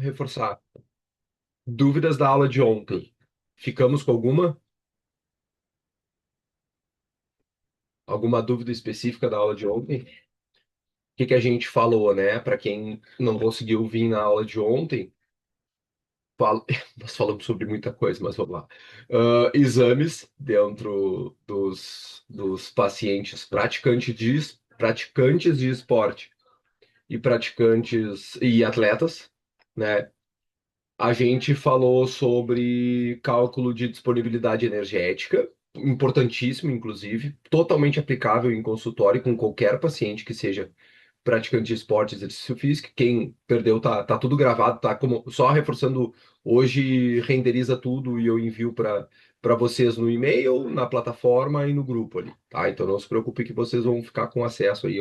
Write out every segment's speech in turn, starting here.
reforçar. Dúvidas da aula de ontem. Ficamos com alguma? Alguma dúvida específica da aula de ontem? O que a gente falou, né? Para quem não conseguiu vir na aula de ontem, fal- nós falamos sobre muita coisa, mas vamos lá. Exames dentro dos pacientes praticantes de esporte e praticantes e atletas, né? A gente falou sobre cálculo de disponibilidade energética, importantíssimo, inclusive, totalmente aplicável em consultório com qualquer paciente que seja praticante de esporte e exercício físico. Quem perdeu tá tudo gravado, tá como só reforçando hoje renderiza tudo e eu envio para vocês no e-mail, na plataforma e no grupo ali, tá? Então não se preocupe que vocês vão ficar com acesso aí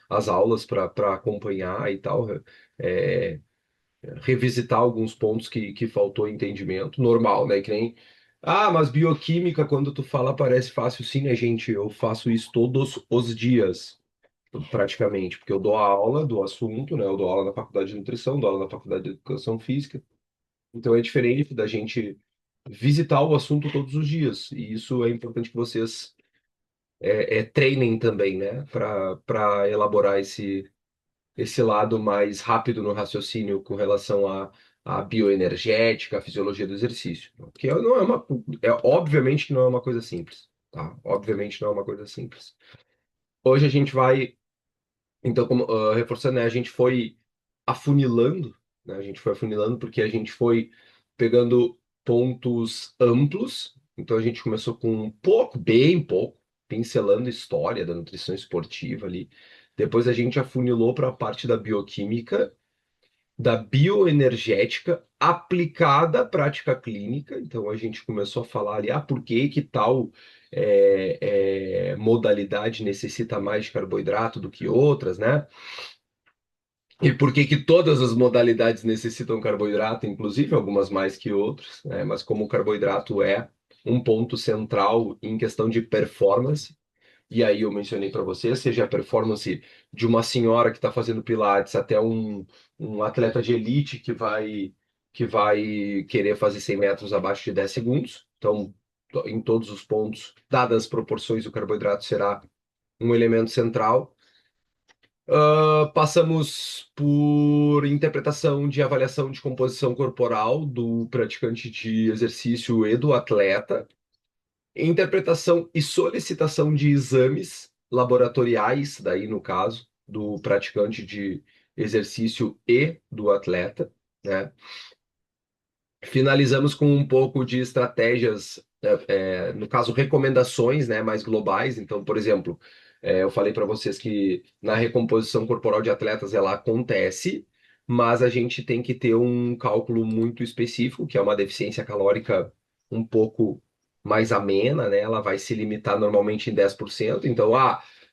às aulas para acompanhar e tal. É, revisitar alguns pontos que faltou entendimento, normal, né? Que nem, mas bioquímica, quando tu fala, parece fácil. Sim, né, gente? Eu faço isso todos os dias, praticamente, porque eu dou aula do assunto, né? Eu dou aula na faculdade de nutrição, dou aula na faculdade de educação física. Então é diferente da gente visitar o assunto todos os dias. E isso é importante que vocês treinem também, né? Para elaborar esse lado mais rápido no raciocínio com relação à bioenergética, à fisiologia do exercício. Que não é uma, obviamente que não é uma coisa simples, tá? Obviamente não é uma coisa simples. Hoje a gente vai, então, reforçando, né, a gente foi afunilando, né? A gente foi afunilando porque a gente foi pegando pontos amplos. Então a gente começou com um pouco, bem pouco, pincelando história da nutrição esportiva ali. Depois a gente afunilou para a parte da bioquímica, da bioenergética aplicada à prática clínica. Então a gente começou a falar ali, por que tal modalidade necessita mais de carboidrato do que outras, né? E por que todas as modalidades necessitam carboidrato, inclusive algumas mais que outras, né? Mas como o carboidrato é um ponto central em questão de performance, e aí eu mencionei para você, seja a performance de uma senhora que está fazendo pilates até um atleta de elite que vai querer fazer 100 metros abaixo de 10 segundos. Então, em todos os pontos, dadas as proporções, o carboidrato será um elemento central. Passamos por interpretação de avaliação de composição corporal do praticante de exercício e do atleta, interpretação e solicitação de exames laboratoriais, daí no caso, do praticante de exercício e do atleta, né? Finalizamos com um pouco de estratégias, no caso, recomendações, né, mais globais. Então, por exemplo, eu falei para vocês que na recomposição corporal de atletas ela acontece, mas a gente tem que ter um cálculo muito específico, que é uma deficiência calórica um pouco mais amena, né? Ela vai se limitar normalmente em 10%. Então,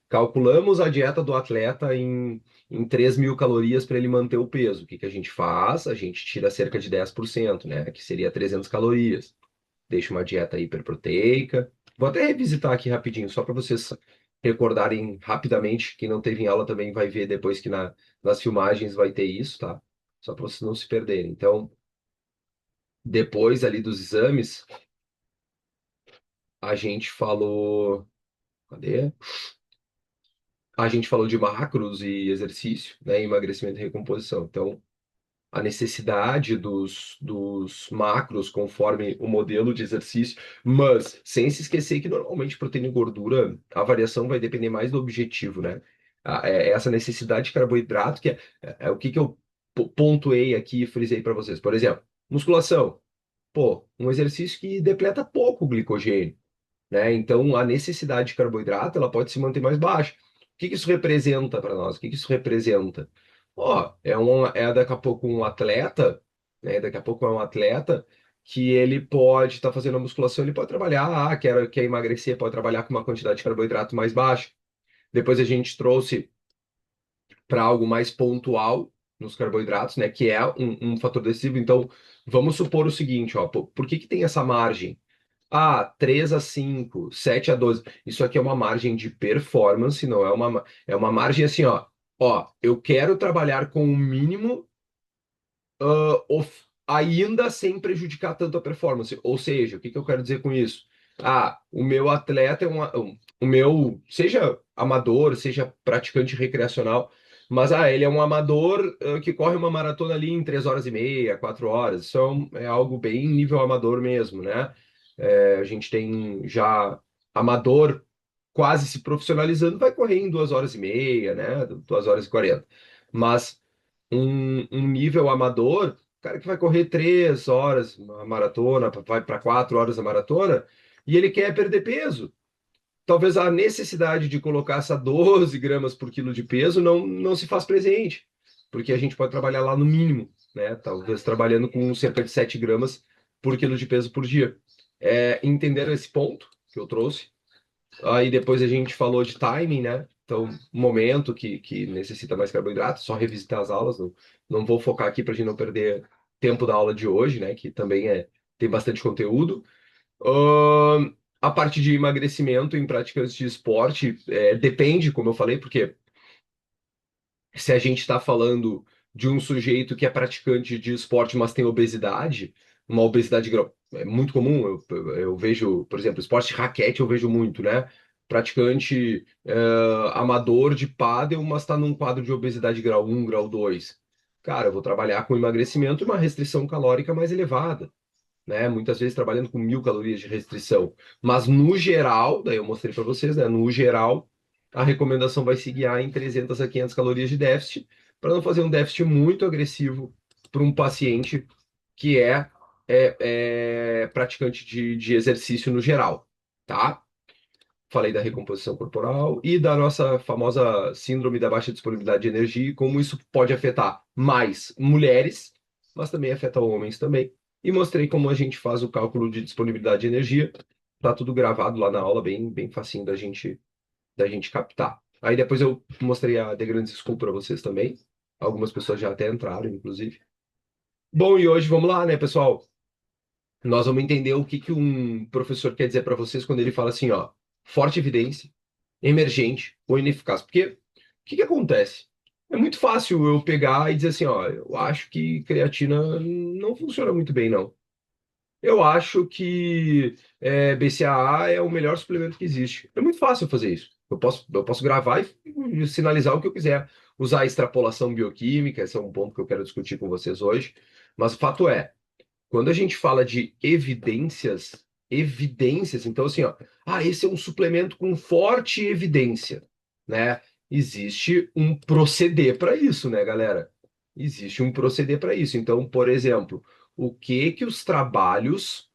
calculamos a dieta do atleta em 3.000 calorias para ele manter o peso. O que a gente faz? A gente tira cerca de 10%, né? Que seria 300 calorias. Deixa uma dieta hiperproteica. Vou até revisitar aqui rapidinho, só para vocês recordarem rapidamente. Quem não teve em aula também vai ver depois que nas filmagens vai ter isso, tá? Só para vocês não se perderem. Então, depois ali dos exames, a gente falou. Cadê? A gente falou de macros e exercício, né? Emagrecimento e recomposição. Então, a necessidade dos macros conforme o modelo de exercício, mas sem se esquecer que normalmente proteína e gordura, a variação vai depender mais do objetivo, né? Essa necessidade de carboidrato, que é o que eu pontuei aqui e frisei para vocês. Por exemplo, musculação. Pô, um exercício que depleta pouco o glicogênio, né? Então, a necessidade de carboidrato ela pode se manter mais baixa. O que isso representa para nós? O que isso representa? Ó, é daqui a pouco um atleta, né? Daqui a pouco é um atleta que ele pode estar fazendo a musculação, ele pode trabalhar, quer emagrecer, pode trabalhar com uma quantidade de carboidrato mais baixa. Depois a gente trouxe para algo mais pontual nos carboidratos, né? Que é um fator decisivo. Então, vamos supor o seguinte, ó, por que tem essa margem? 3 a 5, 7 a 12. Isso aqui é uma margem de performance, não é uma margem assim, ó. Ó, eu quero trabalhar com o mínimo ainda sem prejudicar tanto a performance. Ou seja, o que que eu quero dizer com isso? Ah, o meu atleta o meu, seja amador, seja praticante recreacional, mas ele é um amador que corre uma maratona ali em 3 horas e meia, 4 horas. Isso é algo bem nível amador mesmo, né? A gente tem já amador quase se profissionalizando, vai correr em 2 horas e meia, né? 2 horas e 40. Mas um nível amador, cara que vai correr 3 horas uma maratona, vai para 4 horas a maratona, e ele quer perder peso. Talvez a necessidade de colocar essa 12 gramas por quilo de peso não se faz presente, porque a gente pode trabalhar lá no mínimo, né? Talvez trabalhando com cerca de 7 gramas por quilo de peso por dia. Entender esse ponto que eu trouxe. Aí depois a gente falou de timing, né? Então, momento que necessita mais carboidrato, só revisitar as aulas. Não vou focar aqui para a gente não perder tempo da aula de hoje, né? Que também tem bastante conteúdo. A parte de emagrecimento em práticas de esporte depende, como eu falei, porque se a gente está falando de um sujeito que é praticante de esporte, mas tem obesidade, uma obesidade é muito comum, eu vejo, por exemplo, esporte de raquete eu vejo muito, né? Praticante amador de pádel, mas está num quadro de obesidade grau 1, grau 2. Cara, eu vou trabalhar com emagrecimento e uma restrição calórica mais elevada, né? Muitas vezes trabalhando com 1.000 calorias de restrição. Mas no geral, daí eu mostrei para vocês, né? No geral, a recomendação vai se guiar em 300 a 500 calorias de déficit, para não fazer um déficit muito agressivo para um paciente que é praticante de exercício no geral, tá? Falei da recomposição corporal e da nossa famosa síndrome da baixa disponibilidade de energia e como isso pode afetar mais mulheres, mas também afeta homens também. E mostrei como a gente faz o cálculo de disponibilidade de energia. Tá tudo gravado lá na aula, bem, bem facinho da gente captar. Aí depois eu mostrei a The Grand School para vocês também. Algumas pessoas já até entraram, inclusive. Bom, e hoje vamos lá, né, pessoal? Nós vamos entender o que que um professor quer dizer para vocês quando ele fala assim, ó, forte evidência, emergente ou ineficaz. Porque o que que acontece? É muito fácil eu pegar e dizer assim, ó, eu acho que creatina não funciona muito bem, não. Eu acho que BCAA é o melhor suplemento que existe. É muito fácil fazer isso. Eu posso gravar e sinalizar o que eu quiser. Usar a extrapolação bioquímica, esse é um ponto que eu quero discutir com vocês hoje. Mas o fato é, quando a gente fala de evidências, então assim, ó, esse é um suplemento com forte evidência, né? Existe um proceder para isso, né, galera? Existe um proceder para isso. Então, por exemplo, o que que os trabalhos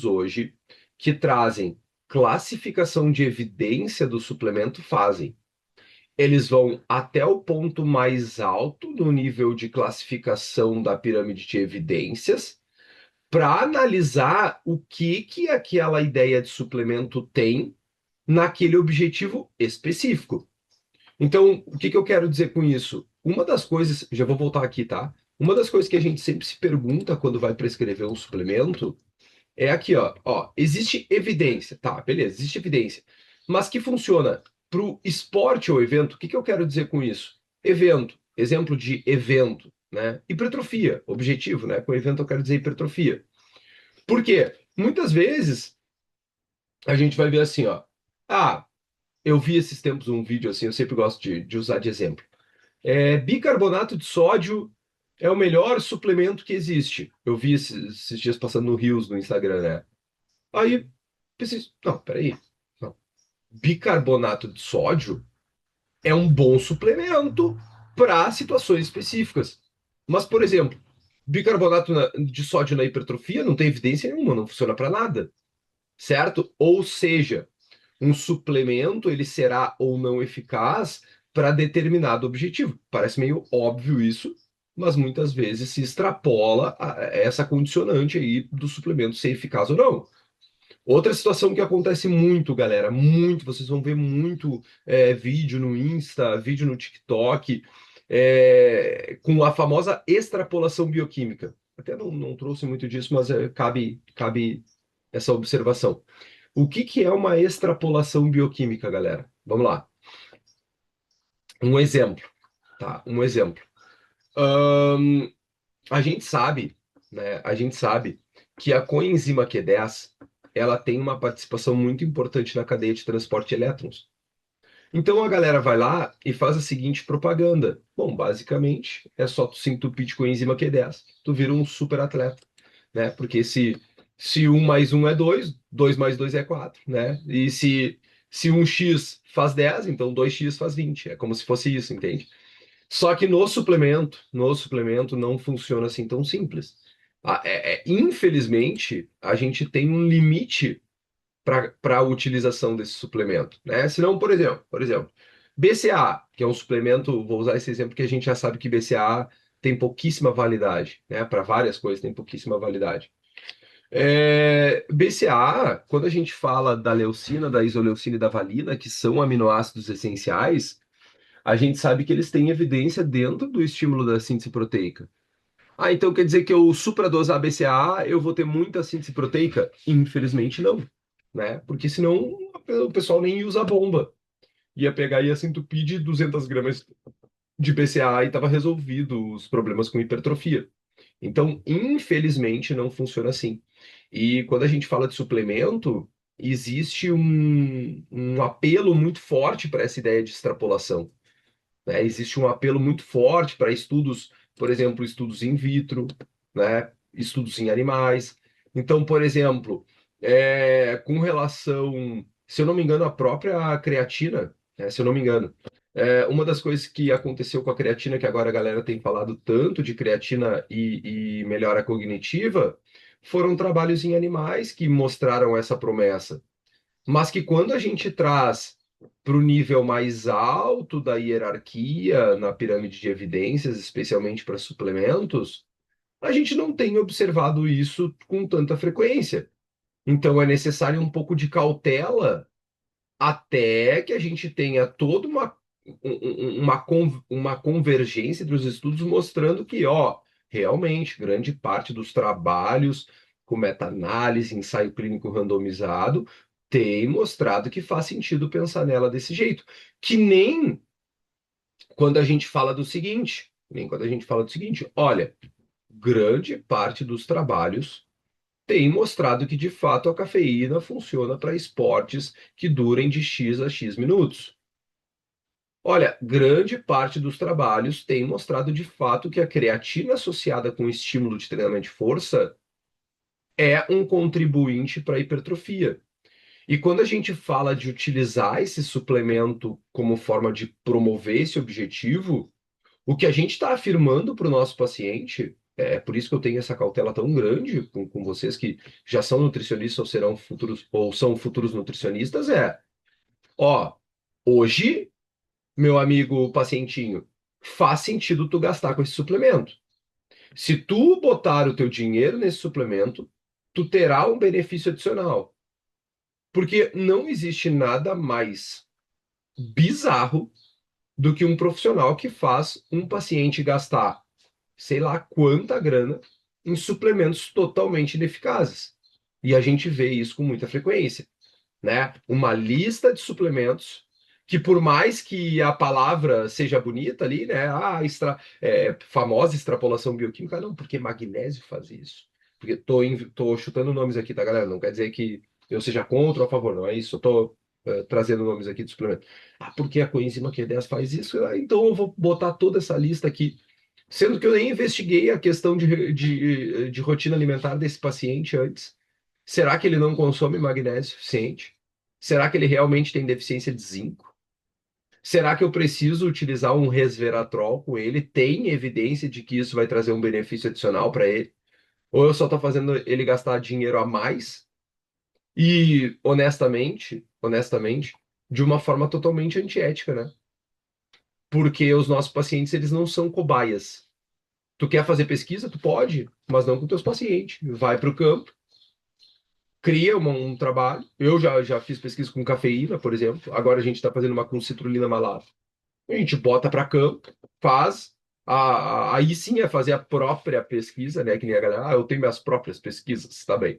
hoje que trazem classificação de evidência do suplemento fazem? Eles vão até o ponto mais alto no nível de classificação da pirâmide de evidências para analisar o que que aquela ideia de suplemento tem naquele objetivo específico. Então, o que que eu quero dizer com isso? Uma das coisas, já vou voltar aqui, tá? Uma das coisas que a gente sempre se pergunta quando vai prescrever um suplemento é aqui, ó, existe evidência, tá, beleza, existe evidência, mas que funciona para o esporte ou evento. O que que eu quero dizer com isso? Evento, exemplo de evento, né? Hipertrofia, objetivo, né? Com evento eu quero dizer hipertrofia. Por quê? Muitas vezes a gente vai ver assim, ó, eu vi esses tempos um vídeo assim, eu sempre gosto de usar de exemplo. Bicarbonato de sódio é o melhor suplemento que existe. Eu vi esses dias passando no Reels no Instagram, né? Aí pensei, não, peraí. Não. Bicarbonato de sódio é um bom suplemento para situações específicas. Mas, por exemplo, bicarbonato de sódio na hipertrofia não tem evidência nenhuma, não funciona para nada, certo? Ou seja, um suplemento ele será ou não eficaz para determinado objetivo. Parece meio óbvio isso, mas muitas vezes se extrapola essa condicionante aí do suplemento ser eficaz ou não. Outra situação que acontece muito, galera, muito, vocês vão ver muito vídeo no Insta, vídeo no TikTok, com a famosa extrapolação bioquímica. Até não trouxe muito disso, mas cabe essa observação. O que que é uma extrapolação bioquímica, galera? Vamos lá. Um exemplo, tá? Um exemplo. Ahn, a gente sabe, né? A gente sabe que a coenzima Q10 ela tem uma participação muito importante na cadeia de transporte de elétrons. Então a galera vai lá e faz a seguinte propaganda. Bom, basicamente é só tu se entupir de coenzima Q10, tu vira um super atleta, né? Porque se um mais um é dois, dois mais dois é quatro, né? E se um x faz 10, então 2x faz 20. É como se fosse isso, entende? Só que no suplemento não funciona assim tão simples. Infelizmente, a gente tem um limite para a utilização desse suplemento, né? Senão, por exemplo, BCA, que é um suplemento, vou usar esse exemplo que a gente já sabe que BCA tem pouquíssima validade, né? Para várias coisas tem pouquíssima validade. BCA, quando a gente fala da leucina, da isoleucina e da valina, que são aminoácidos essenciais, a gente sabe que eles têm evidência dentro do estímulo da síntese proteica. Ah, então quer dizer que eu supradosar BCAA, eu vou ter muita síntese proteica? Infelizmente não, né? Porque senão o pessoal nem usa a bomba. Ia pegar e ia se entupir de 200 gramas de BCAA e estava resolvido os problemas com hipertrofia. Então, infelizmente, não funciona assim. E quando a gente fala de suplemento, existe um apelo muito forte para essa ideia de extrapolação, né? Existe um apelo muito forte para estudos, por exemplo, estudos in vitro, né? Estudos em animais. Então, por exemplo, com relação, se eu não me engano, a própria creatina, né? Se eu não me engano, uma das coisas que aconteceu com a creatina, que agora a galera tem falado tanto de creatina e melhora cognitiva, foram trabalhos em animais que mostraram essa promessa, mas que quando a gente traz para o nível mais alto da hierarquia na pirâmide de evidências, especialmente para suplementos, a gente não tem observado isso com tanta frequência. Então é necessário um pouco de cautela até que a gente tenha toda uma convergência dos estudos mostrando que, ó, realmente, grande parte dos trabalhos com meta-análise, ensaio clínico randomizado, tem mostrado que faz sentido pensar nela desse jeito. Que nem quando a gente fala do seguinte, nem quando a gente fala do seguinte, olha, grande parte dos trabalhos tem mostrado que, de fato, a cafeína funciona para esportes que durem de X a X minutos. Olha, grande parte dos trabalhos tem mostrado, de fato, que a creatina associada com estímulo de treinamento de força é um contribuinte para a hipertrofia. E quando a gente fala de utilizar esse suplemento como forma de promover esse objetivo, o que a gente está afirmando para o nosso paciente, é por isso que eu tenho essa cautela tão grande com vocês que já são nutricionistas ou serão futuros ou são futuros nutricionistas, ó, hoje, meu amigo pacientinho, faz sentido tu gastar com esse suplemento. Se tu botar o teu dinheiro nesse suplemento, tu terá um benefício adicional. Porque não existe nada mais bizarro do que um profissional que faz um paciente gastar sei lá quanta grana em suplementos totalmente ineficazes. E a gente vê isso com muita frequência, né? Uma lista de suplementos que por mais que a palavra seja bonita ali, né? Famosa extrapolação bioquímica, não, porque magnésio faz isso. Porque tô chutando nomes aqui, tá, galera? Não quer dizer que eu seja contra ou a favor, não é isso. Eu tô trazendo nomes aqui de suplemento. Ah, porque a coenzima Q10 faz isso? Ah, então eu vou botar toda essa lista aqui. Sendo que eu nem investiguei a questão de rotina alimentar desse paciente antes. Será que ele não consome magnésio suficiente? Será que ele realmente tem deficiência de zinco? Será que eu preciso utilizar um resveratrol com ele? Tem evidência de que isso vai trazer um benefício adicional para ele? Ou eu só estou fazendo ele gastar dinheiro a mais? E, honestamente, de uma forma totalmente antiética, né? Porque os nossos pacientes, eles não são cobaias. Tu quer fazer pesquisa? Tu pode, mas não com teus pacientes. Vai para o campo, cria um trabalho. Eu já fiz pesquisa com cafeína, por exemplo. Agora a gente está fazendo uma com citrulina malata. A gente bota para campo, faz. Aí sim é fazer a própria pesquisa, né? Que nem a galera, eu tenho minhas próprias pesquisas, tá bem,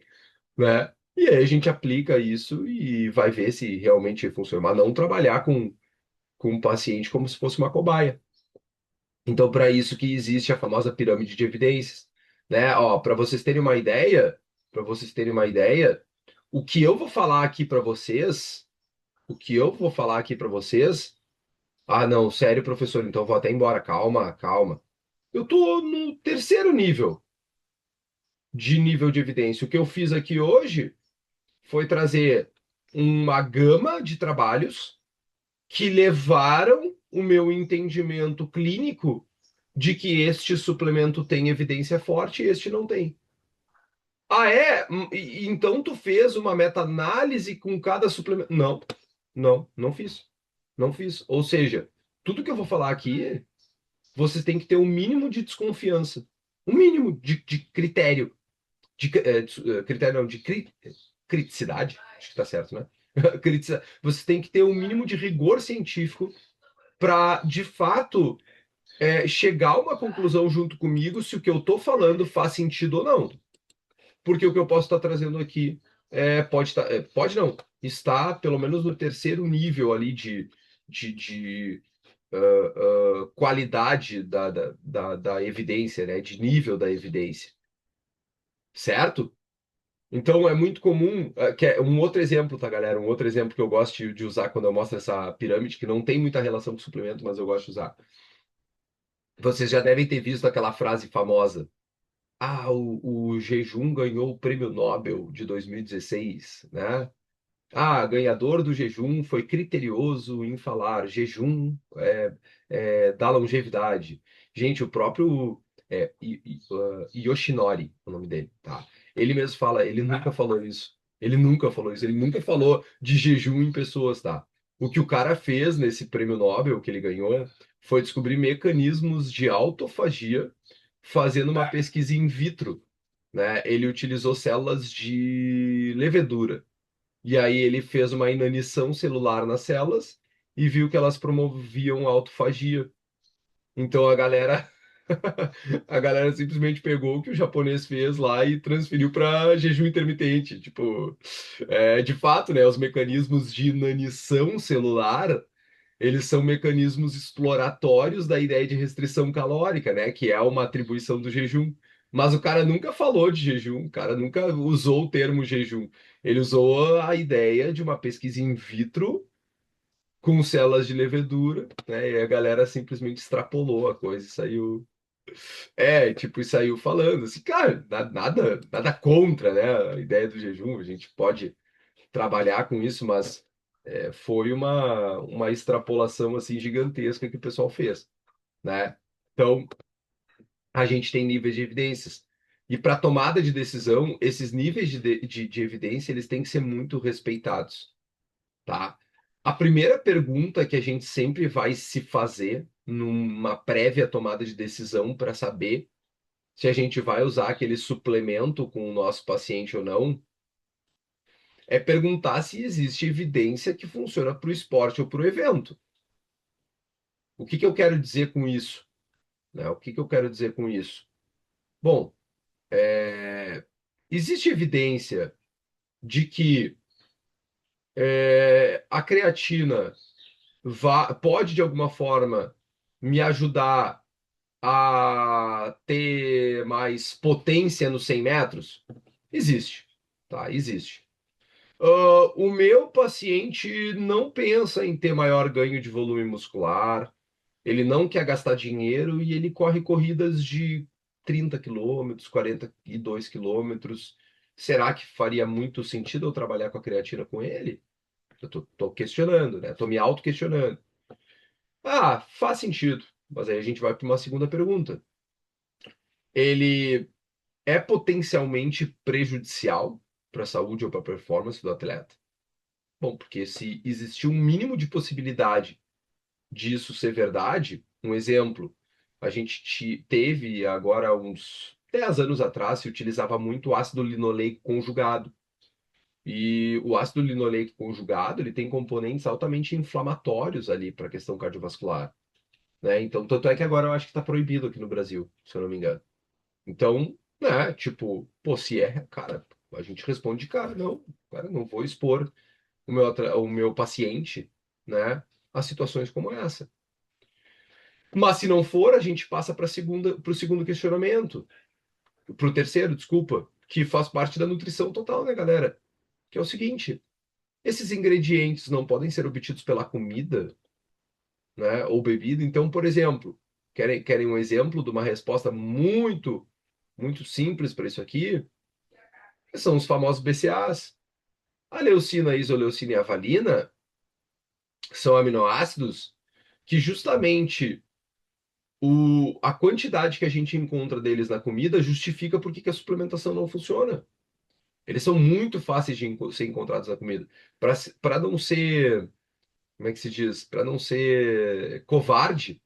né? E aí a gente aplica isso e vai ver se realmente funciona. Mas não trabalhar com o paciente como se fosse uma cobaia. Então, para isso que existe a famosa pirâmide de evidências, né? Ó, para vocês terem uma ideia, o que eu vou falar aqui para vocês, o que eu vou falar aqui para vocês, ah, não, sério, professor, então eu vou até embora. Calma, calma. Eu tô no terceiro nível de evidência. O que eu fiz aqui hoje foi trazer uma gama de trabalhos que levaram o meu entendimento clínico de que este suplemento tem evidência forte e este não tem. Ah, é? Então tu fez uma meta-análise com cada suplemento? Não, não fiz. Não fiz. Ou seja, tudo que eu vou falar aqui, vocês têm que ter um mínimo de desconfiança. Um mínimo de critério. Critério não, criticidade. Acho que tá certo, né? Vocês têm que ter um mínimo de rigor científico para, de fato, chegar a uma conclusão junto comigo se o que eu estou falando faz sentido ou não. Porque o que eu posso estar trazendo aqui pode não, está pelo menos no terceiro nível ali de qualidade da evidência, né? De nível da evidência, certo? Então é muito comum, que é um outro exemplo, tá, galera? Um outro exemplo que eu gosto de usar quando eu mostro essa pirâmide, que não tem muita relação com suplemento, mas eu gosto de usar. Vocês já devem ter visto aquela frase famosa. Ah, o jejum ganhou o prêmio Nobel de 2016, né? Ah, ganhador do jejum foi criterioso em falar jejum dá longevidade. Gente, o próprio Yoshinori, o nome dele, tá? Ele mesmo fala, ele nunca falou isso. Ele nunca falou isso. Ele nunca falou de jejum em pessoas, tá? O que o cara fez nesse prêmio Nobel que ele ganhou foi descobrir mecanismos de autofagia fazendo uma pesquisa in vitro, né? Ele utilizou células de levedura. E aí ele fez uma inanição celular nas células e viu que elas promoviam autofagia. Então a galera simplesmente pegou o que o japonês fez lá e transferiu para jejum intermitente. Tipo, de fato, né, os mecanismos de inanição celular, eles são mecanismos exploratórios da ideia de restrição calórica, né, que é uma atribuição do jejum. Mas o cara nunca falou de jejum, o cara nunca usou o termo jejum. Ele usou a ideia de uma pesquisa in vitro com células de levedura, né? E a galera simplesmente extrapolou a coisa e saiu. Tipo, e saiu falando assim, cara, nada contra, né? A ideia do jejum, a gente pode trabalhar com isso, mas foi uma extrapolação assim gigantesca que o pessoal fez, né? Então, a gente tem níveis de evidências. E para tomada de decisão, esses níveis de evidência, eles têm que ser muito respeitados, tá? A primeira pergunta que a gente sempre vai se fazer numa prévia tomada de decisão para saber se a gente vai usar aquele suplemento com o nosso paciente ou não, é perguntar se existe evidência que funciona para o esporte ou para o evento. O que que eu quero dizer com isso? Né? O que que eu quero dizer com isso? Bom, existe evidência de que a creatina pode, de alguma forma, me ajudar a ter mais potência nos 100 metros? Existe, tá? Existe. O meu paciente não pensa em ter maior ganho de volume muscular, ele não quer gastar dinheiro e ele corre corridas de 30 km, 42 km. Será que faria muito sentido eu trabalhar com a creatina com ele? Eu tô questionando, né? Tô me auto-questionando. Ah, faz sentido. Mas aí a gente vai para uma segunda pergunta. Ele é potencialmente prejudicial para a saúde ou para a performance do atleta? Bom, porque se existir um mínimo de possibilidade disso ser verdade, um exemplo, a gente teve agora uns 10 anos atrás, se utilizava muito ácido linoleico conjugado. E o ácido linoleico conjugado, ele tem componentes altamente inflamatórios ali para a questão cardiovascular, né? Então, tanto é que agora eu acho que está proibido aqui no Brasil, se eu não me engano. Então, né, tipo, pô, se cara, a gente responde de cara, não, cara, não vou expor o meu paciente, né, a situações como essa. Mas se não for, a gente passa para o segundo questionamento, para o terceiro, desculpa, que faz parte da nutrição total, né, galera? Que é o seguinte: esses ingredientes não podem ser obtidos pela comida, né, ou bebida. Então, por exemplo, querem um exemplo de uma resposta muito simples para isso aqui? São os famosos BCAAs. A leucina, a isoleucina e a valina são aminoácidos que justamente a quantidade que a gente encontra deles na comida justifica por que que a suplementação não funciona. Eles são muito fáceis de ser encontrados na comida. Para não ser, como é que se diz? Para não ser covarde,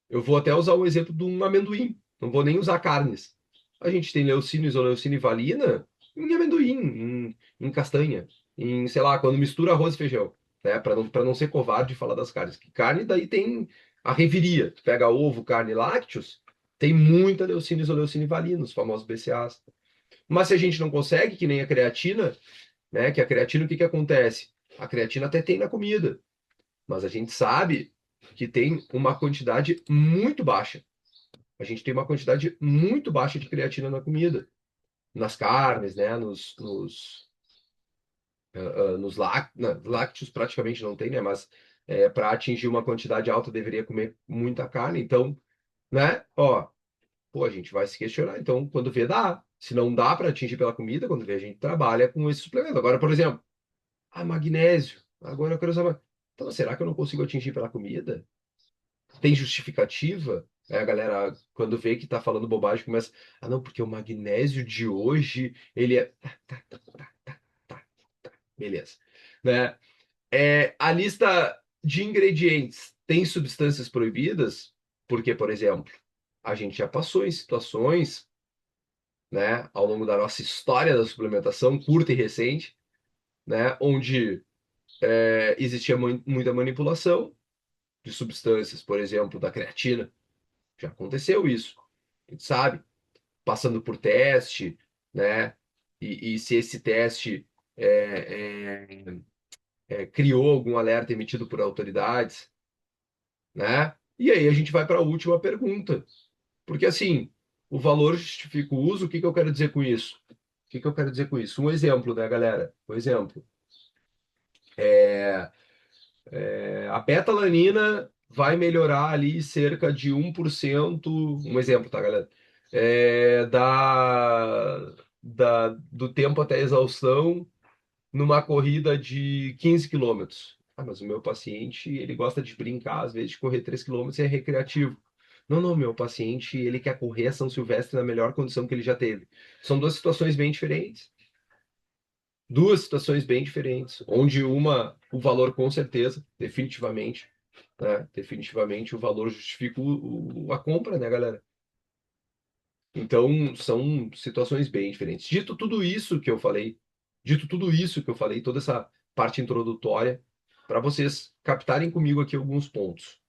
eu vou até usar o exemplo de um amendoim. Não vou nem usar carnes. A gente tem leucina, isoleucina e valina em amendoim, em castanha, em, sei lá, quando mistura arroz e feijão, né? Para não ser covarde e falar das carnes. Que carne daí tem a reviria. Tu pega ovo, carne e lácteos, tem muita leucina, isoleucina e valina, os famosos BCAAs. Mas se a gente não consegue, que nem a creatina, né? Que a creatina, o que que acontece? A creatina até tem na comida, mas a gente sabe que tem uma quantidade muito baixa. A gente tem uma quantidade muito baixa de creatina na comida, nas carnes, né? Lácteos praticamente não tem, né? Mas para atingir uma quantidade alta deveria comer muita carne. Então, né? Ó, pô, a gente vai se questionar. Então, quando vê, dá. Se não dá para atingir pela comida, quando vê, a gente trabalha com esse suplemento. Agora, por exemplo, magnésio. Agora eu quero saber. Então, será que eu não consigo atingir pela comida? Tem justificativa? Aí a galera, quando vê que tá falando bobagem, começa. Ah, não, porque o magnésio de hoje, ele é. Tá, beleza. Né? A lista de ingredientes tem substâncias proibidas? Porque, por exemplo, a gente já passou em situações, né, ao longo da nossa história da suplementação, curta e recente, né, onde existia muita manipulação de substâncias, por exemplo, da creatina. Já aconteceu isso, a gente sabe, passando por teste, né? E se esse teste criou algum alerta emitido por autoridades, né? E aí a gente vai para a última pergunta, porque assim, o valor justifica o uso, o que que eu quero dizer com isso? O que que eu quero dizer com isso? Um exemplo, né, galera? Um exemplo. É, a betalanina vai melhorar ali cerca de 1%, um exemplo, tá, galera? Do tempo até a exaustão numa corrida de 15 quilômetros. Ah, mas o meu paciente, ele gosta de brincar, às vezes de correr 3 quilômetros e é recreativo. Não, não, meu paciente, ele quer correr a São Silvestre na melhor condição que ele já teve. São duas situações bem diferentes. Duas situações bem diferentes, onde uma, o valor com certeza, definitivamente, né? Definitivamente o valor justifica a compra, né, galera? Então, são situações bem diferentes. Dito tudo isso que eu falei, toda essa parte introdutória, para vocês captarem comigo aqui alguns pontos,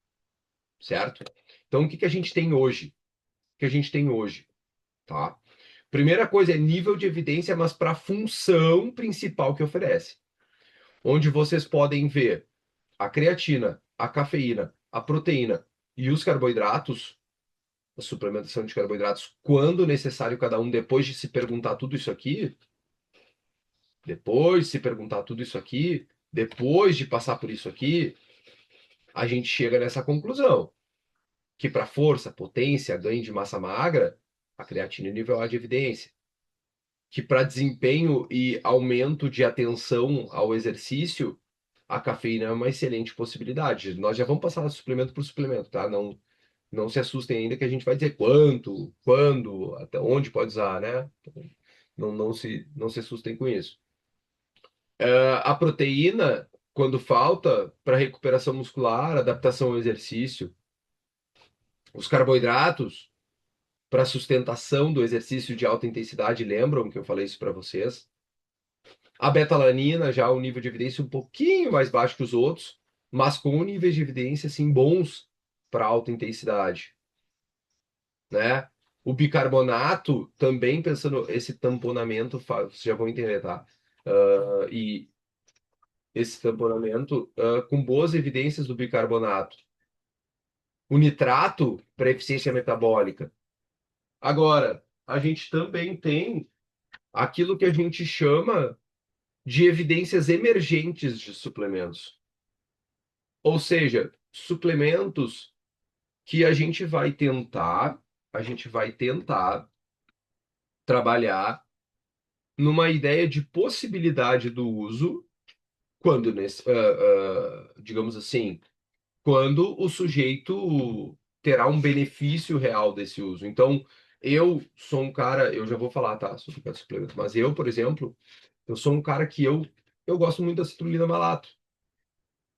certo? Então, o que que a gente tem hoje? O que a gente tem hoje, tá? Primeira coisa é nível de evidência, mas para a função principal que oferece, onde vocês podem ver a creatina, a cafeína, a proteína e os carboidratos, a suplementação de carboidratos, quando necessário cada um, depois de se perguntar tudo isso aqui, depois de se perguntar tudo isso aqui, depois de passar por isso aqui, a gente chega nessa conclusão, que para força, potência, ganho de massa magra, a creatina é nível A de evidência. Que para desempenho e aumento de atenção ao exercício, a cafeína é uma excelente possibilidade. Nós já vamos passar suplemento por suplemento, tá? Não se assustem ainda que a gente vai dizer quanto, quando, até onde pode usar, né? Não se assustem com isso. A proteína, quando falta, para recuperação muscular, adaptação ao exercício. Os carboidratos, para sustentação do exercício de alta intensidade, lembram que eu falei isso para vocês? A betalanina, já o nível de evidência um pouquinho mais baixo que os outros, mas com níveis de evidência, assim, bons para alta intensidade, né? O bicarbonato, também pensando esse tamponamento, vocês já vão entender, tá? E esse tamponamento, com boas evidências do bicarbonato, O nitrato para eficiência metabólica. Agora, a gente também tem aquilo que a gente chama de evidências emergentes de suplementos. Ou seja, suplementos que a gente vai tentar trabalhar numa ideia de possibilidade do uso quando, digamos assim, quando o sujeito terá um benefício real desse uso. Então, eu sou um cara, eu já vou falar, tá, sobre o suplemento, mas eu, por exemplo, eu sou um cara que eu gosto muito da citrulina malato.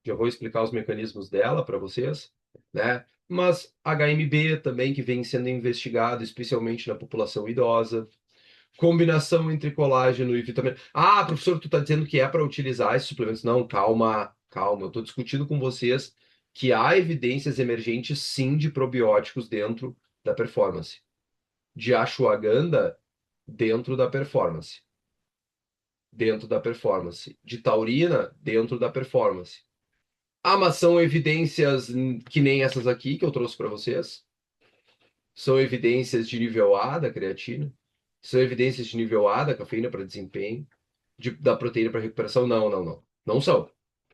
Já vou explicar os mecanismos dela para vocês, né? Mas HMB também, que vem sendo investigado, especialmente na população idosa. Combinação entre colágeno e vitamina. Ah, professor, tu está dizendo que é para utilizar esses suplementos? Não, calma, calma. Eu estou discutindo com vocês que há evidências emergentes, sim, de probióticos dentro da performance. De ashwagandha dentro da performance. Dentro da performance. De taurina dentro da performance. Ah, mas são evidências que nem essas aqui que eu trouxe para vocês. São evidências de nível A da creatina. São evidências de nível A da cafeína para desempenho. Da proteína para recuperação. Não, não, não. Não são.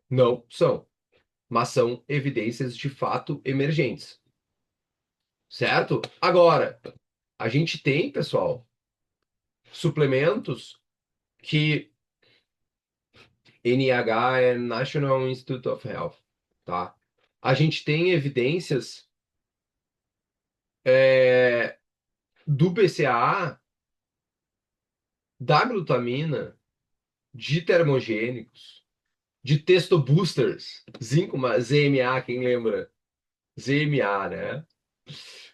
Não são. Mas são evidências de fato emergentes. Certo? Agora, a gente tem, pessoal, suplementos que NIH é National Institute of Health, tá? A gente tem evidências do BCAA, da glutamina, de termogênicos, de testo boosters, zinco, ZMA, quem lembra? ZMA, né?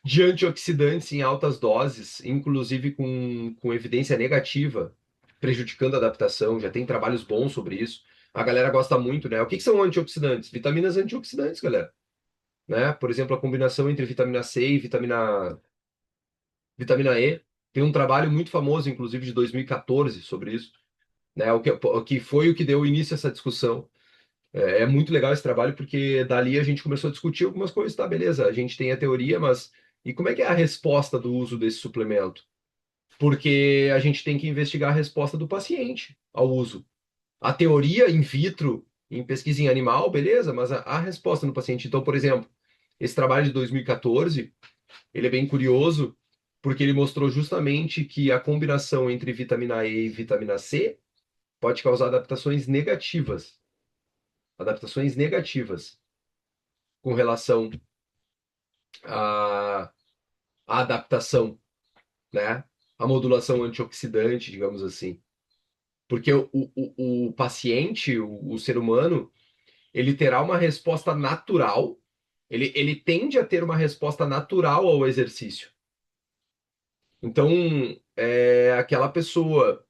De antioxidantes em altas doses, inclusive com evidência negativa, prejudicando a adaptação. Já tem trabalhos bons sobre isso. A galera gosta muito, né? O que são antioxidantes? Vitaminas antioxidantes, galera. Né? Por exemplo, a combinação entre vitamina C e vitamina E. Tem um trabalho muito famoso, inclusive de 2014, sobre isso, né? O que foi o que deu início a essa discussão. É muito legal esse trabalho, porque dali a gente começou a discutir algumas coisas, tá, beleza, a gente tem a teoria, mas e como é que é a resposta do uso desse suplemento? Porque a gente tem que investigar a resposta do paciente ao uso. A teoria in vitro, em pesquisa em animal, beleza, mas a resposta no paciente. Então, por exemplo, esse trabalho de 2014, ele é bem curioso, porque ele mostrou justamente que a combinação entre vitamina E e vitamina C pode causar adaptações negativas com relação à, à adaptação, né? A modulação antioxidante, digamos assim. Porque o paciente, o ser humano, ele terá uma resposta natural, ele tende a ter uma resposta natural ao exercício. Então, aquela pessoa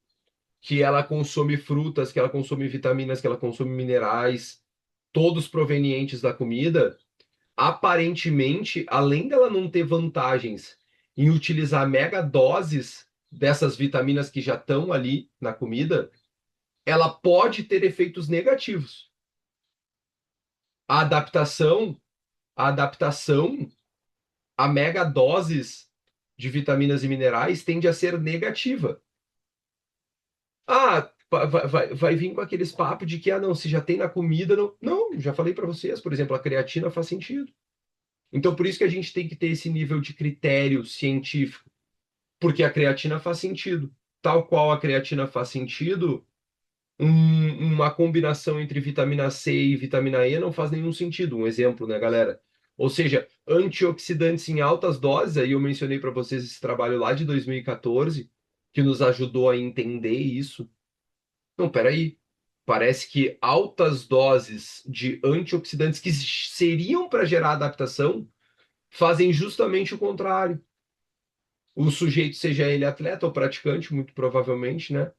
que ela consome frutas, que ela consome vitaminas, que ela consome minerais, todos provenientes da comida, aparentemente, além dela não ter vantagens em utilizar mega doses dessas vitaminas que já estão ali na comida, ela pode ter efeitos negativos. A adaptação, a adaptação a mega doses de vitaminas e minerais tende a ser negativa. Ah, vai vir com aqueles papos de que, não, se já tem na comida, não. Não, já falei para vocês, por exemplo, a creatina faz sentido. Então, por isso que a gente tem que ter esse nível de critério científico, porque a creatina faz sentido. Tal qual a creatina faz sentido, uma combinação entre vitamina C e vitamina E não faz nenhum sentido. Um exemplo, né, galera? Ou seja, antioxidantes em altas doses, aí eu mencionei para vocês esse trabalho lá de 2014, que nos ajudou a entender isso. Não, peraí. Parece que altas doses de antioxidantes que seriam para gerar adaptação fazem justamente o contrário. O sujeito, seja ele atleta ou praticante, muito provavelmente, né,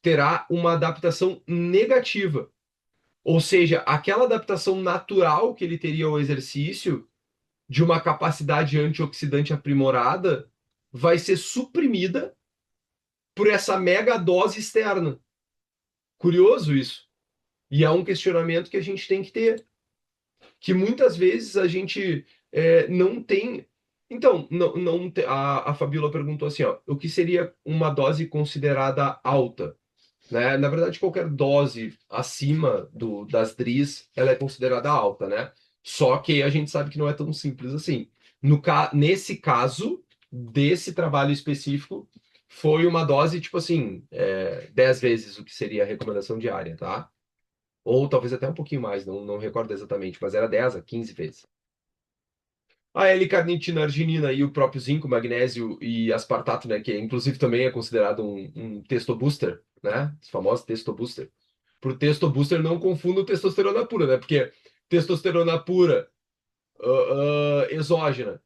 terá uma adaptação negativa. Ou seja, aquela adaptação natural que ele teria ao exercício, de uma capacidade antioxidante aprimorada, vai ser suprimida por essa mega dose externa. Curioso isso. E é um questionamento que a gente tem que ter. Que muitas vezes a gente. Não tem. Então, a Fabiola perguntou assim, ó, o que seria uma dose considerada alta? Né? Na verdade, qualquer dose acima das DRIs, ela é considerada alta, né? Só que a gente sabe que não é tão simples assim. Nesse caso, desse trabalho específico, foi uma dose, tipo assim, 10 vezes o que seria a recomendação diária, tá? Ou talvez até um pouquinho mais, não recordo exatamente, mas era 10 a 15 vezes. A L-carnitina, arginina e o próprio zinco, magnésio e aspartato, né, que inclusive também é considerado um testo booster, né, os famosos testo booster. Por testo booster não confunda o testosterona pura, né, porque testosterona pura, exógena,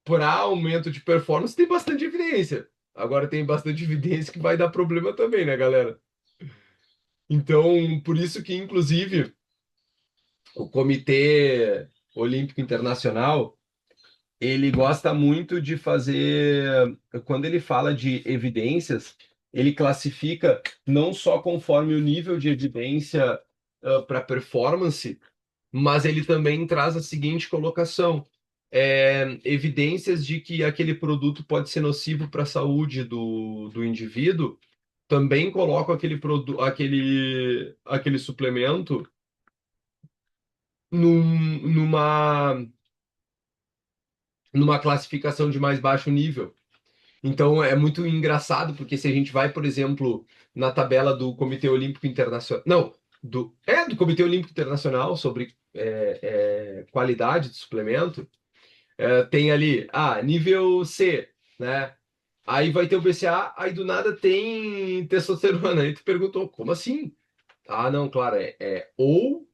para aumento de performance tem bastante evidência. Agora tem bastante evidência que vai dar problema também, né, galera? Então, por isso que, inclusive, o Comitê Olímpico Internacional ele gosta muito de fazer, quando ele fala de evidências, ele classifica não só conforme o nível de evidência para performance, mas ele também traz a seguinte colocação: evidências de que aquele produto pode ser nocivo para a saúde do indivíduo, também coloca aquele suplemento numa classificação de mais baixo nível. Então é muito engraçado, porque se a gente vai, por exemplo, na tabela do Comitê Olímpico Internacional. Não, do Comitê Olímpico Internacional sobre qualidade de suplemento, tem ali, nível C, né? Aí vai ter o BCA, aí do nada tem testosterona. Aí tu perguntou, como assim? Ah, não, claro, ou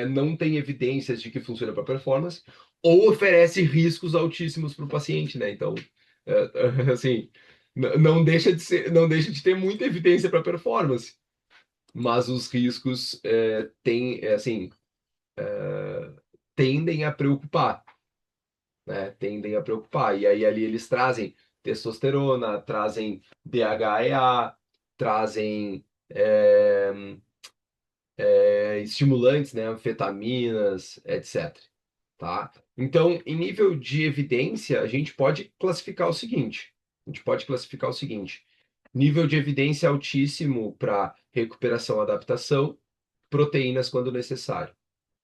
não tem evidências de que funciona para performance, ou oferece riscos altíssimos para o paciente, né? Então, assim, não deixa de ser, não deixa de ter muita evidência para performance, mas os riscos assim, tendem a preocupar, né? Tendem a preocupar. E aí ali eles trazem testosterona, trazem DHEA, trazem estimulantes, né, anfetaminas, etc. Tá? Então, em nível de evidência, a gente pode classificar o seguinte: nível de evidência altíssimo para recuperação e adaptação, proteínas quando necessário.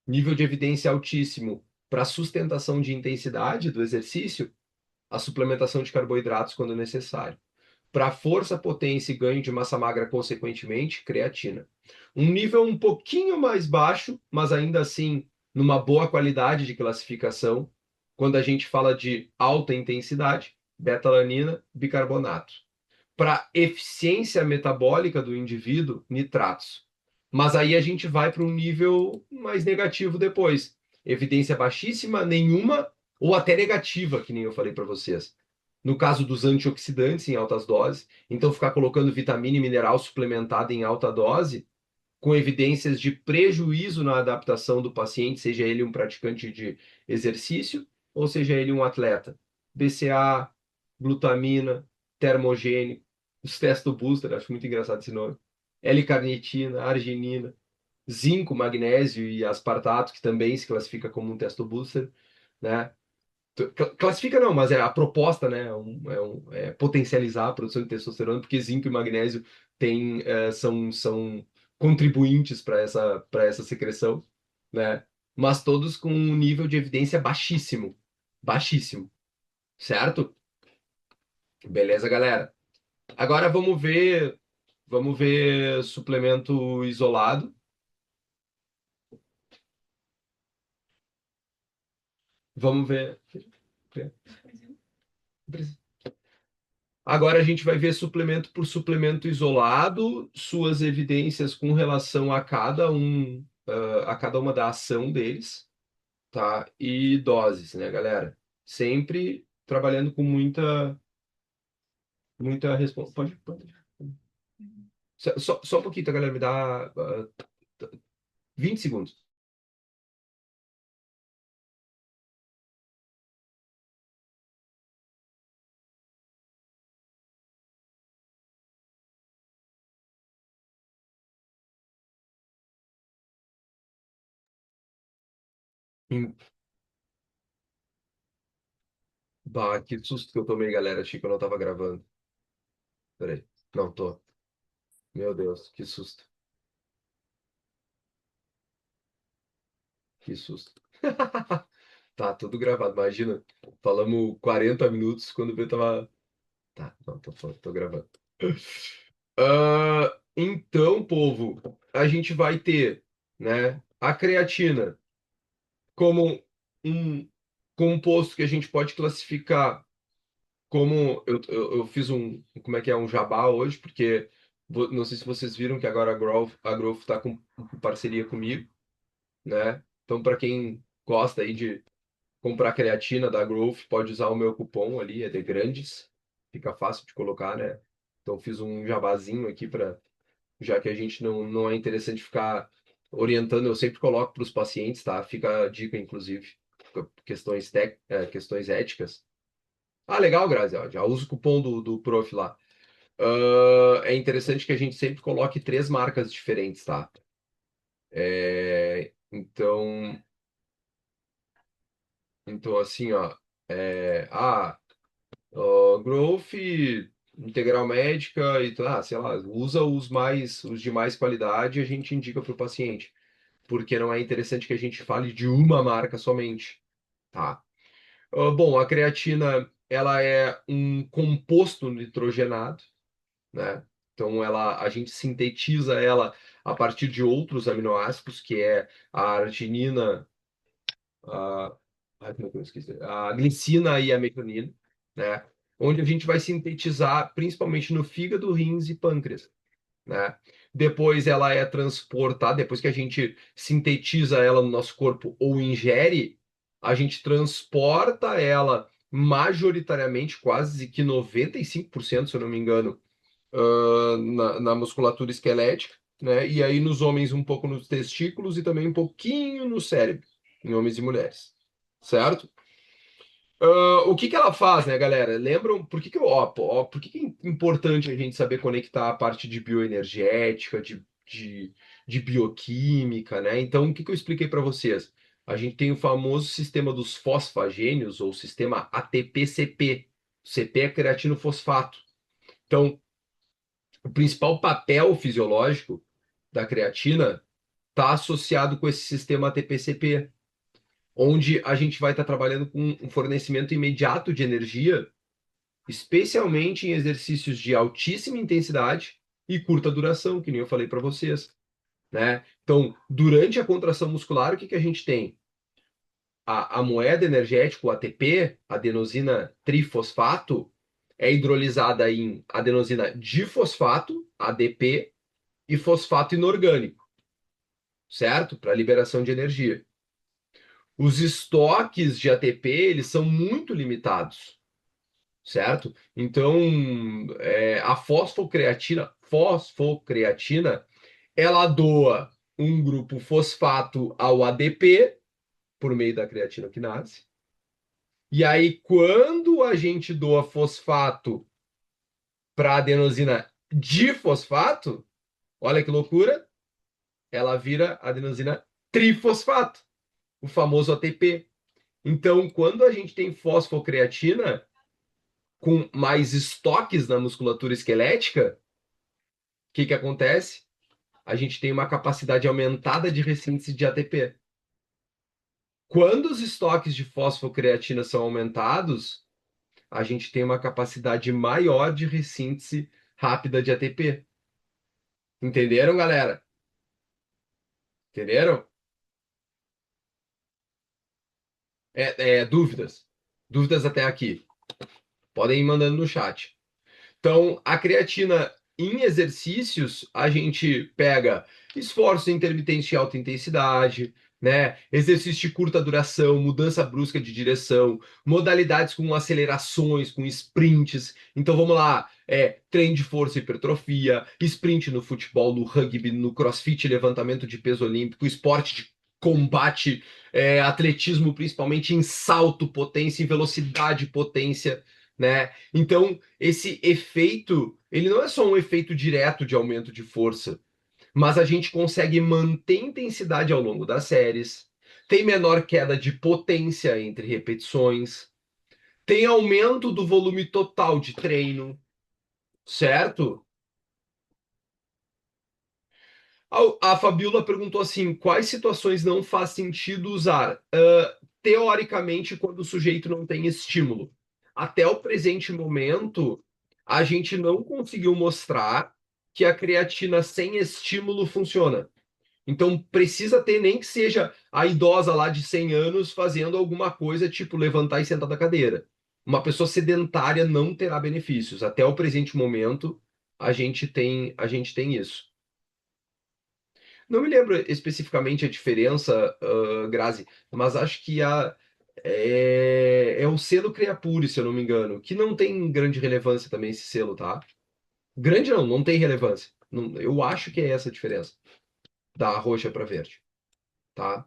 Nível de evidência altíssimo para sustentação de intensidade do exercício, a suplementação de carboidratos quando necessário. Para força, potência e ganho de massa magra, consequentemente, creatina. Um nível um pouquinho mais baixo, mas ainda assim numa boa qualidade de classificação, quando a gente fala de alta intensidade, betalanina, bicarbonato. Para eficiência metabólica do indivíduo, nitratos. Mas aí a gente vai para um nível mais negativo depois. Evidência baixíssima, nenhuma, ou até negativa, que nem eu falei para vocês. No caso dos antioxidantes em altas doses, então ficar colocando vitamina e mineral suplementada em alta dose, com evidências de prejuízo na adaptação do paciente, seja ele um praticante de exercício ou seja ele um atleta. BCA, glutamina, termogênico, os testo booster, acho muito engraçado esse nome. L-carnitina, arginina, zinco, magnésio e aspartato, que também se classifica como um testo booster, né? Classifica não, mas a proposta, né, potencializar a produção de testosterona, porque zinco e magnésio são contribuintes para essa secreção, né? Mas todos com um nível de evidência baixíssimo, baixíssimo, certo? Beleza, galera. Agora vamos ver suplemento isolado. Vamos ver. Agora a gente vai ver suplemento por suplemento isolado, suas evidências com relação a cada uma da ação deles, tá? E doses, né, galera? Sempre trabalhando com muita resposta. Pode. Só um pouquinho, tá, galera? Me dá 20 segundos. Bah, que susto que eu tomei, galera. Achei que eu não tava gravando. Peraí. Não, tô. Meu Deus, que susto. Que susto. Tá, tudo gravado. Imagina. Falamos 40 minutos quando eu tava. Tá, não, tô gravando. Então, povo, a gente vai ter, né, a creatina como um composto que a gente pode classificar como eu fiz como é que é, um jabá hoje, porque não sei se vocês viram que agora a Growth está com parceria comigo, né? Então, para quem gosta aí de comprar creatina da Growth, pode usar o meu cupom ali, é de grandes, fica fácil de colocar, né? Então, fiz um jabazinho aqui para, já que a gente não é interessante ficar orientando, eu sempre coloco para os pacientes, tá? Fica a dica, inclusive, questões éticas. Ah, legal, Grazi, ó, já usa o cupom do prof lá. É interessante que a gente sempre coloque três marcas diferentes, tá? Então assim, ó, Growth, Integral Médica e sei lá, usa os de mais qualidade e a gente indica para o paciente, porque não é interessante que a gente fale de uma marca somente, tá? Bom, a creatina, ela é um composto nitrogenado, né? Então a gente sintetiza ela a partir de outros aminoácidos, que é a arginina, a, como é que eu esqueci? A glicina e a metionina, né? Onde a gente vai sintetizar principalmente no fígado, rins e pâncreas, né? Depois ela é transportada, depois que a gente sintetiza ela no nosso corpo ou ingere, a gente transporta ela majoritariamente, quase que 95%, se eu não me engano, na musculatura esquelética, né? E aí nos homens um pouco nos testículos e também um pouquinho no cérebro, em homens e mulheres, certo? O que que ela faz, né, galera? Lembram por que que, por que que é importante a gente saber conectar a parte de bioenergética, de bioquímica, né? Então, o que que eu expliquei para vocês? A gente tem o famoso sistema dos fosfagênios, ou sistema ATP-CP. CP é creatinofosfato. Então, o principal papel fisiológico da creatina está associado com esse sistema ATP-CP, onde a gente vai estar trabalhando com um fornecimento imediato de energia, especialmente em exercícios de altíssima intensidade e curta duração, que nem eu falei para vocês, né? Então, durante a contração muscular, o que que a gente tem? A moeda energética, o ATP, adenosina trifosfato, é hidrolisada em adenosina difosfato, ADP, e fosfato inorgânico, certo? Para liberação de energia. Os estoques de ATP, eles são muito limitados, certo? Então, a fosfocreatina, ela doa um grupo fosfato ao ADP por meio da creatinoquinase. E aí, quando a gente doa fosfato para adenosina difosfato, olha que loucura, ela vira adenosina trifosfato, o famoso ATP. Então, quando a gente tem fosfocreatina com mais estoques na musculatura esquelética, o que que acontece? A gente tem uma capacidade aumentada de ressíntese de ATP. Quando os estoques de fosfocreatina são aumentados, a gente tem uma capacidade maior de ressíntese rápida de ATP. Entenderam, galera? Entenderam? Dúvidas? Dúvidas até aqui? Podem ir mandando no chat. Então, a creatina em exercícios, a gente pega esforços intermitentes de alta intensidade, né? Exercício de curta duração, mudança brusca de direção, modalidades com acelerações, com sprints. Então vamos lá, treino de força e hipertrofia, sprint no futebol, no rugby, no crossfit, levantamento de peso olímpico, esporte de combate, atletismo, principalmente em salto, potência, em velocidade, potência, né? Então, esse efeito, ele não é só um efeito direto de aumento de força, mas a gente consegue manter intensidade ao longo das séries, tem menor queda de potência entre repetições, Tem aumento do volume total de treino, certo? A Fabiola perguntou assim: quais situações não faz sentido usar? Teoricamente, quando o sujeito não tem estímulo. Até o presente momento, a gente não conseguiu mostrar que a creatina sem estímulo funciona. Então, precisa ter nem que seja a idosa lá de 100 anos fazendo alguma coisa, tipo levantar e sentar da cadeira. Uma pessoa sedentária não terá benefícios. Até o presente momento, a gente tem isso. Não me lembro especificamente a diferença, Grazi, mas acho que é o selo Creapure, se eu não me engano, que não tem grande relevância também esse selo, tá? Grande não, não tem relevância. Eu acho que é essa a diferença da roxa para verde, tá?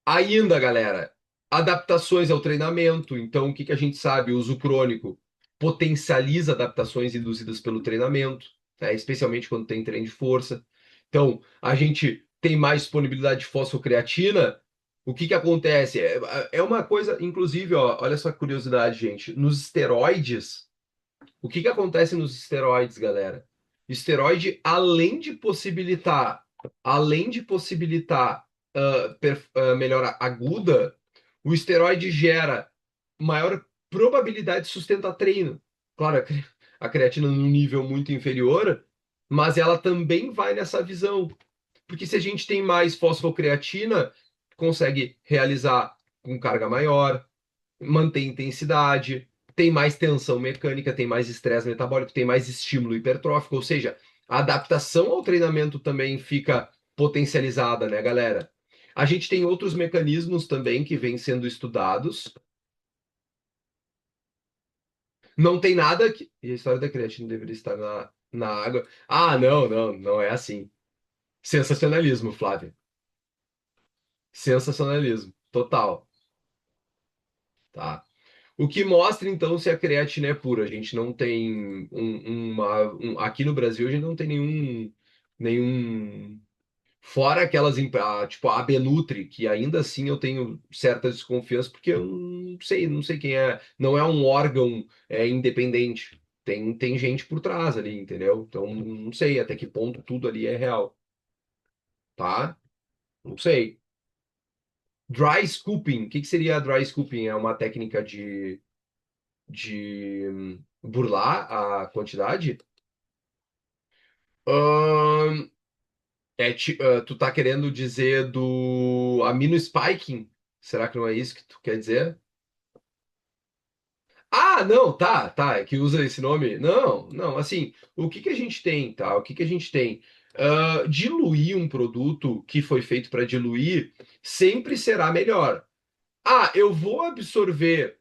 Ainda, galera, adaptações ao treinamento. Então, o que que a gente sabe? O uso crônico potencializa adaptações induzidas pelo treinamento, né? Especialmente quando tem treino de força. Então, a gente tem mais disponibilidade de fosfocreatina. O que que acontece? É uma coisa, inclusive, ó, olha só que curiosidade, gente. Nos esteroides, o que que acontece nos esteroides, galera? Esteroide, além de possibilitar melhora aguda, o esteroide gera maior probabilidade de sustentar treino. Claro, a creatina num nível muito inferior, mas ela também vai nessa visão. Porque se a gente tem mais fosfocreatina, consegue realizar com carga maior, mantém intensidade, tem mais tensão mecânica, tem mais estresse metabólico, tem mais estímulo hipertrófico, ou seja, a adaptação ao treinamento também fica potencializada, né, galera? A gente tem outros mecanismos também que vêm sendo estudados. Não tem nada que. E a história da creatina deveria estar na água. Ah, não, não, não é assim. Sensacionalismo, Flávio. Sensacionalismo. Total. Tá? O que mostra, então, se a creatina é pura. A gente não tem aqui no Brasil, a gente não tem nenhum. Fora aquelas, tipo, a Benutri, que ainda assim eu tenho certa desconfiança, porque eu não sei quem é. Não é um órgão independente. Tem gente por trás ali, entendeu? Então, não sei até que ponto tudo ali é real, tá? Não sei. Dry scooping. O que que seria dry scooping? É uma técnica de burlar a quantidade? Ahn, tu tá querendo dizer do amino spiking? Será que não é isso que tu quer dizer? Ah, não, tá, tá, é que usa esse nome. Não, não, assim, o que que a gente tem, tá? O que que a gente tem? Diluir um produto que foi feito para diluir sempre será melhor. Ah, eu vou absorver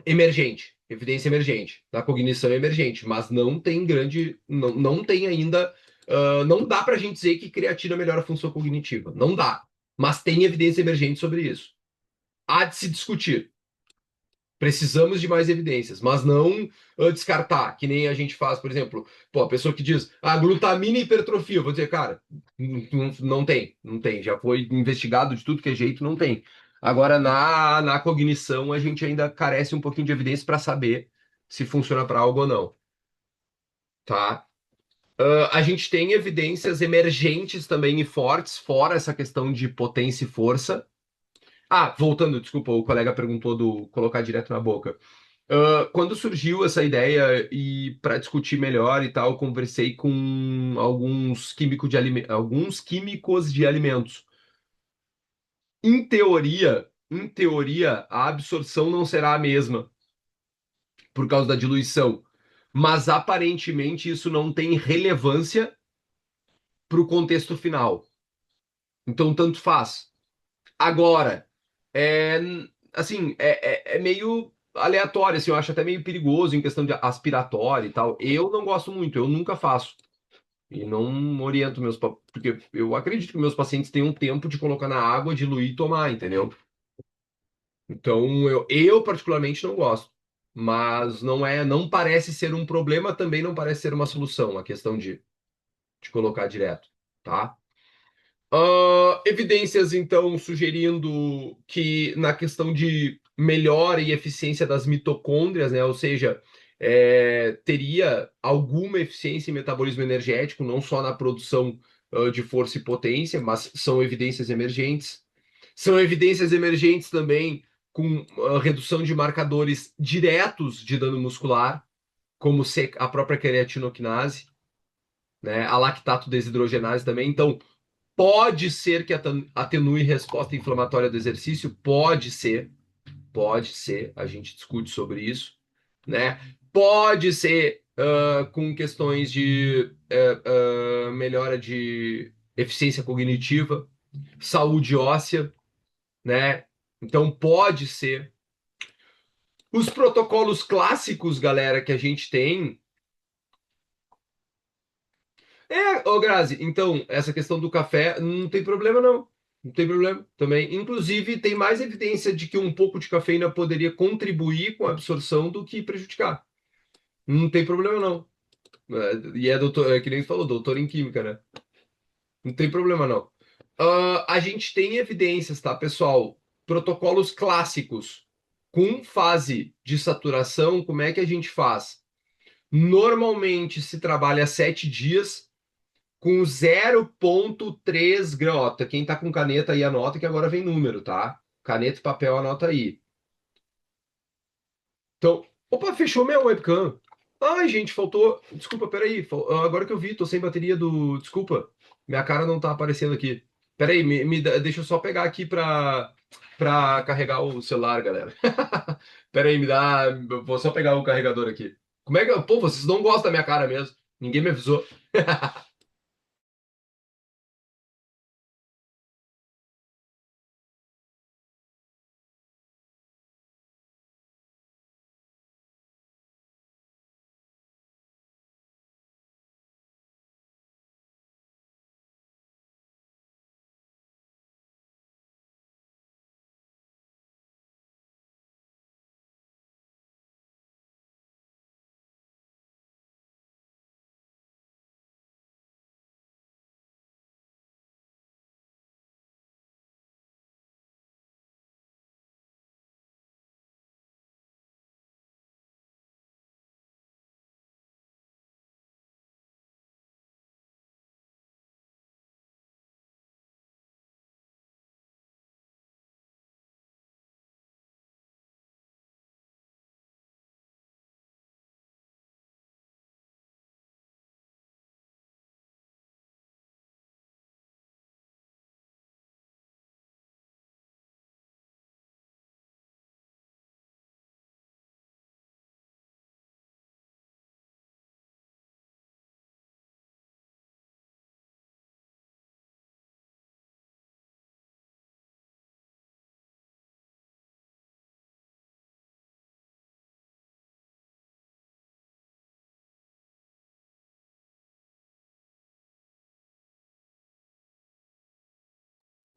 emergente, evidência emergente, da cognição emergente, mas não tem grande, não tem ainda, não dá para a gente dizer que creatina melhora a função cognitiva, não dá, mas tem evidência emergente sobre isso. Há de se discutir. Precisamos de mais evidências, mas não descartar, que nem a gente faz, por exemplo, pô, a pessoa que diz, glutamina e hipertrofia, eu vou dizer, cara, não tem, já foi investigado de tudo que é jeito, não tem. Agora, na cognição, a gente ainda carece um pouquinho de evidência para saber se funciona para algo ou não, tá? A gente tem evidências emergentes também e fortes, fora essa questão de potência e força. Voltando, desculpa, o colega perguntou do colocar direto na boca. Quando surgiu essa ideia e para discutir melhor e tal, conversei com alguns químicos de alimentos. Em teoria, a absorção não será a mesma por causa da diluição, mas aparentemente isso não tem relevância para o contexto final. Então, tanto faz. Agora, é, assim, é meio aleatório, assim, eu acho até meio perigoso em questão de aspiratório e tal. Eu não gosto muito, eu nunca faço. E não oriento porque eu acredito que meus pacientes têm um tempo de colocar na água, diluir e tomar, entendeu? Então, eu particularmente não gosto. Mas não parece ser um problema, também não parece ser uma solução, a questão de colocar direto, tá? Evidências, então, sugerindo que na questão de melhora e eficiência das mitocôndrias, né? Ou seja, teria alguma eficiência em metabolismo energético, não só na produção, de força e potência, mas são evidências emergentes. São evidências emergentes também com redução de marcadores diretos de dano muscular, como a própria creatinoquinase, né? A lactato desidrogenase também. Então, pode ser que atenue resposta inflamatória do exercício, pode ser, a gente discute sobre isso, né? Pode ser com questões de melhora de eficiência cognitiva, saúde óssea, né? Então pode ser. Os protocolos clássicos, galera, que a gente tem. Ô Grazi, então, essa questão do café não tem problema, não. Não tem problema também. Inclusive, tem mais evidência de que um pouco de cafeína poderia contribuir com a absorção do que prejudicar. Não tem problema, não. E é doutor, é que nem você falou, doutor em química, né? Não tem problema, não. A gente tem evidências, tá, pessoal? Protocolos clássicos com fase de saturação, como é que a gente faz? Normalmente se trabalha 7 dias com 0,3 graus. Ó, quem tá com caneta aí anota que agora vem número, tá? Caneta e papel anota aí. Então, opa, fechou minha webcam. Ai, gente, faltou. Desculpa, peraí. Agora que eu vi, tô sem bateria do. Desculpa, minha cara não tá aparecendo aqui. Peraí, deixa eu só pegar aqui pra carregar o celular, galera. Peraí, me dá. Eu vou só pegar o carregador aqui. Como é que. Pô, vocês não gostam da minha cara mesmo. Ninguém me avisou.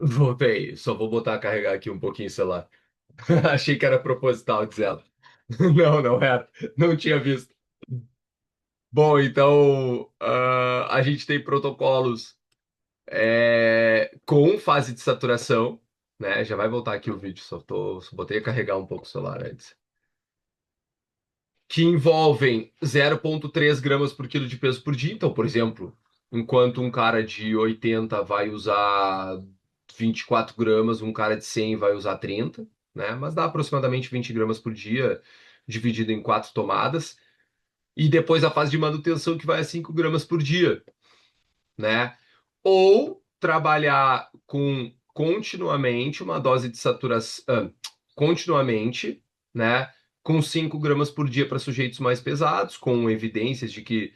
Voltei. Só vou botar a carregar aqui um pouquinho o celular. Achei que era proposital, diz ela. Não, não era. Não tinha visto. Bom, então a gente tem protocolos com fase de saturação, né? Já vai voltar aqui o vídeo, só botei a carregar um pouco o celular antes. Que envolvem 0,3 gramas por quilo de peso por dia. Então, por exemplo, enquanto um cara de 80 vai usar 24 gramas, um cara de 100 vai usar 30, né? Mas dá aproximadamente 20 gramas por dia, dividido em 4 tomadas. E depois a fase de manutenção que vai a 5 gramas por dia, né? Ou trabalhar com continuamente uma dose de saturação, continuamente, né? Com 5 gramas por dia para sujeitos mais pesados, com evidências de que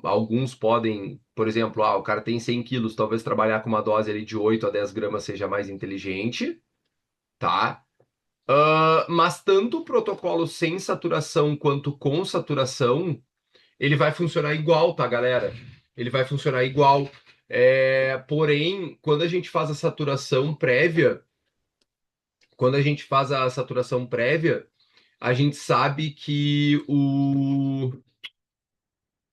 alguns podem, por exemplo, o cara tem 100 quilos, talvez trabalhar com uma dose ali de 8 a 10 gramas seja mais inteligente, tá? Mas tanto o protocolo sem saturação quanto com saturação ele vai funcionar igual, tá, galera? Ele vai funcionar igual. Porém, quando a gente faz a saturação prévia, a gente sabe que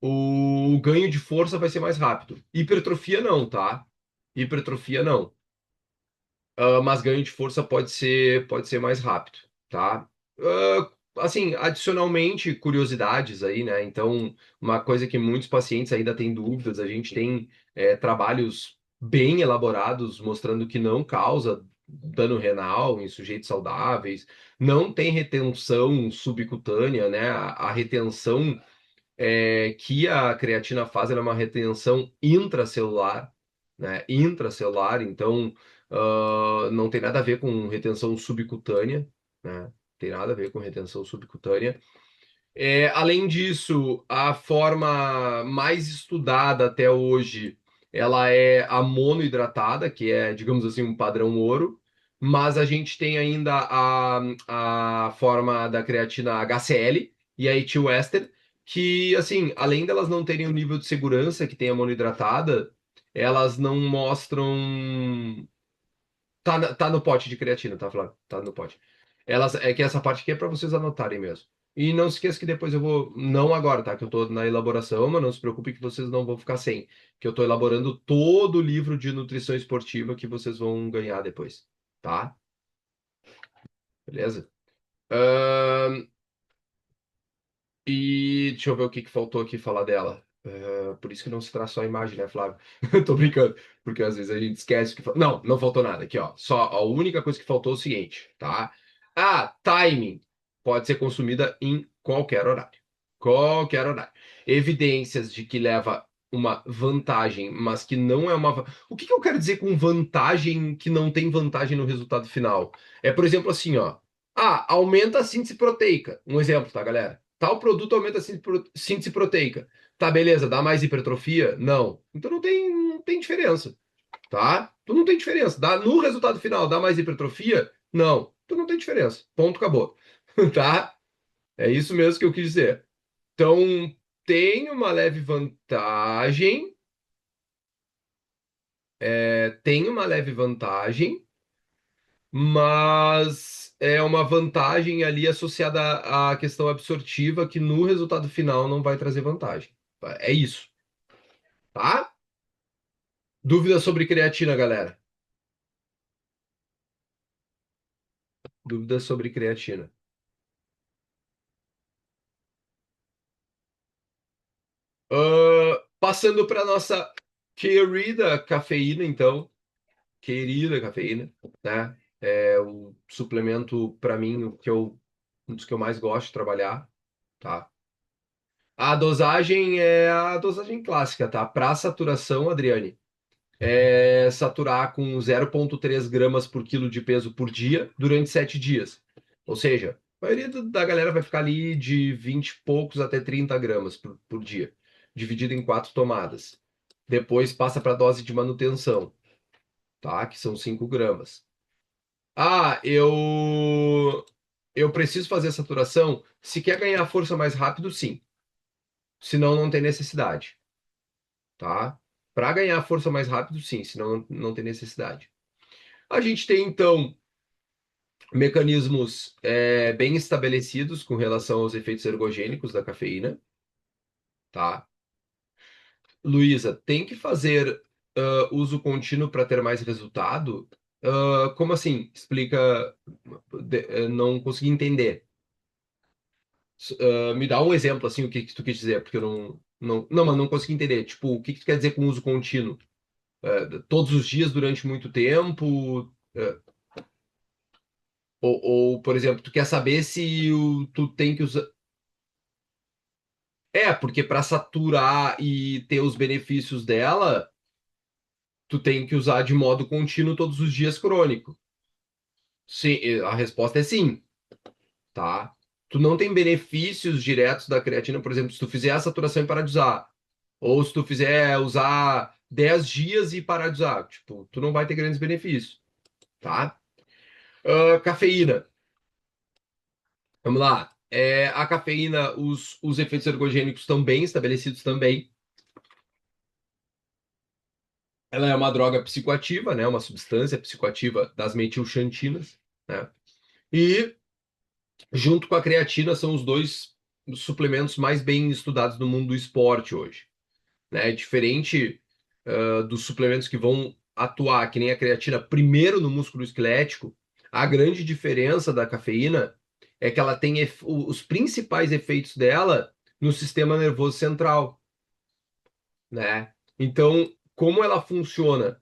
o ganho de força vai ser mais rápido. Hipertrofia não, tá? Hipertrofia não. Mas ganho de força pode ser mais rápido, tá? Assim, adicionalmente, curiosidades aí, né? Então, uma coisa que muitos pacientes ainda têm dúvidas, a gente tem trabalhos bem elaborados mostrando que não causa dano renal em sujeitos saudáveis, não tem retenção subcutânea, né? A retenção que a creatina faz, ela é uma retenção intracelular, né? Intracelular, então não tem nada a ver com retenção subcutânea, né? Tem nada a ver com retenção subcutânea. Além disso, a forma mais estudada até hoje, ela é a monoidratada, que é, digamos assim, um padrão ouro, mas a gente tem ainda a forma da creatina HCl e a etil-éster, que, assim, além delas não terem o nível de segurança que tem a monoidratada, elas não mostram. Tá no pote de creatina, tá, Flávio? Tá no pote. É que essa parte aqui é para vocês anotarem mesmo. E não se esqueça que depois eu vou. Não agora, tá? Que eu tô na elaboração, mas não se preocupe que vocês não vão ficar sem. Que eu tô elaborando todo o livro de nutrição esportiva que vocês vão ganhar depois. Tá? Beleza? Ahn, e deixa eu ver o que que faltou aqui falar dela. Por isso que não se traz só a imagem, né, Flávio? Tô brincando, porque às vezes a gente esquece que. Não, não faltou nada. Aqui, ó. Só a única coisa que faltou é o seguinte, tá? Timing pode ser consumida em qualquer horário. Qualquer horário. Evidências de que leva uma vantagem, mas que não é uma. O que que eu quero dizer com vantagem que não tem vantagem no resultado final? É, por exemplo, assim, ó. Aumenta a síntese proteica. Um exemplo, tá, galera? Tal produto aumenta a síntese proteica. Tá, beleza, dá mais hipertrofia? Não. Então não tem diferença, tá? Então não tem diferença. No resultado final, dá mais hipertrofia? Não. Então não tem diferença. Ponto, acabou. Tá? É isso mesmo que eu quis dizer. Então, tem uma leve vantagem, tem uma leve vantagem, mas é uma vantagem ali associada à questão absortiva que no resultado final não vai trazer vantagem. É isso, tá? Dúvidas sobre creatina, galera? Dúvidas sobre creatina. Passando para nossa querida cafeína, então. Querida cafeína, né? É o suplemento, para mim, um dos que eu mais gosto de trabalhar, tá? A dosagem é a dosagem clássica, tá? Para saturação, Adriane, saturar com 0,3 gramas por quilo de peso por dia durante 7 dias. Ou seja, a maioria da galera vai ficar ali de 20 e poucos até 30 gramas por dia, dividido em 4 tomadas. Depois passa para dose de manutenção, tá? Que são 5 gramas. Eu preciso fazer a saturação. Se quer ganhar força mais rápido, sim. Senão não tem necessidade, tá? Para ganhar força mais rápido, sim. Senão não tem necessidade. A gente tem, então, mecanismos bem estabelecidos com relação aos efeitos ergogênicos da cafeína, tá? Luísa, tem que fazer uso contínuo para ter mais resultado? Como assim? Explica, não consegui entender. Me dá um exemplo, assim, o que que tu quis dizer, porque eu não, mas não consegui entender. Tipo, o que que tu quer dizer com uso contínuo? Todos os dias durante muito tempo? Por exemplo, tu quer saber se tu tem que usar. Porque para saturar e ter os benefícios dela, tu tem que usar de modo contínuo todos os dias crônico. Sim, a resposta é sim, tá? Tu não tem benefícios diretos da creatina, por exemplo, se tu fizer a saturação e parar de usar. Ou se tu fizer usar 10 dias e parar de usar, tipo, tu não vai ter grandes benefícios, tá? Cafeína. Vamos lá. A cafeína, os efeitos ergogênicos estão bem estabelecidos também. Ela é uma droga psicoativa, né? Uma substância psicoativa das metilxantinas, né? E junto com a creatina são os dois. os suplementos mais bem estudados no mundo do esporte hoje, né? Diferente dos suplementos que vão atuar, que nem a creatina, primeiro no músculo esquelético, a grande diferença da cafeína é que ela tem os principais efeitos dela no sistema nervoso central, né? Então, como ela funciona?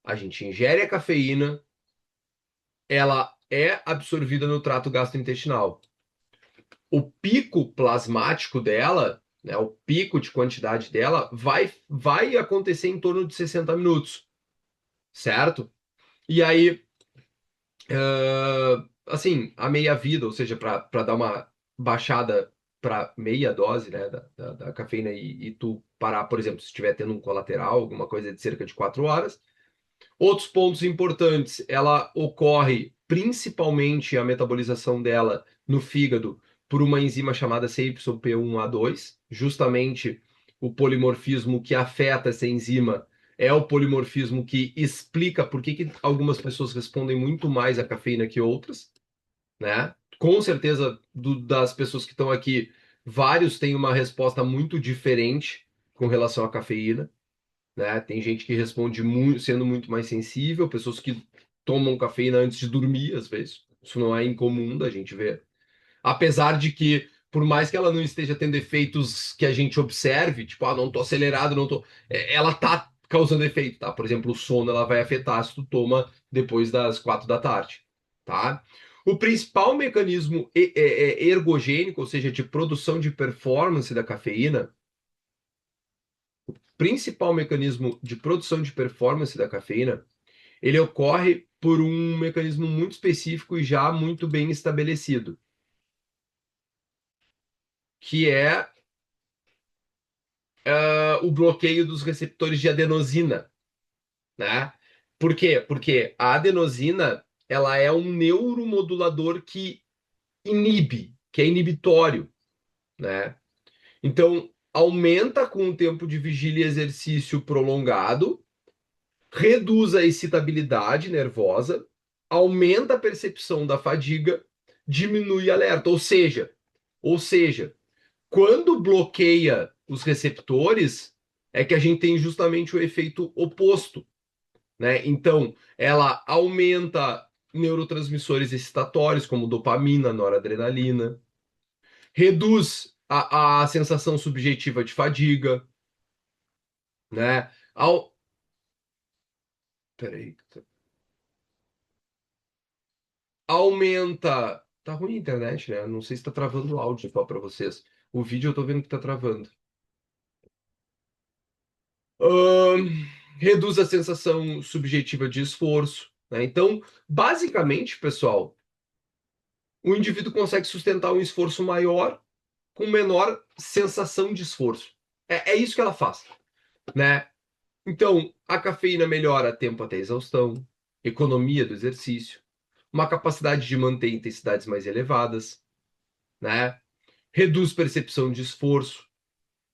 A gente ingere a cafeína, ela é absorvida no trato gastrointestinal. O pico plasmático dela, né, o pico de quantidade dela, vai acontecer em torno de 60 minutos, certo? E aí, assim, a meia-vida, ou seja, para dar uma baixada para meia dose, né, da cafeína e tu parar, por exemplo, se estiver tendo um colateral, alguma coisa de cerca de 4 horas. Outros pontos importantes, ela ocorre principalmente a metabolização dela no fígado por uma enzima chamada CYP1A2, justamente o polimorfismo que afeta essa enzima é o polimorfismo que explica por que algumas pessoas respondem muito mais à cafeína que outras, né? Com certeza, das pessoas que estão aqui, vários têm uma resposta muito diferente com relação à cafeína, né? Tem gente que responde muito, sendo muito mais sensível, pessoas que tomam cafeína antes de dormir, às vezes. Isso não é incomum da gente ver. Apesar de que, por mais que ela não esteja tendo efeitos que a gente observe, tipo, ah, não tô acelerado, não tô. Ela tá causando efeito, tá? Por exemplo, o sono ela vai afetar se tu toma depois das 4 da tarde, tá? O principal mecanismo ergogênico, ou seja, de produção de performance da cafeína, principal mecanismo de produção de performance da cafeína, ele ocorre por um mecanismo muito específico e já muito bem estabelecido, que é o bloqueio dos receptores de adenosina, né? Por quê? Porque a adenosina, ela é um neuromodulador que inibe, que é inibitório, né? Então, aumenta com o tempo de vigília e exercício prolongado, reduz a excitabilidade nervosa, aumenta a percepção da fadiga, diminui alerta. Ou seja, quando bloqueia os receptores, é que a gente tem justamente o efeito oposto, né? Então, ela aumenta neurotransmissores excitatórios, como dopamina, noradrenalina, reduz a sensação subjetiva de fadiga, né? Peraí, aumenta. Tá ruim a internet, né? Não sei se tá travando o áudio só para vocês. O vídeo eu tô vendo que tá travando. Ahn, reduz a sensação subjetiva de esforço, né? Então, basicamente, pessoal, o indivíduo consegue sustentar um esforço maior com menor sensação de esforço. É isso que ela faz, né? Então, a cafeína melhora tempo até exaustão, economia do exercício, uma capacidade de manter intensidades mais elevadas, né? Reduz percepção de esforço,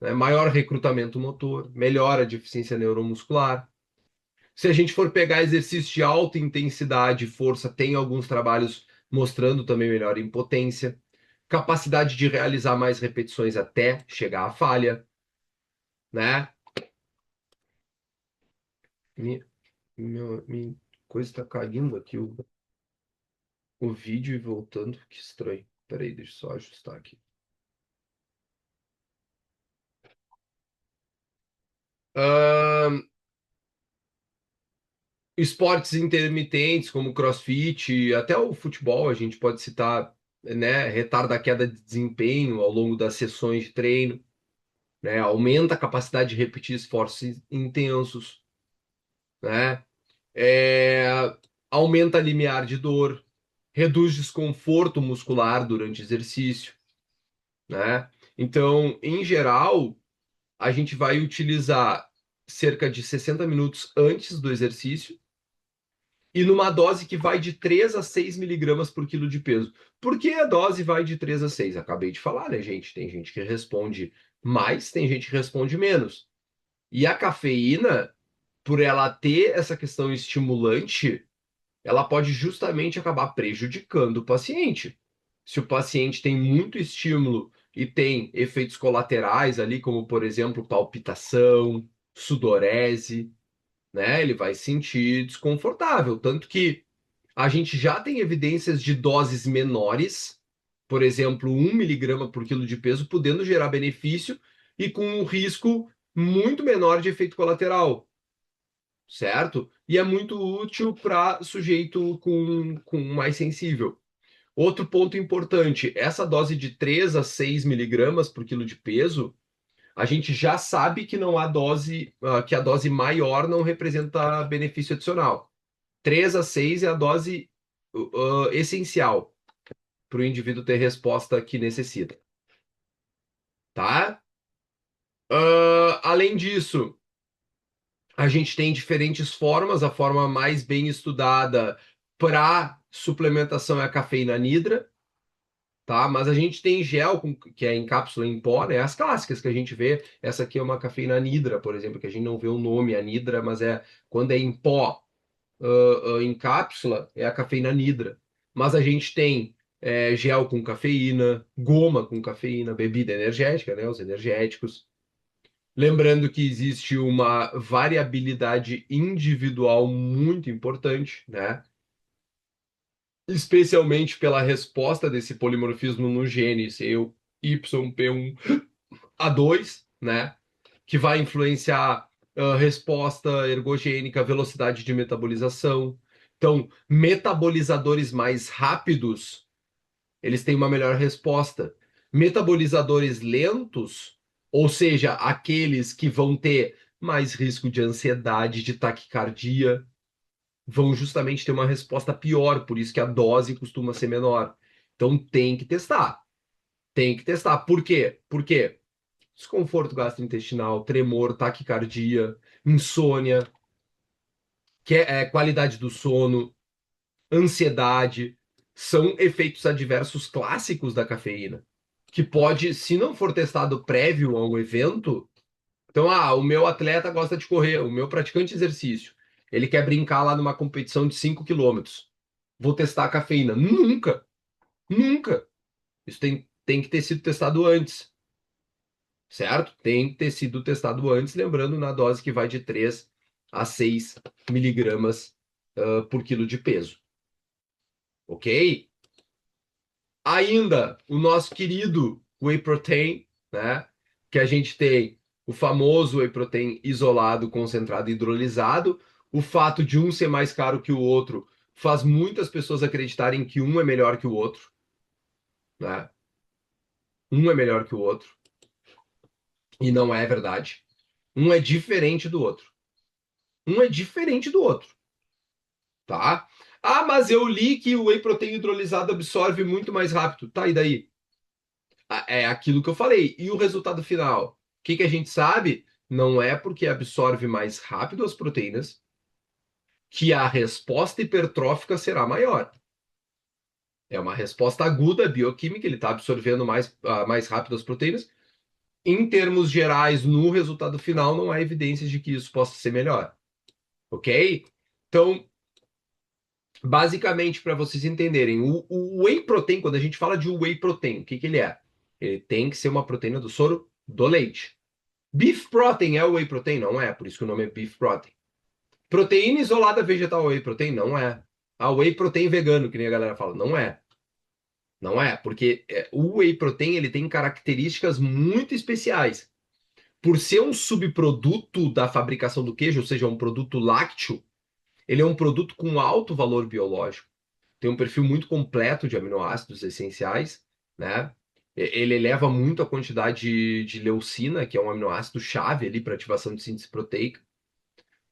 né? Maior recrutamento motor, melhora a deficiência neuromuscular. Se a gente for pegar exercícios de alta intensidade e força, tem alguns trabalhos mostrando também melhor impotência, capacidade de realizar mais repetições até chegar à falha, né? Minha, minha coisa está caindo aqui, o vídeo e voltando, que estranho. Peraí, deixa eu só ajustar aqui. Ahn, Esportes intermitentes, como CrossFit, até o futebol, a gente pode citar, né? Retarda a queda de desempenho ao longo das sessões de treino, né? Aumenta a capacidade de repetir esforços intensos, né? É, aumenta a limiar de dor, reduz desconforto muscular durante exercício, né? Então, em geral, a gente vai utilizar cerca de 60 minutos antes do exercício e numa dose que vai de 3 a 6 miligramas por quilo de peso. Por que a dose vai de 3 a 6? Acabei de falar, né, gente? Tem gente que responde mais, tem gente que responde menos. E a cafeína, por ela ter essa questão estimulante, ela pode justamente acabar prejudicando o paciente. Se o paciente tem muito estímulo e tem efeitos colaterais ali, como por exemplo palpitação, sudorese, né? Ele vai se sentir desconfortável. Tanto que a gente já tem evidências de doses menores, por exemplo, 1 miligrama por quilo de peso, podendo gerar benefício e com um risco muito menor de efeito colateral, certo? E é muito útil para sujeito com mais sensível. Outro ponto importante, essa dose de 3 a 6 miligramas por quilo de peso, a gente já sabe que não há dose, que a dose maior não representa benefício adicional. 3 a 6 é a dose essencial para o indivíduo ter resposta que necessita, tá? Além disso, a gente tem diferentes formas. A forma mais bem estudada para suplementação é a cafeína anidra, tá? Mas a gente tem gel, que é em cápsula em pó, né? As clássicas que a gente vê. Essa aqui é uma cafeína anidra, por exemplo, que a gente não vê o nome anidra, mas é quando é em pó, em cápsula, é a cafeína anidra. Mas a gente tem gel com cafeína, goma com cafeína, bebida energética, né? Os energéticos. Lembrando que existe uma variabilidade individual muito importante, né? Especialmente pela resposta desse polimorfismo no gene seu YP1A2, né? Que vai influenciar a resposta ergogênica, velocidade de metabolização. Então, metabolizadores mais rápidos, eles têm uma melhor resposta. Metabolizadores lentos, ou seja, aqueles que vão ter mais risco de ansiedade, de taquicardia, vão justamente ter uma resposta pior, por isso que a dose costuma ser menor. Então tem que testar. Tem que testar. Por quê? Porque desconforto gastrointestinal, tremor, taquicardia, insônia, qualidade do sono, ansiedade, são efeitos adversos clássicos da cafeína, que pode, se não for testado prévio a um evento, então, o meu atleta gosta de correr, o meu praticante de exercício, ele quer brincar lá numa competição de 5 quilômetros. Vou testar a cafeína. Nunca, nunca. Isso tem que ter sido testado antes, certo? Tem que ter sido testado antes, lembrando na dose que vai de 3 a 6 miligramas por quilo de peso. Ok? Ainda o nosso querido whey protein, né? Que a gente tem o famoso whey protein isolado, concentrado, hidrolisado. O fato de um ser mais caro que o outro faz muitas pessoas acreditarem que um é melhor que o outro, né? Um é melhor que o outro. E não é verdade. Um é diferente do outro. Um é diferente do outro, tá? Ah, mas eu li que o whey protein hidrolisado absorve muito mais rápido. Tá, e daí? É aquilo que eu falei. E o resultado final? O que a gente sabe? Não é porque absorve mais rápido as proteínas que a resposta hipertrófica será maior. É uma resposta aguda bioquímica, ele está absorvendo mais rápido as proteínas. Em termos gerais, no resultado final, não há evidências de que isso possa ser melhor. Ok? Então, basicamente, para vocês entenderem, o whey protein, quando a gente fala de whey protein, o que ele é? Ele tem que ser uma proteína do soro do leite. Beef protein é o whey protein? Não é, por isso que o nome é beef protein. Proteína isolada vegetal whey protein? Não é. A whey protein vegano, que nem a galera fala. Não é. Não é, porque o whey protein ele tem características muito especiais. Por ser um subproduto da fabricação do queijo, ou seja, um produto lácteo, ele é um produto com alto valor biológico. Tem um perfil muito completo de aminoácidos essenciais, né? Ele eleva muito a quantidade de leucina, que é um aminoácido chave ali para ativação de síntese proteica,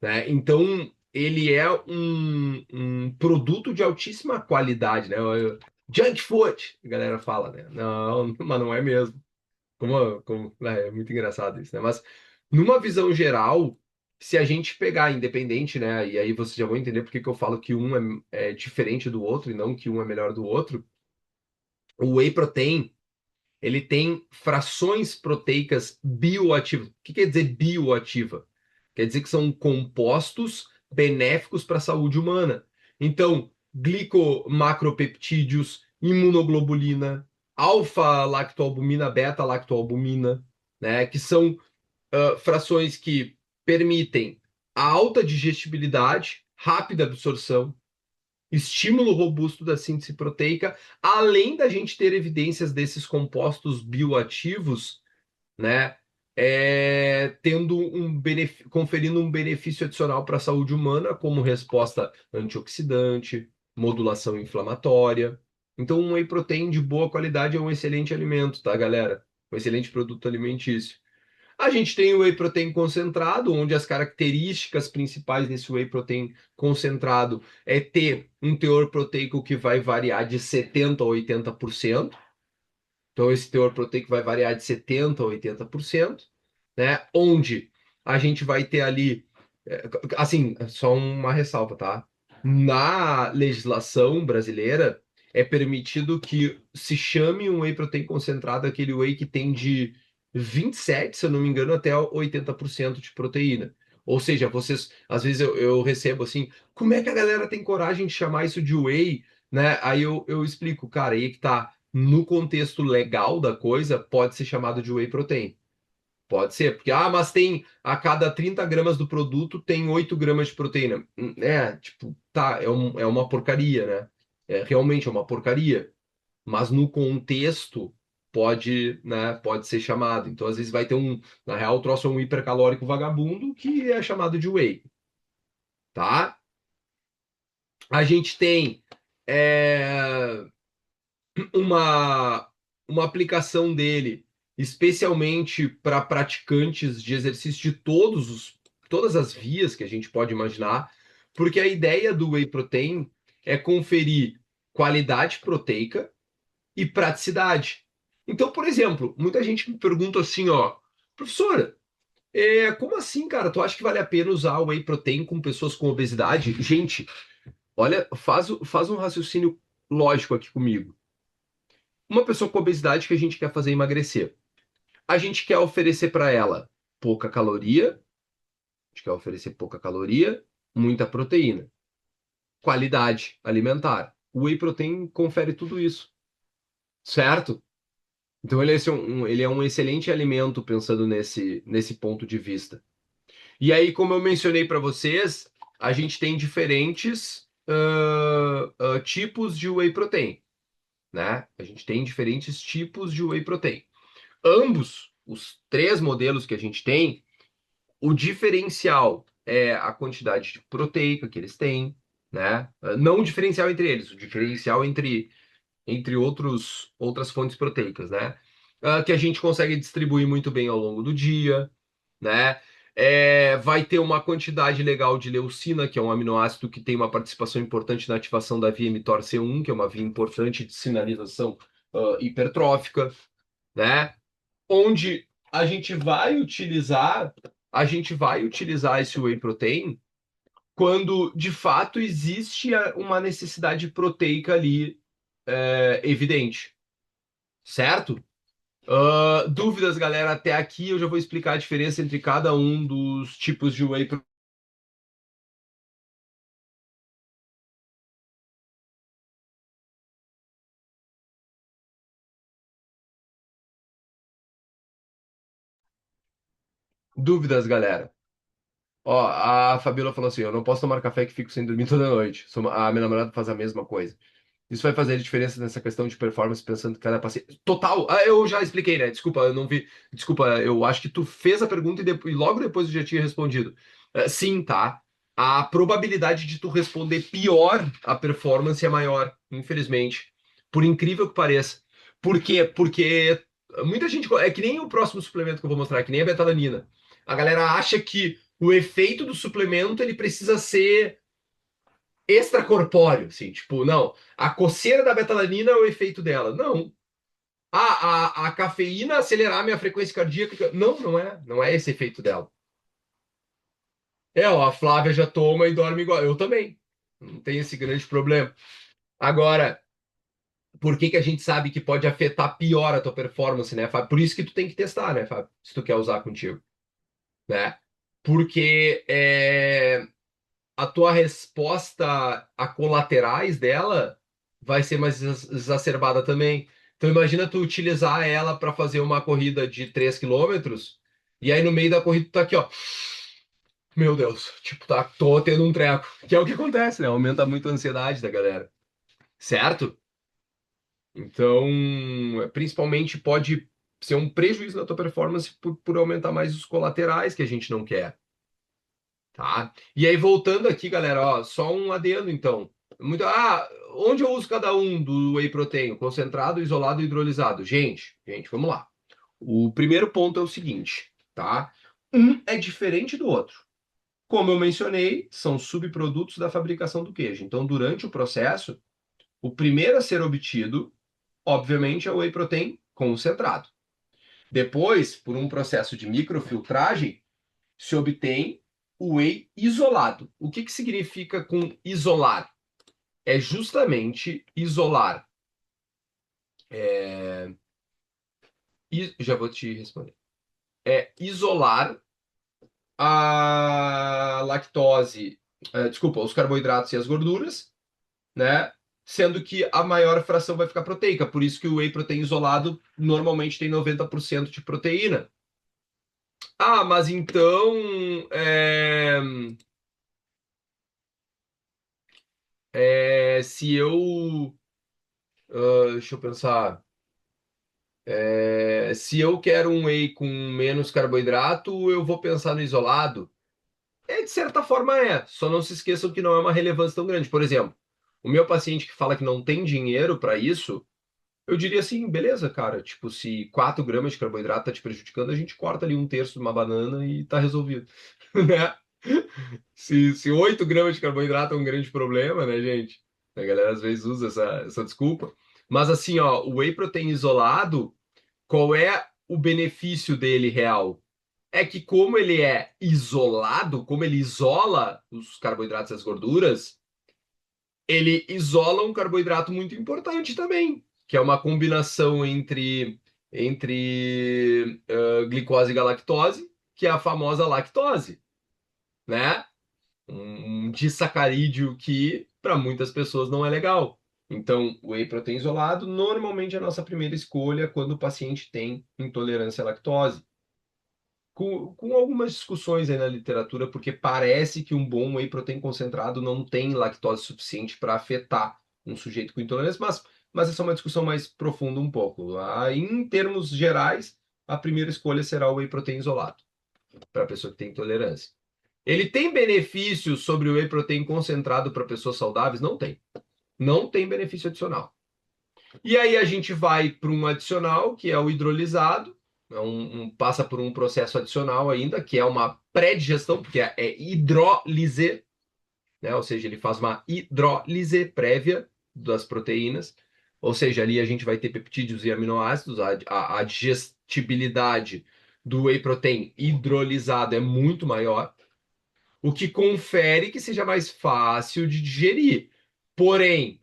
né? Então, ele é um produto de altíssima qualidade, né? Junk food, a galera fala, né? Não, mas não é mesmo. É muito engraçado isso, né? Mas numa visão geral, se a gente pegar independente, né? E aí vocês já vão entender por que que eu falo que um é diferente do outro e não que um é melhor do outro. O whey protein, ele tem frações proteicas bioativas. O que quer dizer bioativa? Quer dizer que são compostos benéficos para a saúde humana. Então, glicomacropeptídeos, imunoglobulina, alfa-lactoalbumina, beta-lactoalbumina, né? Que são frações que permitem a alta digestibilidade, rápida absorção, estímulo robusto da síntese proteica, além da gente ter evidências desses compostos bioativos, né? Tendo conferindo um benefício adicional para a saúde humana, como resposta antioxidante, modulação inflamatória. Então, um whey protein de boa qualidade é um excelente alimento, tá, galera? Um excelente produto alimentício. A gente tem o whey protein concentrado, onde as características principais desse whey protein concentrado é ter um teor proteico que vai variar de 70% a 80%. Então, esse teor proteico vai variar de 70% a 80%, né? Onde a gente vai ter ali, assim, só uma ressalva, tá? Na legislação brasileira, é permitido que se chame um whey protein concentrado aquele whey que tem de 27, se eu não me engano, até 80% de proteína. Ou seja, vocês, às vezes eu recebo assim, como é que a galera tem coragem de chamar isso de whey, né? Aí eu explico, cara, aí que tá no contexto legal da coisa, pode ser chamado de whey protein. Pode ser, porque, mas tem a cada 30 gramas do produto tem 8 gramas de proteína. Tipo, tá, é uma porcaria, né? Realmente é uma porcaria. Mas no contexto pode, né, pode ser chamado. Então, às vezes vai ter na real, o troço é um hipercalórico vagabundo que é chamado de whey, tá? A gente tem é, uma, uma aplicação dele, especialmente para praticantes de exercício de todas as vias que a gente pode imaginar, porque a ideia do whey protein é conferir qualidade proteica e praticidade. Então, por exemplo, muita gente me pergunta assim, ó, professora, como assim, cara? Tu acha que vale a pena usar o whey protein com pessoas com obesidade? Gente, olha, faz um raciocínio lógico aqui comigo. Uma pessoa com obesidade que a gente quer fazer emagrecer. A gente quer oferecer para ela pouca caloria, a gente quer oferecer pouca caloria, muita proteína, qualidade alimentar. O whey protein confere tudo isso, certo? Então ele é um excelente alimento pensando nesse ponto de vista. E aí, como eu mencionei para vocês, a gente tem diferentes tipos de whey protein, né? A gente tem diferentes tipos de whey protein. Ambos, os três modelos que a gente tem, o diferencial é a quantidade de proteica que eles têm, né? Não o diferencial entre eles, o diferencial entre outras fontes proteicas, né? Que a gente consegue distribuir muito bem ao longo do dia, né? Vai ter uma quantidade legal de leucina, que é um aminoácido que tem uma participação importante na ativação da via mTOR-C1, que é uma via importante de sinalização hipertrófica, né? Onde a gente vai utilizar esse whey protein quando de fato existe uma necessidade proteica ali evidente, certo? Dúvidas, galera? Até aqui eu já vou explicar a diferença entre cada um dos tipos de whey protein. Dúvidas, galera? Ó, a Fabiola falou assim: eu não posso tomar café que fico sem dormir toda noite. A minha namorada faz a mesma coisa. Isso vai fazer diferença nessa questão de performance pensando em cada paciente. Total! Eu já expliquei, né? Desculpa, eu não vi. Desculpa, eu acho que tu fez a pergunta e logo depois eu já tinha respondido. Sim, tá. A probabilidade de tu responder pior a performance é maior, infelizmente. Por incrível que pareça. Por quê? Porque muita gente. É que nem o próximo suplemento que eu vou mostrar, que nem a betalanina. A galera acha que o efeito do suplemento ele precisa ser extracorpóreo, assim, tipo, não, a coceira da betalanina é o efeito dela. Não. A cafeína acelerar minha frequência cardíaca. Não, não é esse efeito dela. Ó, a Flávia já toma e dorme igual. Eu também. Não tem esse grande problema. Agora, por que que a gente sabe que pode afetar pior a tua performance, né, Fábio? Por isso que tu tem que testar, né, Fábio? Se tu quer usar contigo, né? Porque a tua resposta a colaterais dela vai ser mais exacerbada também. Então imagina tu utilizar ela para fazer uma corrida de 3 km e aí no meio da corrida tu tá aqui, ó. Meu Deus, tipo, tá, tô tendo um treco. Que é o que acontece, né? Aumenta muito a ansiedade da galera. Certo? Então, principalmente pode ser um prejuízo na tua performance por aumentar mais os colaterais que a gente não quer, tá? E aí, voltando aqui, galera, ó, só um adendo, então. Onde eu uso cada um do whey protein? Concentrado, isolado e hidrolisado? Gente, vamos lá. O primeiro ponto é o seguinte, tá? Um é diferente do outro. Como eu mencionei, são subprodutos da fabricação do queijo. Então, durante o processo, o primeiro a ser obtido, obviamente, é o whey protein concentrado. Depois, por um processo de microfiltragem, se obtém o whey isolado. O que significa com isolar? É justamente isolar. Já vou te responder. É isolar a lactose, desculpa, os carboidratos e as gorduras, né? Sendo que a maior fração vai ficar proteica. Por isso que o whey protein isolado normalmente tem 90% de proteína. Ah, mas então, se eu, deixa eu pensar, se eu quero um whey com menos carboidrato, eu vou pensar no isolado. De certa forma só não se esqueçam que não é uma relevância tão grande. Por exemplo, o meu paciente que fala que não tem dinheiro para isso, eu diria assim, beleza, cara, tipo, se 4 gramas de carboidrato tá te prejudicando, a gente corta ali um terço de uma banana e tá resolvido, né? Se 8 gramas de carboidrato é um grande problema, né, gente? A galera às vezes usa essa desculpa. Mas assim, ó, o whey protein isolado, qual é o benefício dele real? É que como ele é isolado, como ele isola os carboidratos e as gorduras, ele isola um carboidrato muito importante também, que é uma combinação entre glicose e galactose, que é a famosa lactose, né? Um disacarídeo que para muitas pessoas não é legal. Então, o whey protein isolado normalmente é a nossa primeira escolha quando o paciente tem intolerância à lactose. Com algumas discussões aí na literatura, porque parece que um bom whey protein concentrado não tem lactose suficiente para afetar um sujeito com intolerância, mas essa é uma discussão mais profunda um pouco. Aí, em termos gerais, a primeira escolha será o whey protein isolado, para a pessoa que tem intolerância. Ele tem benefícios sobre o whey protein concentrado para pessoas saudáveis? Não tem. Não tem benefício adicional. E aí a gente vai para um adicional, que é o hidrolisado, passa por um processo adicional ainda, que é uma pré-digestão, porque é hidrólise, né? Ou seja, ele faz uma hidrólise prévia das proteínas, ou seja, ali a gente vai ter peptídeos e aminoácidos, a digestibilidade do whey protein hidrolisado é muito maior, o que confere que seja mais fácil de digerir. Porém,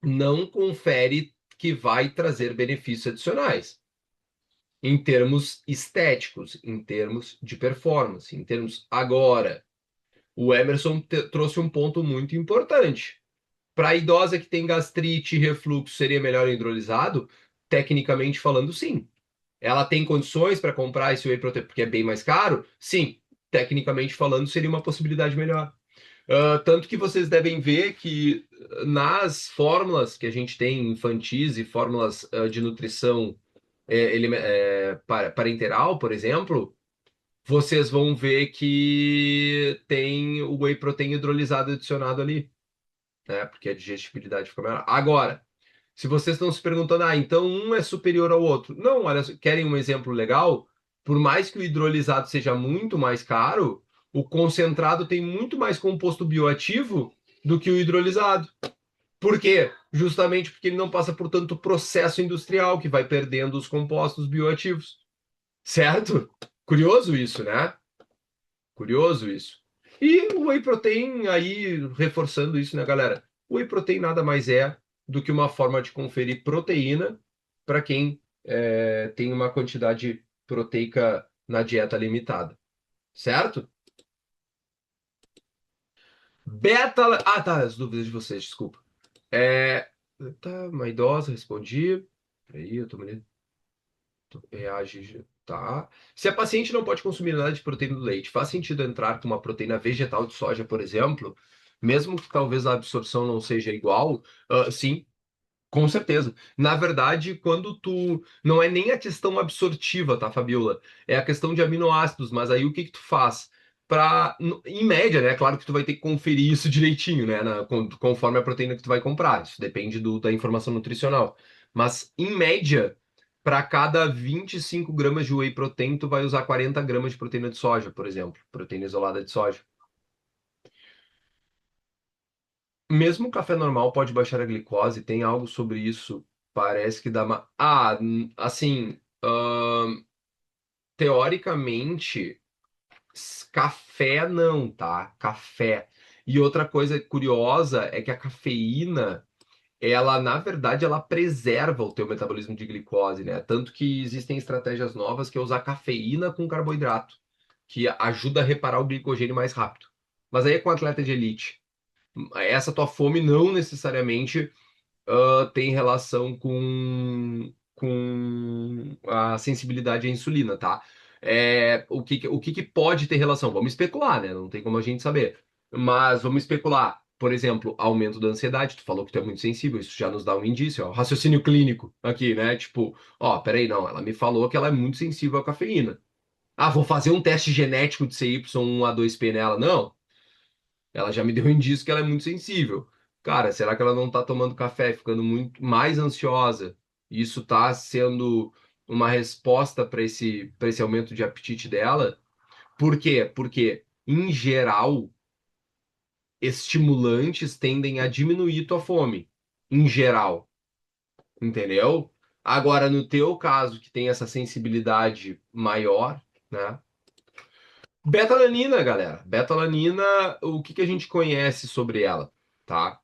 não confere que vai trazer benefícios adicionais em termos estéticos, em termos de performance, em termos agora. O Emerson trouxe um ponto muito importante. Para a idosa que tem gastrite e refluxo, seria melhor hidrolisado? Tecnicamente falando, sim. Ela tem condições para comprar esse whey protein porque é bem mais caro? Sim. Tecnicamente falando, seria uma possibilidade melhor. Tanto que vocês devem ver que nas fórmulas que a gente tem infantis e fórmulas de nutrição parenteral, por exemplo, vocês vão ver que tem o whey protein hidrolisado adicionado ali, né? Porque a digestibilidade fica melhor. Agora, se vocês estão se perguntando, então um é superior ao outro. Não, olha, querem um exemplo legal? Por mais que o hidrolisado seja muito mais caro, o concentrado tem muito mais composto bioativo do que o hidrolisado. Por quê? Justamente porque ele não passa por tanto processo industrial que vai perdendo os compostos bioativos. Certo? Curioso isso, né? Curioso isso. E o whey protein, aí, reforçando isso, né, galera? O whey protein nada mais é do que uma forma de conferir proteína para quem tem uma quantidade proteica na dieta limitada. Certo? Beta. Ah, tá, as dúvidas de vocês, desculpa. Tá, uma idosa, respondi. Aí, eu tô reage, tá. Se a paciente não pode consumir nada de proteína do leite, faz sentido entrar com uma proteína vegetal de soja, por exemplo, mesmo que talvez a absorção não seja igual? Sim, com certeza. Na verdade, quando tu. Não é nem a questão absortiva, tá, Fabiola? É a questão de aminoácidos, mas aí o que que tu faz? Em média, né? Claro que tu vai ter que conferir isso direitinho, né? Conforme a proteína que tu vai comprar. Isso depende da informação nutricional. Mas, em média, para cada 25 gramas de whey protein, tu vai usar 40 gramas de proteína de soja, por exemplo. Proteína isolada de soja. Mesmo o café normal pode baixar a glicose, tem algo sobre isso. Parece que dá uma. Assim, teoricamente, café não, tá? Café. E outra coisa curiosa é que a cafeína, ela, na verdade, ela preserva o teu metabolismo de glicose, né? Tanto que existem estratégias novas que é usar cafeína com carboidrato, que ajuda a reparar o glicogênio mais rápido. Mas aí é com atleta de elite. Essa tua fome não necessariamente tem relação com a sensibilidade à insulina, tá? O que que pode ter relação? Vamos especular, né? Não tem como a gente saber. Mas vamos especular. Por exemplo, aumento da ansiedade. Tu falou que tu é muito sensível, isso já nos dá um indício, ó. Raciocínio clínico aqui, né? Tipo, ó, peraí, não, ela me falou que ela é muito sensível à cafeína. Ah, vou fazer um teste genético de CY1A2P nela. Não. Ela já me deu um indício que ela é muito sensível. Cara, será que ela não tá tomando café, ficando muito mais ansiosa? Isso tá sendo uma resposta para esse aumento de apetite dela? Por quê? Porque, em geral, estimulantes tendem a diminuir tua fome. Em geral, entendeu? Agora, no teu caso, que tem essa sensibilidade maior, né? Betalanina, galera. Betalanina, o que que a gente conhece sobre ela, tá?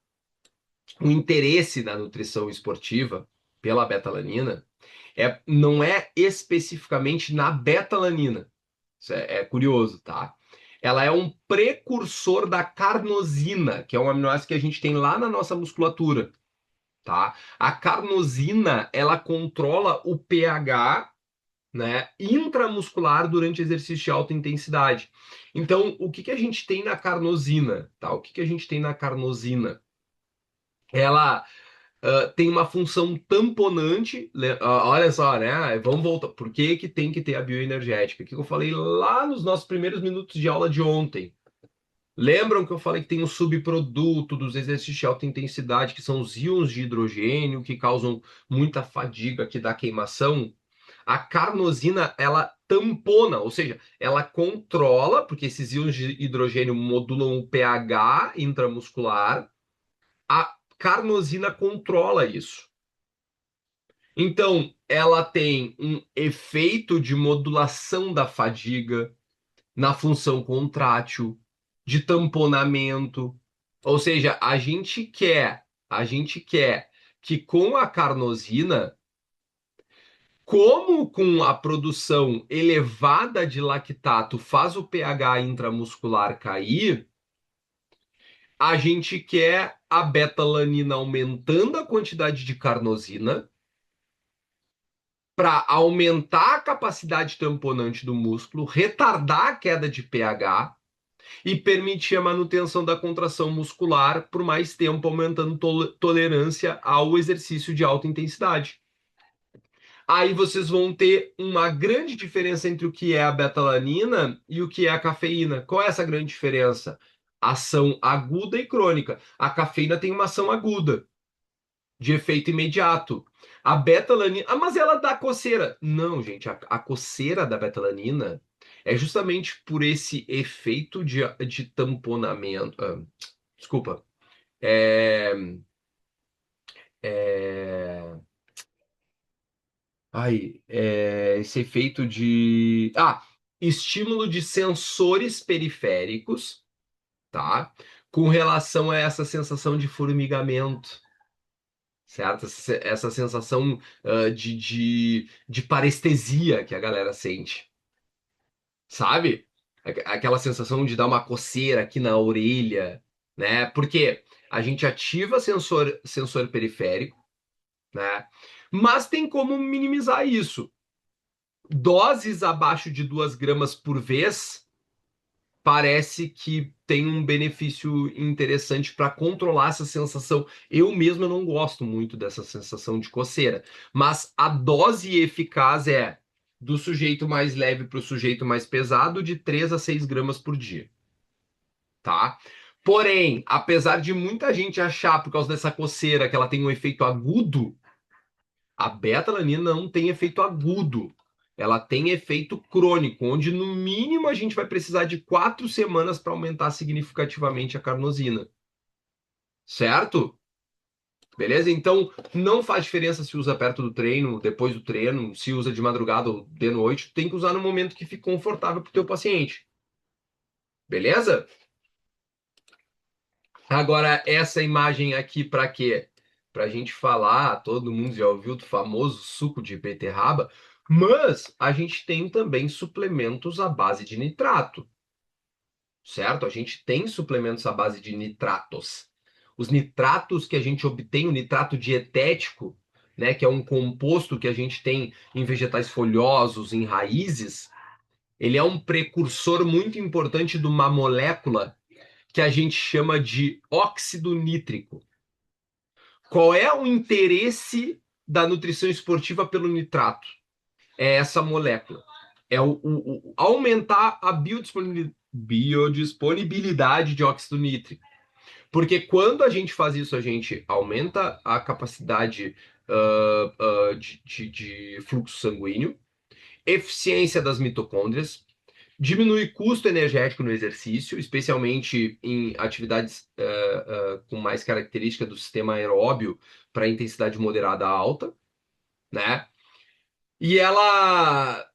O interesse da nutrição esportiva pela betalanina não é especificamente na betalanina. Isso é curioso, tá? Ela é um precursor da carnosina, que é um aminoácido que a gente tem lá na nossa musculatura, tá? A carnosina, ela controla o pH, né, intramuscular durante exercício de alta intensidade. Então, o que que a gente tem na carnosina, tá? O que que a gente tem na carnosina? Ela tem uma função tamponante. Olha só, né? Vamos voltar. Por que que tem que ter a bioenergética? O que eu falei lá nos nossos primeiros minutos de aula de ontem. Lembram que eu falei que tem um subproduto dos exercícios de alta intensidade, que são os íons de hidrogênio, que causam muita fadiga, que dá queimação? A carnosina, ela tampona, ou seja, ela controla, porque esses íons de hidrogênio modulam o pH intramuscular, a carnosina controla isso. Então, ela tem um efeito de modulação da fadiga na função contrátil, de tamponamento. Ou seja, a gente quer que com a carnosina, como com a produção elevada de lactato faz o pH intramuscular cair, a gente quer a betalanina aumentando a quantidade de carnosina para aumentar a capacidade tamponante do músculo, retardar a queda de pH e permitir a manutenção da contração muscular por mais tempo, aumentando tolerância ao exercício de alta intensidade. Aí vocês vão ter uma grande diferença entre o que é a betalanina e o que é a cafeína. Qual é essa grande diferença? Ação aguda e crônica. A cafeína tem uma ação aguda, de efeito imediato. A betalanina, mas ela dá coceira. Não, gente, a coceira da betalanina é justamente por esse efeito de tamponamento. Desculpa. É, é, esse efeito de. Estímulo de sensores periféricos, tá? Com relação a essa sensação de formigamento. Certo? Essa sensação de parestesia que a galera sente, sabe? Aquela sensação de dar uma coceira aqui na orelha, né? Porque A gente ativa sensor periférico, né? Mas tem como minimizar isso. Doses abaixo de 2 gramas por vez parece que tem um benefício interessante para controlar essa sensação. Eu mesmo não gosto muito dessa sensação de coceira, mas a dose eficaz é do sujeito mais leve para o sujeito mais pesado, de 3 a 6 gramas por dia, tá? Porém, apesar de muita gente achar, por causa dessa coceira, que ela tem um efeito agudo, a beta-alanina não tem efeito agudo. Ela tem efeito crônico, onde no mínimo a gente vai precisar de 4 semanas para aumentar significativamente a carnosina. Certo? Beleza? Então, não faz diferença se usa perto do treino, depois do treino, se usa de madrugada ou de noite, tem que usar no momento que fique confortável para o teu paciente. Beleza? Agora, essa imagem aqui para quê? Para a gente falar, todo mundo já ouviu do famoso suco de beterraba, mas a gente tem também suplementos à base de nitrato, certo? A gente tem suplementos à base de nitratos. Os nitratos que a gente obtém, o nitrato dietético, né, que é um composto que a gente tem em vegetais folhosos, em raízes, ele é um precursor muito importante de uma molécula que a gente chama de óxido nítrico. Qual é o interesse da nutrição esportiva pelo nitrato? É essa molécula. É aumentar a biodisponibilidade de óxido nítrico. Porque quando a gente faz isso, a gente aumenta a capacidade de fluxo sanguíneo, eficiência das mitocôndrias, diminui custo energético no exercício, especialmente em atividades com mais característica do sistema aeróbio para intensidade moderada a alta, né? E ela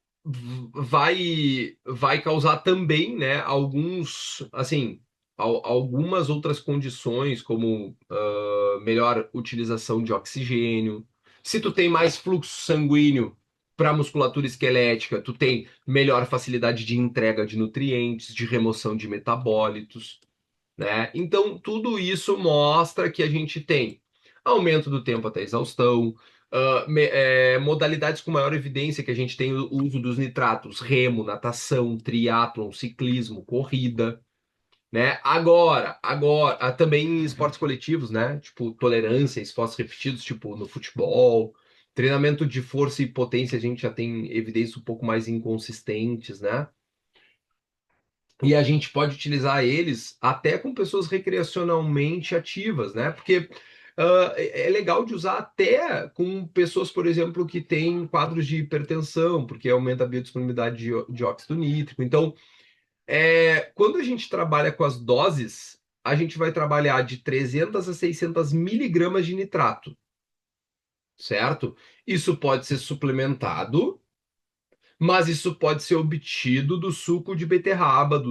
vai causar também, né, algumas outras condições, como melhor utilização de oxigênio. Se tu tem mais fluxo sanguíneo para a musculatura esquelética, tu tem melhor facilidade de entrega de nutrientes, de remoção de metabólitos, né? Então, tudo isso mostra que a gente tem aumento do tempo até exaustão, modalidades com maior evidência que a gente tem o uso dos nitratos, remo, natação, triatlon, ciclismo, corrida, né? Agora, também em esportes coletivos, né? Tipo, tolerância, esforços repetidos, tipo no futebol, treinamento de força e potência, a gente já tem evidências um pouco mais inconsistentes, né? E a gente pode utilizar eles até com pessoas recreacionalmente ativas, né? Porque é legal de usar até com pessoas, por exemplo, que têm quadros de hipertensão, porque aumenta a biodisponibilidade de óxido nítrico. Então, quando a gente trabalha com as doses, a gente vai trabalhar de 300 a 600 miligramas de nitrato, certo? Isso pode ser suplementado, mas isso pode ser obtido do suco de beterraba,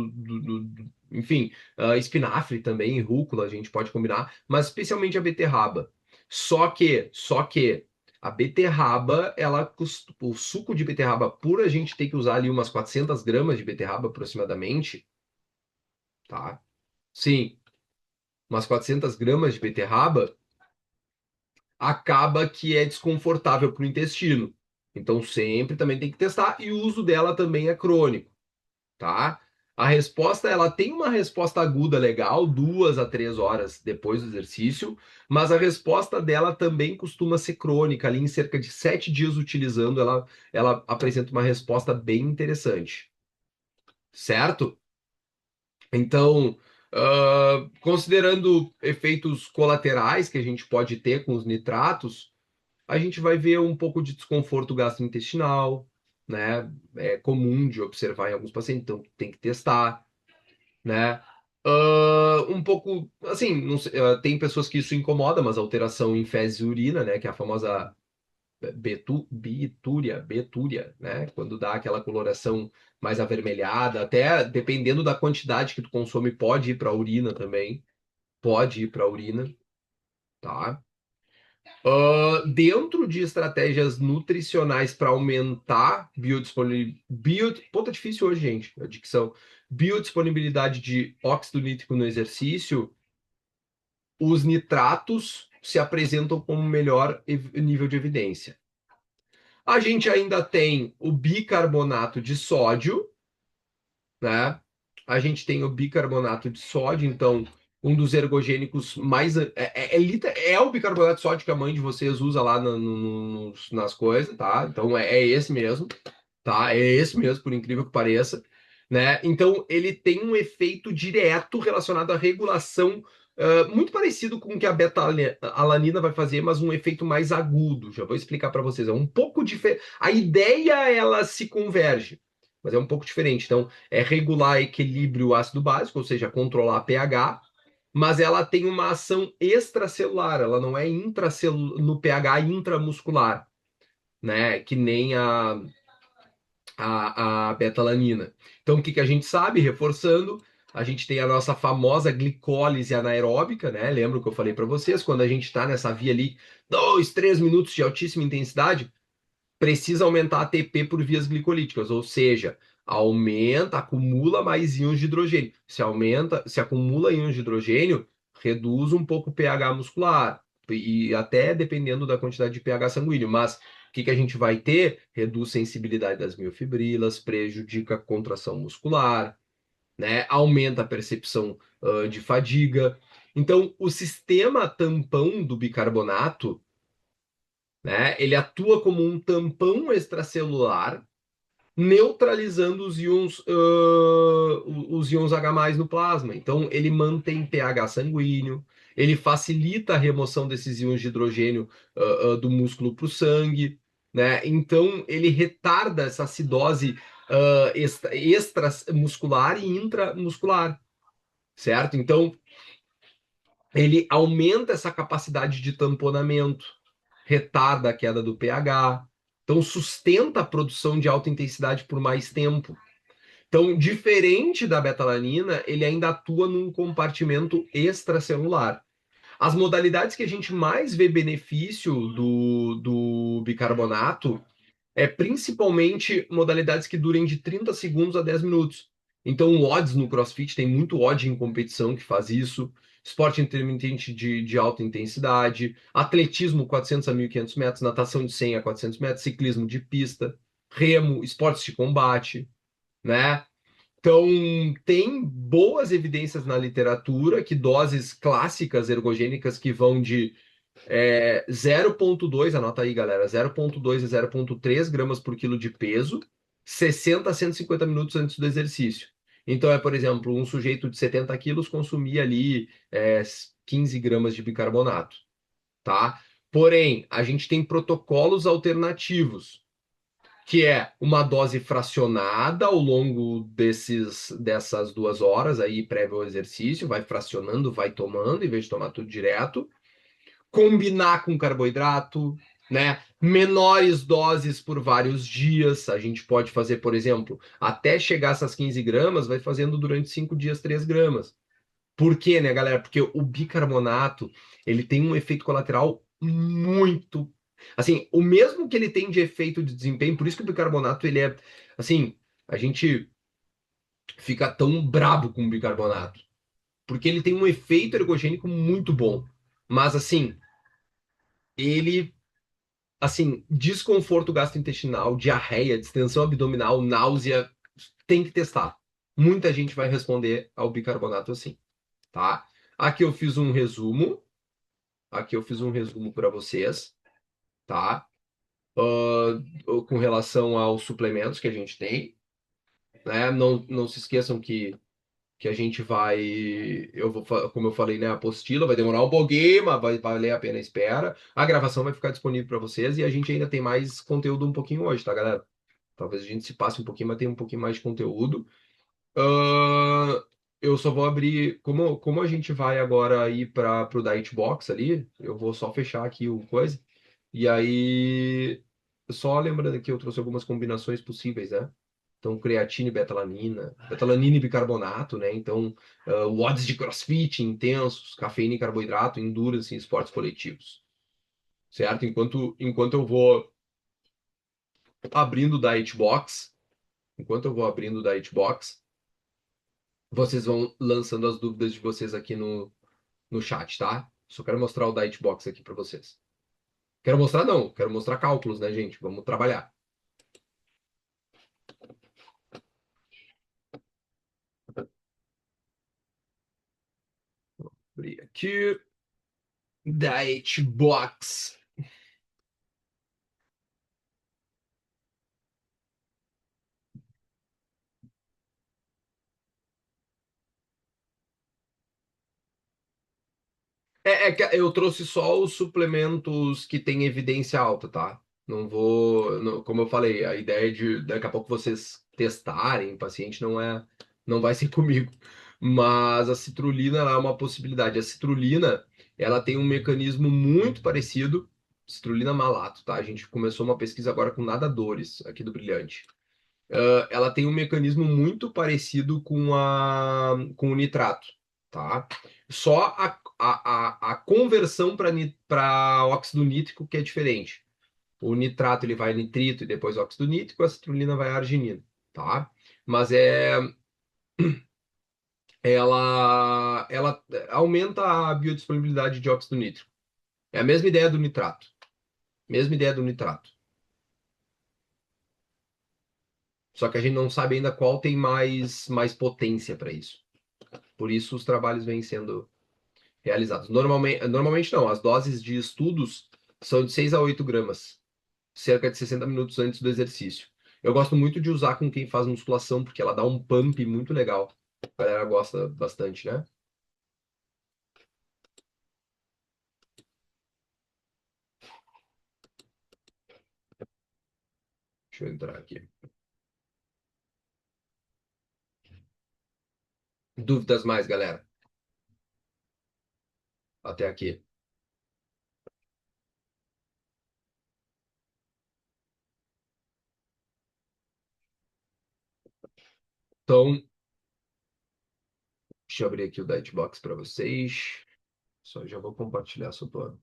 enfim, espinafre também, rúcula, a gente pode combinar, mas especialmente a beterraba. Só que a beterraba, o suco de beterraba pura, a gente tem que usar ali umas 400 gramas de beterraba aproximadamente, tá? Sim, umas 400 gramas de beterraba, acaba que é desconfortável para o intestino. Então sempre também tem que testar e o uso dela também é crônico. Tá? A resposta, ela tem uma resposta aguda legal, 2 a 3 horas depois do exercício, mas a resposta dela também costuma ser crônica, ali em cerca de 7 dias utilizando, ela apresenta uma resposta bem interessante, certo? Então, considerando efeitos colaterais que a gente pode ter com os nitratos, a gente vai ver um pouco de desconforto gastrointestinal, né? É comum de observar em alguns pacientes, então tem que testar, né? Um pouco, assim, não sei, tem pessoas que isso incomoda, mas alteração em fezes e urina, né? Que é a famosa betúria, né? Quando dá aquela coloração mais avermelhada, até dependendo da quantidade que tu consome, pode ir para a urina também, pode ir para a urina, tá? Dentro de estratégias nutricionais para aumentar Pô, tá difícil hoje, gente, a dicção. Biodisponibilidade de óxido nítrico no exercício, os nitratos se apresentam como melhor nível de evidência. A gente ainda tem o bicarbonato de sódio, né? A gente tem o bicarbonato de sódio, então um dos ergogênicos mais é o bicarbonato de sódio que a mãe de vocês usa lá nas coisas, tá? Então é esse mesmo, tá? É esse mesmo, por incrível que pareça, né? Então ele tem um efeito direto relacionado à regulação, muito parecido com o que a beta-alanina vai fazer, mas um efeito mais agudo. Já vou explicar para vocês. É um pouco diferente. A ideia ela se converge, mas é um pouco diferente. Então é regular equilíbrio ácido básico, ou seja, controlar pH. Mas ela tem uma ação extracelular, ela não é no pH intramuscular, né? Que nem a betalanina. Então, o que que a gente sabe? Reforçando, a gente tem a nossa famosa glicólise anaeróbica, né? Lembra que eu falei para vocês? Quando a gente está nessa via ali, 2, 3 minutos de altíssima intensidade, precisa aumentar a ATP por vias glicolíticas, ou seja, aumenta, acumula mais íons de hidrogênio. Se aumenta, se acumula íons de hidrogênio, reduz um pouco o pH muscular e até dependendo da quantidade de pH sanguíneo, mas o que que a gente vai ter? Reduz sensibilidade das miofibrilas, prejudica a contração muscular, né? Aumenta a percepção de fadiga. Então, o sistema tampão do bicarbonato, né? Ele atua como um tampão extracelular, neutralizando os íons H+ no plasma. Então, ele mantém pH sanguíneo, ele facilita a remoção desses íons de hidrogênio do músculo para o sangue, né? Então, ele retarda essa acidose extramuscular e intramuscular, certo? Então, ele aumenta essa capacidade de tamponamento, retarda a queda do pH, então sustenta a produção de alta intensidade por mais tempo. Então, diferente da betalanina, ele ainda atua num compartimento extracelular. As modalidades que a gente mais vê benefício do bicarbonato principalmente modalidades que durem de 30 segundos a 10 minutos. Então, o odds no CrossFit tem muito odd em competição que faz isso. Esporte intermitente de alta intensidade, atletismo 400 a 1.500 metros, natação de 100 a 400 metros, ciclismo de pista, remo, esportes de combate, né? Então, tem boas evidências na literatura que doses clássicas ergogênicas que vão de 0,2, anota aí, galera, 0,2 a 0,3 gramas por quilo de peso, 60 a 150 minutos antes do exercício. Então, por exemplo, um sujeito de 70 quilos consumia ali 15 gramas de bicarbonato, tá? Porém, a gente tem protocolos alternativos, que é uma dose fracionada ao longo dessas 2 horas aí prévio ao exercício, vai fracionando, vai tomando, em vez de tomar tudo direto, combinar com carboidrato, né? Menores doses por vários dias. A gente pode fazer, por exemplo, até chegar a essas 15 gramas, vai fazendo durante 5 dias 3 gramas. Por quê, né, galera? Porque o bicarbonato, ele tem um efeito colateral muito. Assim, o mesmo que ele tem de efeito de desempenho, por isso que o bicarbonato, ele é. Assim, a gente fica tão brabo com o bicarbonato. Porque ele tem um efeito ergogênico muito bom. Mas, assim, ele desconforto gastrointestinal, diarreia, distensão abdominal, náusea, tem que testar. Muita gente vai responder ao bicarbonato assim, tá? Aqui eu fiz um resumo, aqui eu fiz um resumo para vocês, tá? Com relação aos suplementos que a gente tem, né? Não se esqueçam que a gente vai, como eu falei, né, a apostila vai demorar um pouquinho, mas vai valer a pena a espera. A gravação vai ficar disponível para vocês e a gente ainda tem mais conteúdo um pouquinho hoje, tá, galera? Talvez a gente se passe um pouquinho, mas tem um pouquinho mais de conteúdo. Ah, eu só vou abrir, como a gente vai agora ir para o Diet Box ali, eu vou só fechar aqui o coisa. E aí, só lembrando que eu trouxe algumas combinações possíveis, né? Então, creatina e betalanina, betalanina e bicarbonato, né? Então, WODs de CrossFit intensos, cafeína e carboidrato, endurance e esportes coletivos, certo? Enquanto eu vou abrindo o Diet Box, enquanto eu vou abrindo o Diet Box, vocês vão lançando as dúvidas de vocês aqui no chat, tá? Só quero mostrar o Dietbox aqui para vocês. Quero mostrar, não, quero mostrar cálculos, né, gente? Vamos trabalhar. Abrir aqui. Dietbox. É que eu trouxe só os suplementos que têm evidência alta, tá? Não vou, como eu falei, a ideia de daqui a pouco vocês testarem o paciente não vai ser comigo. Mas a citrulina ela é uma possibilidade. A citrulina, ela tem um mecanismo muito parecido, citrulina malato, tá? A gente começou uma pesquisa agora com nadadores aqui do Brilhante. Ela tem um mecanismo muito parecido com o nitrato, tá? Só a conversão para óxido nítrico que é diferente. O nitrato ele vai nitrito e depois óxido nítrico, a citrulina vai arginina, tá? Mas ela aumenta a biodisponibilidade de óxido nítrico. É a mesma ideia do nitrato. Mesma ideia do nitrato. Só que a gente não sabe ainda qual tem mais potência para isso. Por isso os trabalhos vêm sendo realizados. Normalmente não, as doses de estudos são de 6 a 8 gramas, cerca de 60 minutos antes do exercício. Eu gosto muito de usar com quem faz musculação, porque ela dá um pump muito legal. A galera gosta bastante, né? Deixa eu entrar aqui. Dúvidas mais, galera? Até aqui. Então, deixa eu abrir aqui o Dietbox para vocês. Só já vou compartilhar sua plano.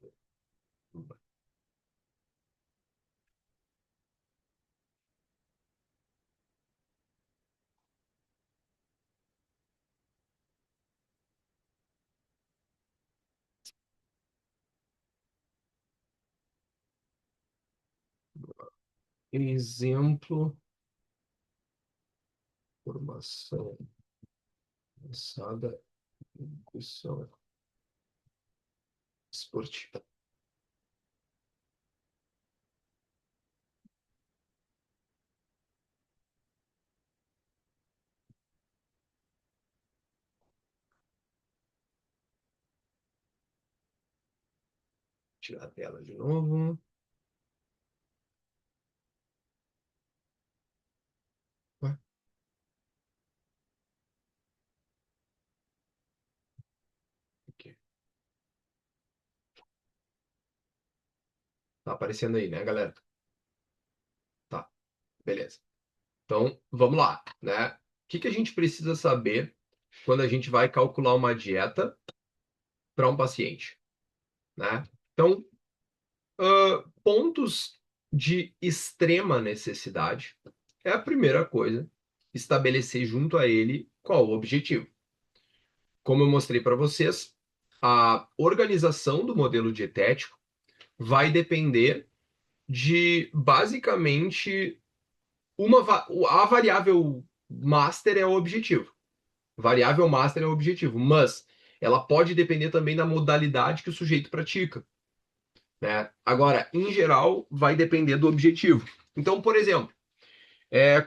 Exemplo, formação avançada, nutrição esportiva. Tirar a tela de novo. Ué, aqui. Tá aparecendo aí, né, galera? Tá, beleza. Então, vamos lá, né? O que a gente precisa saber quando a gente vai calcular uma dieta para um paciente, né? Então, pontos de extrema necessidade é a primeira coisa, estabelecer junto a ele qual o objetivo. Como eu mostrei para vocês, a organização do modelo dietético vai depender de basicamente a variável master é o objetivo. Variável master é o objetivo, mas ela pode depender também da modalidade que o sujeito pratica, né? Agora, em geral, vai depender do objetivo. Então, por exemplo,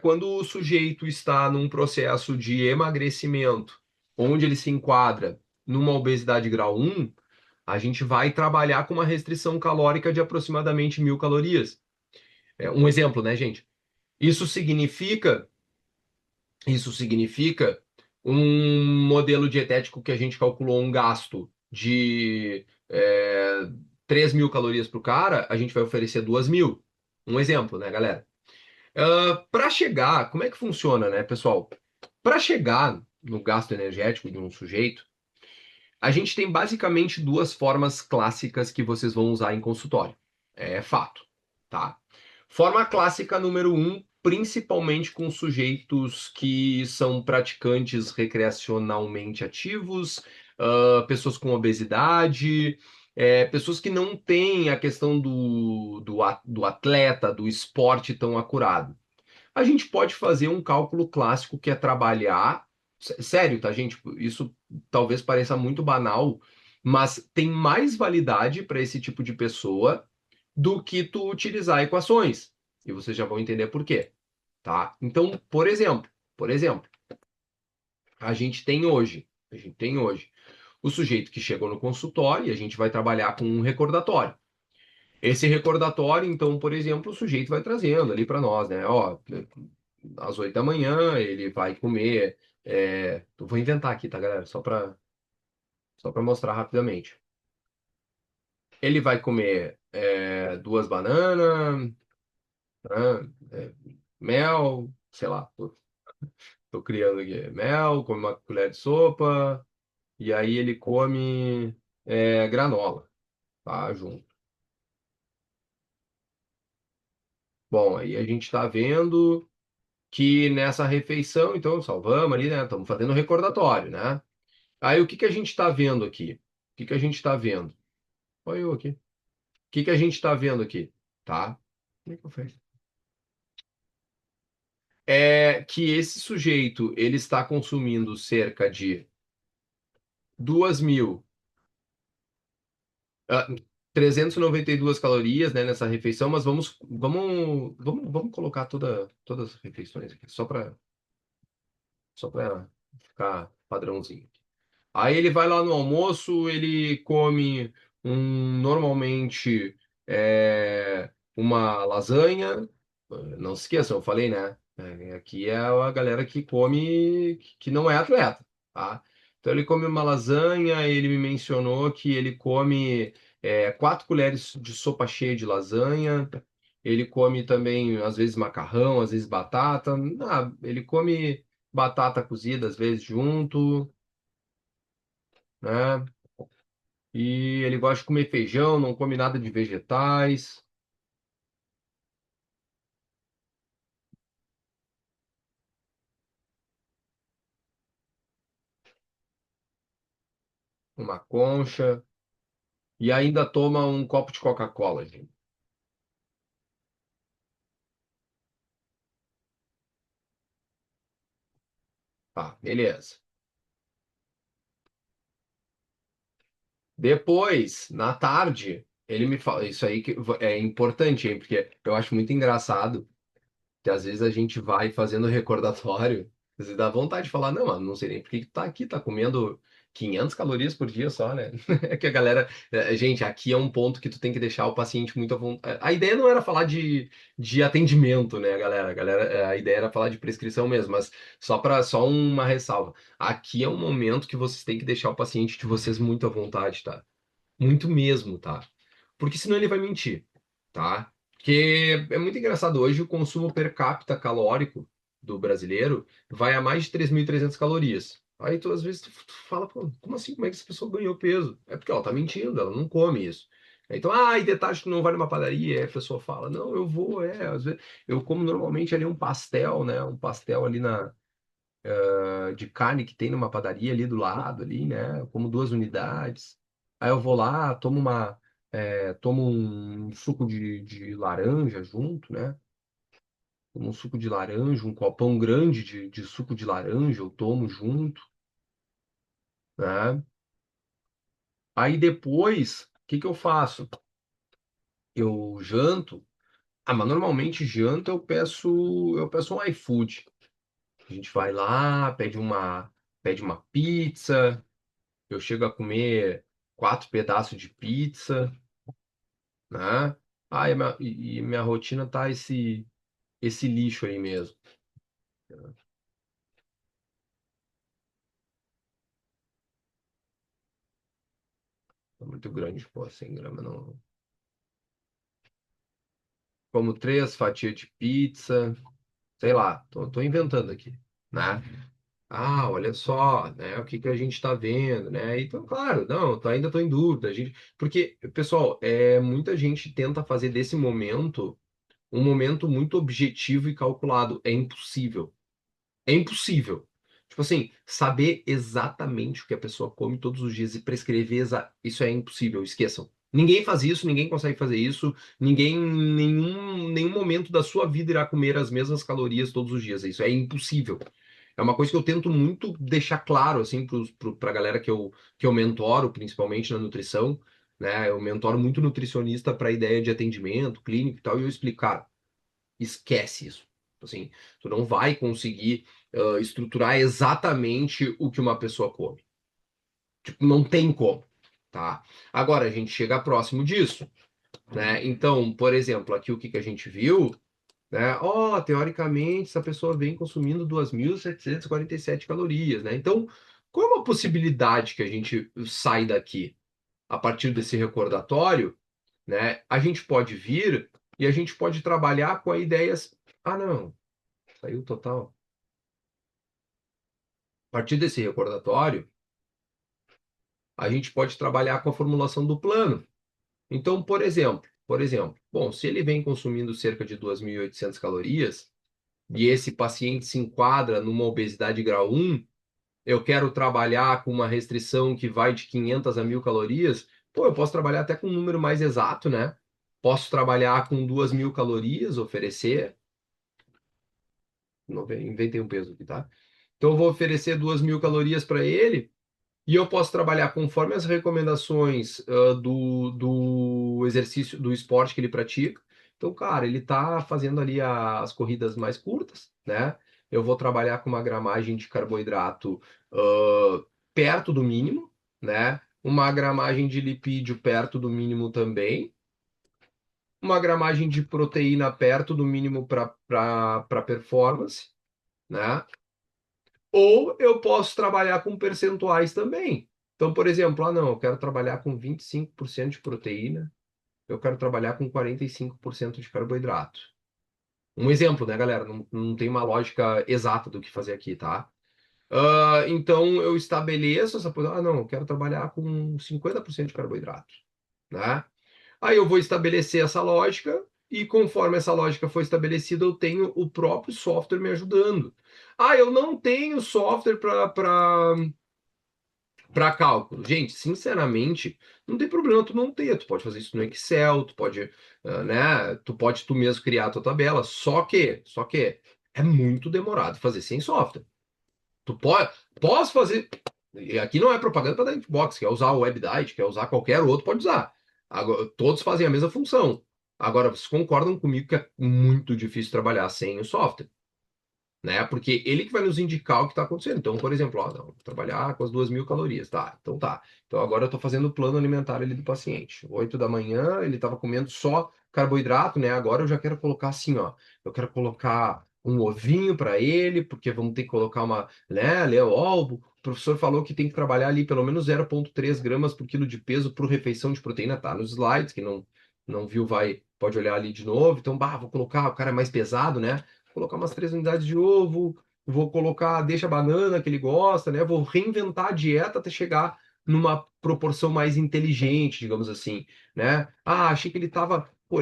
quando o sujeito está num processo de emagrecimento, onde ele se enquadra numa obesidade grau 1, a gente vai trabalhar com uma restrição calórica de aproximadamente 1.000 calorias. Um exemplo, né, gente? Isso significa, isso significa um modelo dietético que a gente calculou um gasto de 3.000 calorias para o cara, a gente vai oferecer 2.000. Um exemplo, né, galera? Para chegar, como é que funciona, né, pessoal? Para chegar no gasto energético de um sujeito, a gente tem basicamente duas formas clássicas que vocês vão usar em consultório. É fato, tá? Forma clássica número um, principalmente com sujeitos que são praticantes recreacionalmente ativos, pessoas com obesidade, pessoas que não têm a questão do atleta, do esporte tão acurado. A gente pode fazer um cálculo clássico que é trabalhar. Sério, tá, gente? Isso talvez pareça muito banal, mas tem mais validade para esse tipo de pessoa do que tu utilizar equações. E vocês já vão entender por quê, tá? Então, por exemplo, a gente tem hoje o sujeito que chegou no consultório e a gente vai trabalhar com um recordatório. Esse recordatório, então, por exemplo, o sujeito vai trazendo ali para nós, né? Ó, às 8 da manhã ele vai comer. Eu vou inventar aqui, tá, galera? Só para mostrar rapidamente. Ele vai comer duas bananas, né? Mel, sei lá, tô criando aqui. Mel, come uma colher de sopa, e aí ele come granola, tá? Junto. Bom, aí a gente está vendo que nessa refeição, então, salvamos ali, né? Estamos fazendo um recordatório, né? Aí o que que a gente está vendo aqui? O que que a gente está vendo? Olha eu aqui. O que que a gente está vendo aqui? Tá? Como é que eu faço? É que esse sujeito ele está consumindo cerca de 2.000, ah, 392 calorias, né, nessa refeição, mas vamos colocar todas as refeições aqui, só para ficar padrãozinho. Aí ele vai lá no almoço, ele come normalmente uma lasanha. Não se esqueçam, eu falei, né? Aqui é a galera que come, que não é atleta, tá? Então ele come uma lasanha, ele me mencionou que ele come 4 colheres de sopa cheia de lasanha. Ele come também, às vezes, macarrão, às vezes batata. Ele come batata cozida, às vezes, junto, né? E ele gosta de comer feijão, não come nada de vegetais. Uma concha. E ainda toma um copo de Coca-Cola, gente. Tá, beleza. Depois, na tarde, ele me fala. Isso aí que é importante, hein? Porque eu acho muito engraçado que às vezes a gente vai fazendo recordatório, às vezes dá vontade de falar, não, mano, não sei nem por que que tá aqui, tá comendo 500 calorias por dia só, né? É que a galera, gente, aqui é um ponto que tu tem que deixar o paciente muito à vontade. A ideia não era falar de atendimento, né, galera? A ideia era falar de prescrição mesmo, mas só uma ressalva. Aqui é um momento que vocês têm que deixar o paciente de vocês muito à vontade, tá? Muito mesmo, tá? Porque senão ele vai mentir, tá? Porque é muito engraçado hoje o consumo per capita calórico do brasileiro vai a mais de 3.300 calorias. Aí tu às vezes tu fala, pô, como assim? Como é que essa pessoa ganhou peso? É porque ela tá mentindo, ela não come isso. Então, e detalhe que tu não vai numa padaria, aí a pessoa fala, não, eu vou, às vezes eu como normalmente ali um pastel, né? Um pastel ali de carne que tem numa padaria ali do lado, ali, né? Eu como 2 unidades. Aí eu vou lá, tomo um suco de laranja junto, né? Tomo um suco de laranja, um copão grande de suco de laranja, eu tomo junto, né? Aí depois, o que que eu faço? Eu janto. Mas normalmente janta eu peço um iFood. A gente vai lá, pede uma pizza. Eu chego a comer 4 pedaços de pizza, né? E minha rotina tá esse lixo aí mesmo. É muito grande, pô, 100 gramas não. Como 3 fatias de pizza, sei lá, tô inventando aqui, né? Olha só, né? O que que a gente está vendo, né? Então, claro, não, ainda tô em dúvida, porque, pessoal, muita gente tenta fazer desse momento um momento muito objetivo e calculado. É impossível. É impossível. Tipo assim, saber exatamente o que a pessoa come todos os dias e prescrever, isso é impossível, esqueçam. Ninguém faz isso, ninguém consegue fazer isso, ninguém, em nenhum momento da sua vida irá comer as mesmas calorias todos os dias. Isso é impossível. É uma coisa que eu tento muito deixar claro, assim, pra galera que eu mentoro, principalmente na nutrição, né? Eu mentoro muito nutricionista para ideia de atendimento clínico e tal, e eu explico, cara, esquece isso. Assim, tu não vai conseguir estruturar exatamente o que uma pessoa come. Tipo, não tem como, tá? Agora, a gente chega próximo disso, né? Então, por exemplo, aqui o que que a gente viu, né? Ó, teoricamente, essa pessoa vem consumindo 2.747 calorias, né? Então, qual é uma possibilidade que a gente sai daqui? A partir desse recordatório, né? A gente pode vir e a gente pode trabalhar com a ideias. Ah, não, saiu total. A partir desse recordatório, a gente pode trabalhar com a formulação do plano. Então, por exemplo, bom, se ele vem consumindo cerca de 2.800 calorias e esse paciente se enquadra numa obesidade grau 1, eu quero trabalhar com uma restrição que vai de 500 a 1.000 calorias, pô, eu posso trabalhar até com um número mais exato, né? Posso trabalhar com 2.000 calorias, oferecer. Não, inventei um peso aqui, tá? Então, eu vou oferecer 2.000 calorias para ele. E eu posso trabalhar conforme as recomendações do exercício, do esporte que ele pratica. Então, cara, ele tá fazendo ali as corridas mais curtas, né? Eu vou trabalhar com uma gramagem de carboidrato perto do mínimo, né? Uma gramagem de lipídio perto do mínimo também. Uma gramagem de proteína perto do mínimo para performance, né? Ou eu posso trabalhar com percentuais também. Então, por exemplo, não, eu quero trabalhar com 25% de proteína, eu quero trabalhar com 45% de carboidrato. Um exemplo, né, galera? Não tem uma lógica exata do que fazer aqui, tá? Então, eu estabeleço essa posição. Não, eu quero trabalhar com 50% de carboidrato, né? Aí eu vou estabelecer essa lógica e conforme essa lógica foi estabelecida, eu tenho o próprio software me ajudando. Eu não tenho software para cálculo. Gente, sinceramente, não tem problema tu não ter. Tu pode fazer isso no Excel, tu pode, né? Tu pode tu mesmo criar a tua tabela. Só que é muito demorado fazer sem software. Tu pode, posso fazer. E aqui não é propaganda para dar Xbox, quer usar o WebDiet, quer usar qualquer outro, pode usar. Agora, todos fazem a mesma função. Agora, vocês concordam comigo que é muito difícil trabalhar sem o software, né? Porque ele que vai nos indicar o que está acontecendo. Então, por exemplo, não, vou trabalhar com as 2.000 calorias, tá? Então tá. Então agora eu estou fazendo o plano alimentar ali do paciente. 8 da manhã, ele estava comendo só carboidrato, né? Agora eu já quero colocar assim, ó. Eu quero colocar um ovinho para ele, porque vamos ter que colocar uma, né? Ó, o professor falou que tem que trabalhar ali pelo menos 0,3 gramas por quilo de peso por refeição de proteína, tá? Nos slides, quem não viu, pode olhar ali de novo. Então, vou colocar, o cara é mais pesado, né? Colocar umas 3 unidades de ovo, vou colocar, deixa a banana que ele gosta, né? Vou reinventar a dieta até chegar numa proporção mais inteligente, digamos assim, né? Achei que ele tava, pô,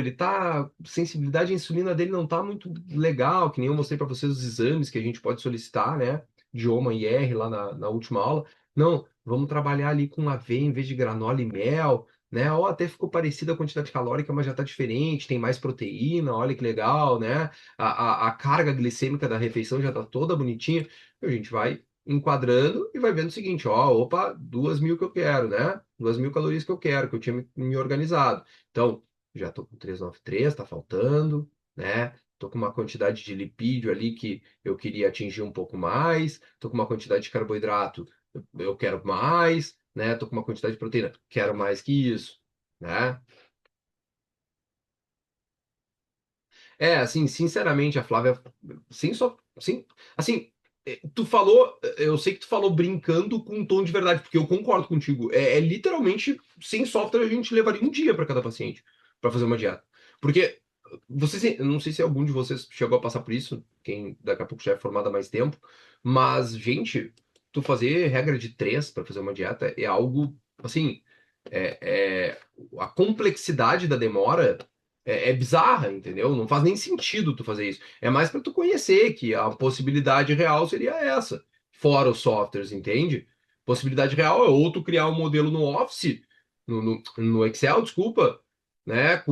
sensibilidade à insulina dele não tá muito legal, que nem eu mostrei para vocês os exames que a gente pode solicitar, né? De OMA e R lá na última aula. Não, vamos trabalhar ali com aveia em vez de granola e mel, né? Ó, até ficou parecida a quantidade calórica, mas já tá diferente, tem mais proteína, olha que legal, né? A carga glicêmica da refeição já está toda bonitinha, a gente vai enquadrando e vai vendo o seguinte, ó, opa, 2.000 que eu quero, né? 2.000 calorias que eu quero, que eu tinha me organizado. Então, já tô com 393, tá faltando, né? Tô com uma quantidade de lipídio ali que eu queria atingir um pouco mais, tô com uma quantidade de carboidrato, eu quero mais, né? Tô com uma quantidade de proteína, quero mais que isso, né? Assim, sinceramente, a Flávia, sem só, sem, assim, tu falou, eu sei que tu falou brincando com um tom de verdade, porque eu concordo contigo. Literalmente, sem software a gente levaria um dia para cada paciente para fazer uma dieta. Porque eu não sei se algum de vocês chegou a passar por isso, quem daqui a pouco já é formado há mais tempo, mas, gente, tu fazer regra de três para fazer uma dieta é algo, assim, a complexidade da demora é bizarra, entendeu? Não faz nem sentido tu fazer isso. É mais para tu conhecer que a possibilidade real seria essa. fora os softwares, entende? Possibilidade real é ou tu criar um modelo no Office, no Excel, desculpa, né?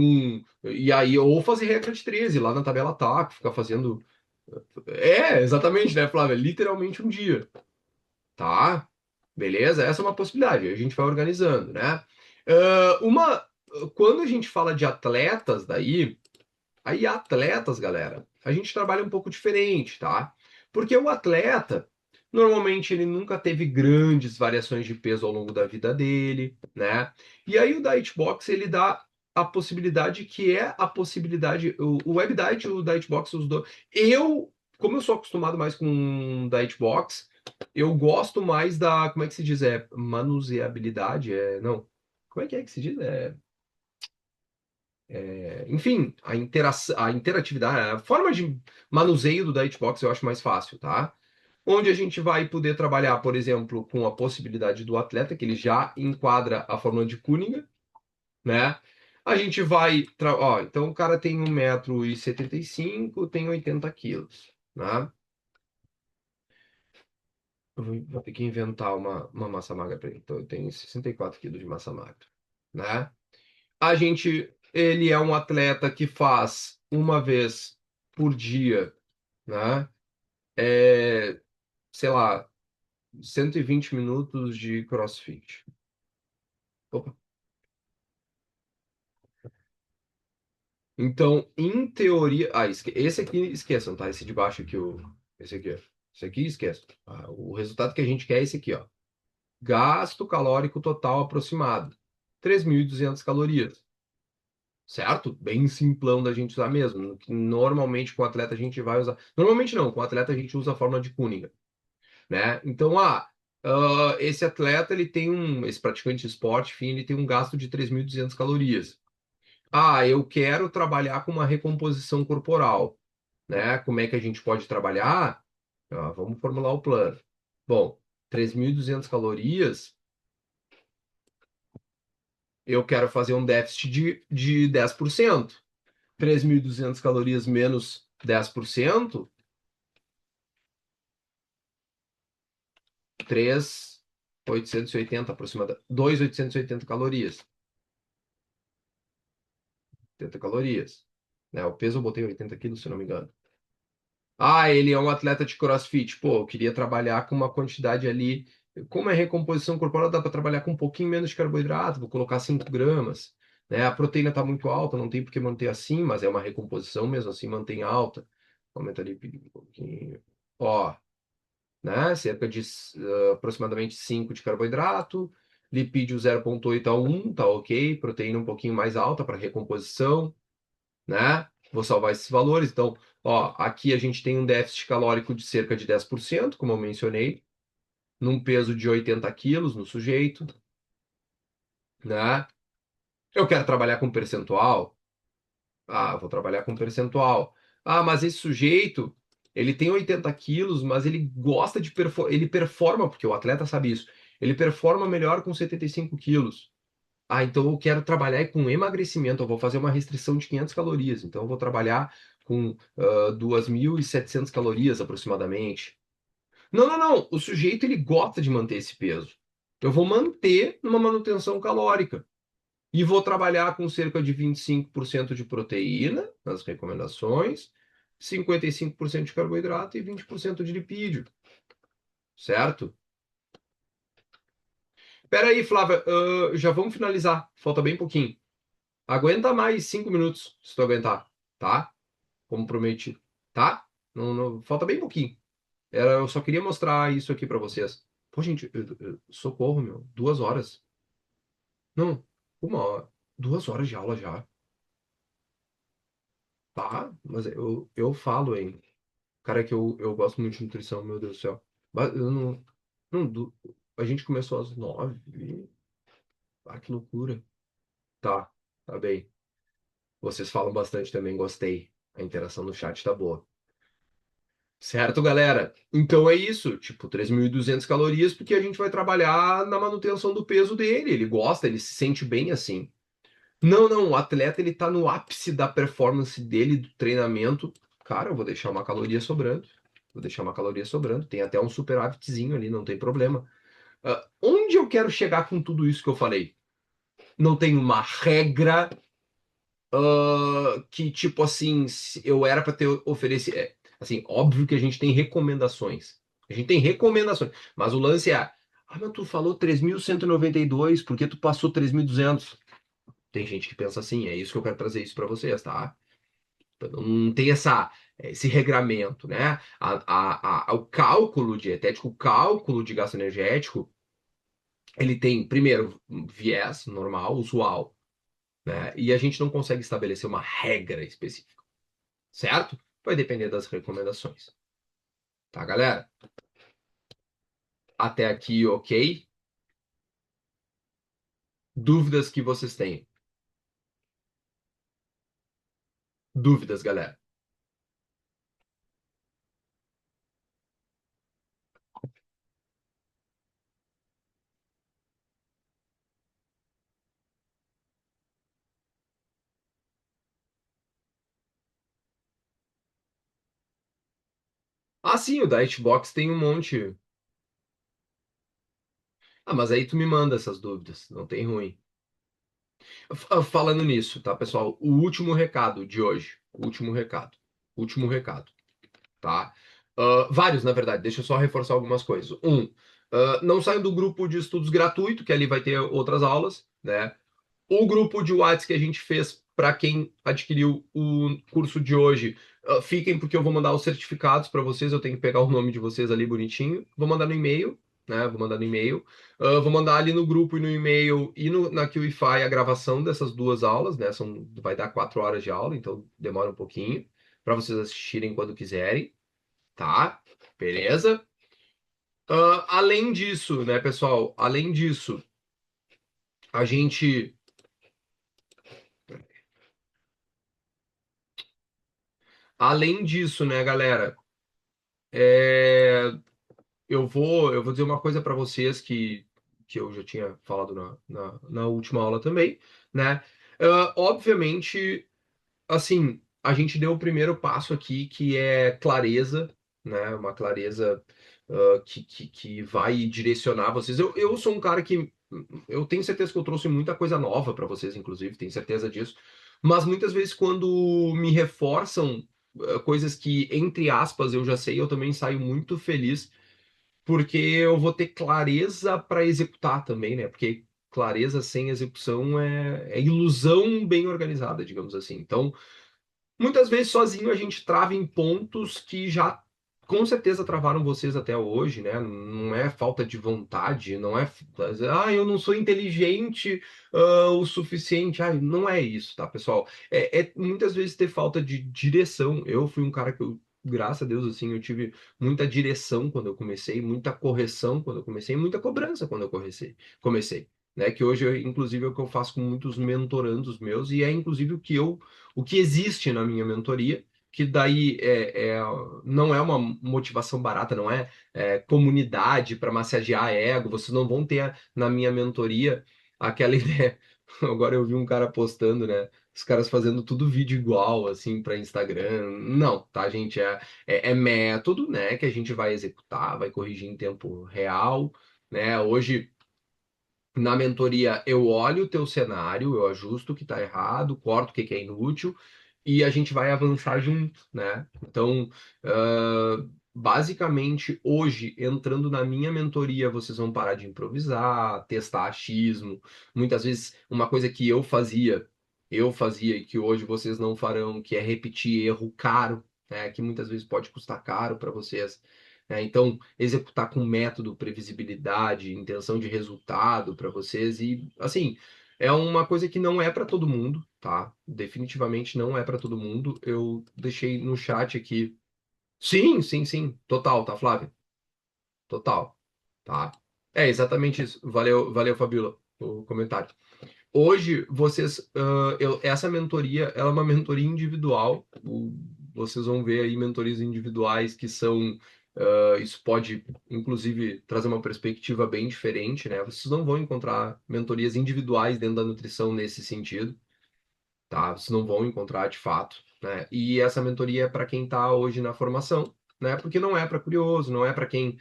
E aí, ou fazer regra de 13 lá na tabela TAC, ficar fazendo. É, exatamente, né, Flávia? Literalmente um dia, tá? Beleza? Essa é uma possibilidade. A gente vai organizando, né? Quando a gente fala de atletas, daí. Aí, atletas, galera, a gente trabalha um pouco diferente, tá? Porque o atleta, normalmente, ele nunca teve grandes variações de peso ao longo da vida dele, né? E aí, o Dietbox, ele dá a possibilidade que é a possibilidade. O Web Diet e o Dietbox, os dois. Como eu sou acostumado mais com Dietbox, eu gosto mais da. Como é que se diz? É manuseabilidade? Não. Como é que se diz? Enfim, a interatividade, a forma de manuseio do Dightbox eu acho mais fácil, tá? Onde a gente vai poder trabalhar, por exemplo, com a possibilidade do atleta, que ele já enquadra a fórmula de Cunningham, né? A gente vai. Ó, então o cara tem 1,75 m, tem 80 quilos, né? Vou ter que inventar uma massa magra para ele. Então eu tenho 64 quilos de massa magra, né? Ele é um atleta que faz uma vez por dia, né? É, sei lá, 120 minutos de CrossFit. Opa. Então, em teoria, esse aqui esqueçam, tá? Esse de baixo aqui, esse aqui, ó. Esse aqui esqueçam. O resultado que a gente quer é esse aqui, ó. Gasto calórico total aproximado, 3.200 calorias. Certo? Bem simplão da gente usar mesmo. Que normalmente com o atleta a gente vai usar. Normalmente não, com o atleta a gente usa a fórmula de Cunningham, né? Então, esse atleta ele tem esse praticante de esporte, enfim, ele tem um gasto de 3.200 calorias. Eu quero trabalhar com uma recomposição corporal, né? Como é que a gente pode trabalhar? Vamos formular o plano. Bom, 3.200 calorias, eu quero fazer um déficit de 10%. 3.200 calorias menos 10%, 3.880 aproximadamente, 2.880 calorias. 80 calorias. Né? O peso eu botei 80 quilos, se não me engano. Ele é um atleta de CrossFit. Pô, eu queria trabalhar com uma quantidade ali. Como é recomposição corporal, dá para trabalhar com um pouquinho menos de carboidrato, vou colocar 5 gramas. Né? A proteína está muito alta, não tem por que manter assim, mas é uma recomposição mesmo assim, mantém alta. Aumenta ali um pouquinho. Ó, né? Cerca de aproximadamente 5 de carboidrato, lipídio 0,8 a 1, tá ok? Proteína um pouquinho mais alta para recomposição, né? Vou salvar esses valores. Então, aqui a gente tem um déficit calórico de cerca de 10%, como eu mencionei, num peso de 80 quilos no sujeito, né? Eu quero trabalhar com percentual. Vou trabalhar com percentual. Mas esse sujeito, ele tem 80 quilos, mas ele gosta de ele performa, porque o atleta sabe isso, ele performa melhor com 75 quilos. Então eu quero trabalhar com emagrecimento, eu vou fazer uma restrição de 500 calorias, então eu vou trabalhar com 2.700 calorias aproximadamente. Não, não, não, o sujeito ele gosta de manter esse peso. Eu vou manter numa manutenção calórica. E vou trabalhar com cerca de 25% de proteína nas recomendações, 55% de carboidrato e 20% de lipídio, certo? Pera aí, Flávia, já vamos finalizar. Falta bem pouquinho. Aguenta mais 5 minutos, se tu aguentar, tá? Como prometi, tá? Não, falta bem pouquinho. Eu só queria mostrar isso aqui pra vocês. Pô, gente, socorro, meu. 2 horas. Não, 1 hora. 2 horas de aula já. Tá, mas eu falo, hein? Cara, que eu gosto muito de nutrição, meu Deus do céu. Mas eu não, não, a gente começou às 9. Que loucura. Tá, tá bem. Vocês falam bastante também, gostei. A interação no chat tá boa. Certo, galera? Então é isso, tipo, 3.200 calorias, porque a gente vai trabalhar na manutenção do peso dele. Ele gosta, ele se sente bem assim. Não, não, o atleta ele tá no ápice da performance dele, do treinamento. Cara, eu vou deixar uma caloria sobrando. vou deixar uma caloria sobrando, tem até um superávitzinho ali, não tem problema. Onde eu quero chegar com tudo isso que eu falei? Não tem uma regra que, tipo assim, eu era para ter oferecido. Assim, óbvio que a gente tem recomendações. A gente tem recomendações. Mas o lance é: mas tu falou 3.192, por que tu passou 3.200? Tem gente que pensa assim, é isso que eu quero trazer isso para vocês, tá? Então, não tem esse regramento, né? O cálculo dietético, o cálculo de gasto energético, ele tem, primeiro, um viés normal, usual, né? E a gente não consegue estabelecer uma regra específica, certo? Vai depender das recomendações, tá, galera? Até aqui, ok? Dúvidas que vocês têm? Dúvidas, galera? Ah, sim, o Dietbox tem um monte. Ah, mas aí tu me manda essas dúvidas, não tem ruim. Falando nisso, tá, pessoal? O último recado de hoje. Último recado. Último recado, tá? Vários, na verdade. Deixa eu só reforçar algumas coisas. Não saiam do grupo de estudos gratuito, que ali vai ter outras aulas, né? O grupo de WhatsApp que a gente fez para quem adquiriu o curso de hoje, fiquem porque eu vou mandar os certificados para vocês. Eu tenho que pegar o nome de vocês ali bonitinho. Vou mandar no e-mail, né? Vou mandar no e-mail. Vou mandar ali no grupo e no e-mail e na QIFI a gravação dessas duas aulas, né? Vai dar 4 horas de aula, então demora um pouquinho para vocês assistirem quando quiserem, tá? Beleza? Além disso, né, pessoal? Além disso, a gente. Além disso, né, galera? É, eu vou dizer uma coisa para vocês que eu já tinha falado na última aula também, né? Obviamente, assim, a gente deu o primeiro passo aqui, que é clareza, né? Uma clareza que vai direcionar vocês. Eu sou um cara que eu tenho certeza que eu trouxe muita coisa nova para vocês, inclusive, tenho certeza disso. Mas muitas vezes, quando me reforçam coisas que, entre aspas, eu já sei, eu também saio muito feliz porque eu vou ter clareza para executar também, né? Porque clareza sem execução é ilusão bem organizada, digamos assim. Então, muitas vezes sozinho a gente trava em pontos que já com certeza travaram vocês até hoje, né? Não é falta de vontade, não é, eu não sou inteligente, o suficiente. Não é isso, tá, pessoal? É muitas vezes ter falta de direção. Eu fui um cara que graças a Deus, assim, eu tive muita direção quando eu comecei, muita correção quando eu comecei, muita cobrança quando eu comecei. Né, que hoje, inclusive, é o que eu faço com muitos mentorandos meus, e é inclusive o que existe na minha mentoria, que daí não é uma motivação barata, não é comunidade para massagear ego. Vocês não vão ter na minha mentoria aquela ideia. Agora eu vi um cara postando, né? Os caras fazendo tudo vídeo igual, assim, para Instagram. Não, tá, gente? É método, né? Que a gente vai executar, vai corrigir em tempo real, né? Hoje. Na mentoria, eu olho o teu cenário, eu ajusto o que está errado, corto o que que é inútil e a gente vai avançar junto, né? Então, basicamente, hoje, entrando na minha mentoria, vocês vão parar de improvisar, testar achismo. Muitas vezes, uma coisa que eu fazia e que hoje vocês não farão, que é repetir erro caro, né? Que muitas vezes pode custar caro para vocês. Então, executar com método, previsibilidade, intenção de resultado para vocês e assim, é uma coisa que não é para todo mundo, tá? Definitivamente não é para todo mundo. Eu deixei no chat aqui. Sim, sim, sim, total, tá, Flávio? Total, tá? É exatamente isso. Valeu, valeu, Fabíola, o comentário. Hoje, essa mentoria, ela é uma mentoria individual. Vocês vão ver aí mentorias individuais que são, isso pode, inclusive, trazer uma perspectiva bem diferente, né? Vocês não vão encontrar mentorias individuais dentro da nutrição nesse sentido, tá? Vocês não vão encontrar de fato, né? E essa mentoria é para quem está hoje na formação. né? Porque não é para curioso, não é para quem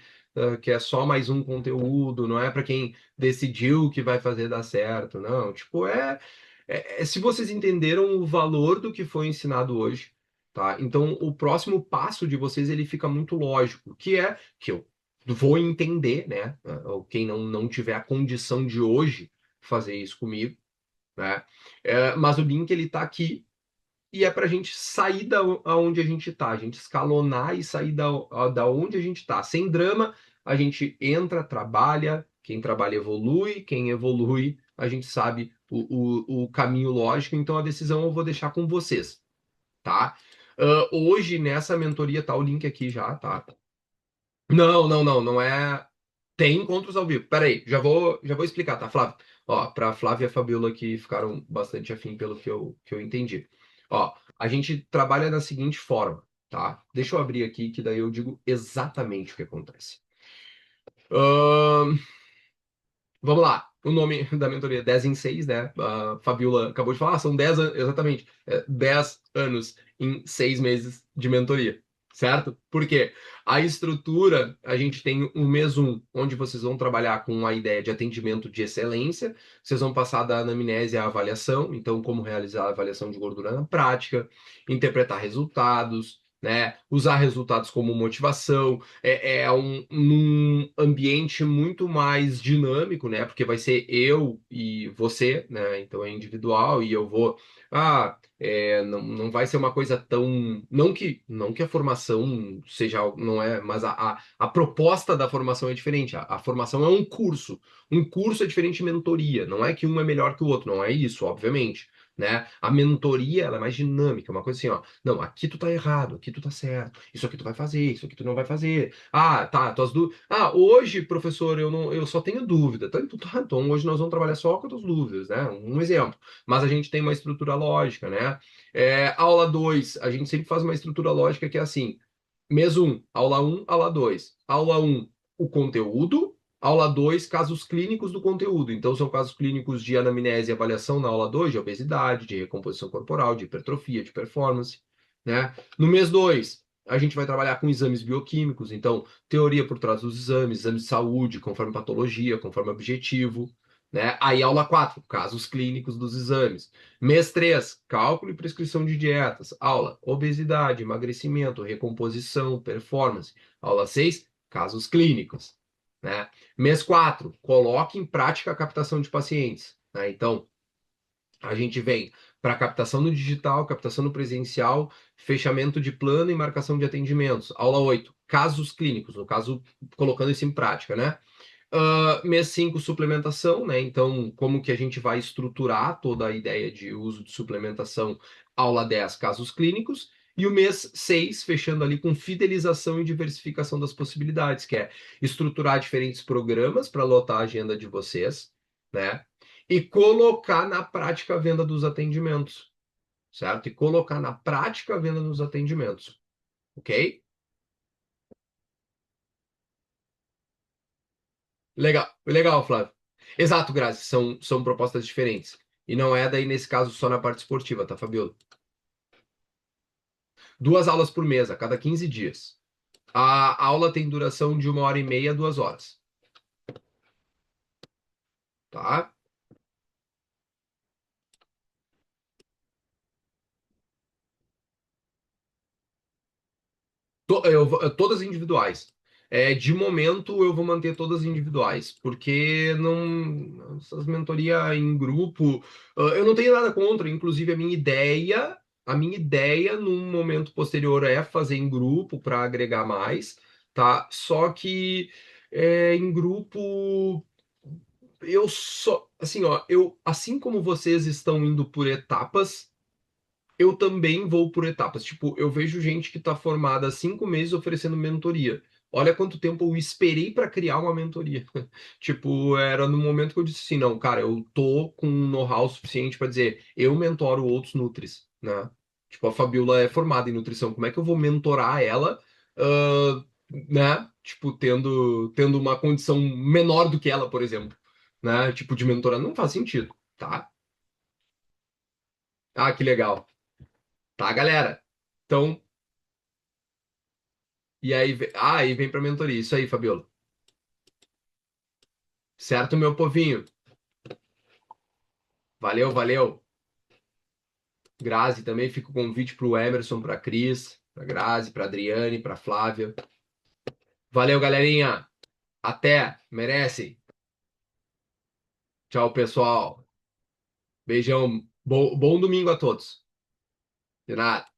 quer só mais um conteúdo, não é para quem decidiu que vai fazer dar certo, não. Tipo, se vocês entenderam o valor do que foi ensinado hoje, tá? Então, o próximo passo de vocês ele fica muito lógico, que é que eu vou entender, né? Ou quem não tiver a condição de hoje fazer isso comigo, né? Mas o link ele tá aqui e é para a gente sair da onde a gente está, a gente escalonar e sair da onde a gente está. Sem drama, a gente entra, trabalha, quem trabalha evolui, quem evolui, a gente sabe o caminho lógico, então a decisão eu vou deixar com vocês, tá? Hoje, nessa mentoria, tá o link aqui já, tá? Não, não, não, não é. Tem encontros ao vivo. Peraí, já vou explicar, tá, Flávio? Ó, pra Flávia e a Fabiola que ficaram bastante afim pelo que eu entendi. Ó, a gente trabalha da seguinte forma, tá? Deixa eu abrir aqui que daí eu digo exatamente o que acontece. Ahn, Vamos lá. O nome da mentoria é 10 em 6, né? A Fabiola acabou de falar, são 10 anos, exatamente, 10 anos em 6 meses de mentoria, certo? Por quê? A estrutura, a gente tem o mês um, onde vocês vão trabalhar com a ideia de atendimento de excelência, vocês vão passar da anamnese à avaliação, então como realizar a avaliação de gordura na prática, interpretar resultados, né? Usar resultados como motivação, num ambiente muito mais dinâmico, né? Porque vai ser eu e você, né? Então é individual e eu vou. Não vai ser uma coisa tão. Não que a formação seja. Não é, mas a proposta da formação é diferente. A formação é um curso. Um curso é diferente de mentoria. Não é que um é melhor que o outro, não é isso, obviamente. Né? A mentoria ela é mais dinâmica, uma coisa assim, ó. Não, aqui tu tá errado, aqui tu tá certo. Isso aqui tu vai fazer, isso aqui tu não vai fazer. Ah, tá, tuas dúvidas. Ah, hoje, professor, eu só tenho dúvida. Então hoje nós vamos trabalhar só com as tuas dúvidas, né? Um exemplo. Mas a gente tem uma estrutura lógica, né? Aula 2 a gente sempre faz uma estrutura lógica que é assim: mês um aula um aula 2 Aula um o conteúdo. Aula 2 casos clínicos do conteúdo. Então, são casos clínicos de anamnese e avaliação na aula 2 de obesidade, de recomposição corporal, de hipertrofia, de performance, né? No mês 2 a gente vai trabalhar com exames bioquímicos, então, teoria por trás dos exames, exames de saúde, conforme patologia, conforme objetivo, né? Aí, aula 4 casos clínicos dos exames. Mês 3 cálculo e prescrição de dietas. Aula, obesidade, emagrecimento, recomposição, performance. Aula 6 casos clínicos, né? Mês 4 coloque em prática a captação de pacientes, né? Então, a gente vem para captação no digital, captação no presencial, fechamento de plano e marcação de atendimentos. Aula 8 casos clínicos, no caso, colocando isso em prática, né? Mês 5 suplementação, né? Então, como que a gente vai estruturar toda a ideia de uso de suplementação? Aula 10 casos clínicos. E o mês 6 fechando ali com fidelização e diversificação das possibilidades, que é estruturar diferentes programas para lotar a agenda de vocês, né? E colocar na prática a venda dos atendimentos, certo? E colocar na prática a venda dos atendimentos, ok? Legal, legal, Flávio. Exato, Grazi, são propostas diferentes. E não é daí, nesse caso, só na parte esportiva, tá, Fabiola? 2 aulas por mês, a cada 15 dias. A aula tem duração de 1h30, 2 horas, tá? Todas individuais. De momento, eu vou manter todas individuais, porque não, essas mentoria em grupo, eu não tenho nada contra. Inclusive, a minha ideia num momento posterior é fazer em grupo para agregar mais, tá? Só que em grupo eu só, assim, ó, assim como vocês estão indo por etapas, eu também vou por etapas. Tipo, eu vejo gente que está formada há 5 meses oferecendo mentoria. Olha quanto tempo eu esperei para criar uma mentoria. Tipo, era no momento que eu disse assim, não, cara, eu tô com um know-how suficiente para dizer, eu mentoro outros nutris, né? Tipo, a Fabiola é formada em nutrição, como é que eu vou mentorar ela, né? Tipo, tendo uma condição menor do que ela, por exemplo, né? Tipo, de mentorar não faz sentido, tá? Ah, que legal. Tá, galera? Então, E aí, aí vem pra mentoria. Isso aí, Fabiola. Certo, meu povinho? Valeu, valeu. Grazi também, fica o convite pro Emerson, pra Cris, pra Grazi, pra Adriane, pra Flávia. Valeu, galerinha. Até. Merece. Tchau, pessoal. Beijão. Bom domingo a todos. De nada.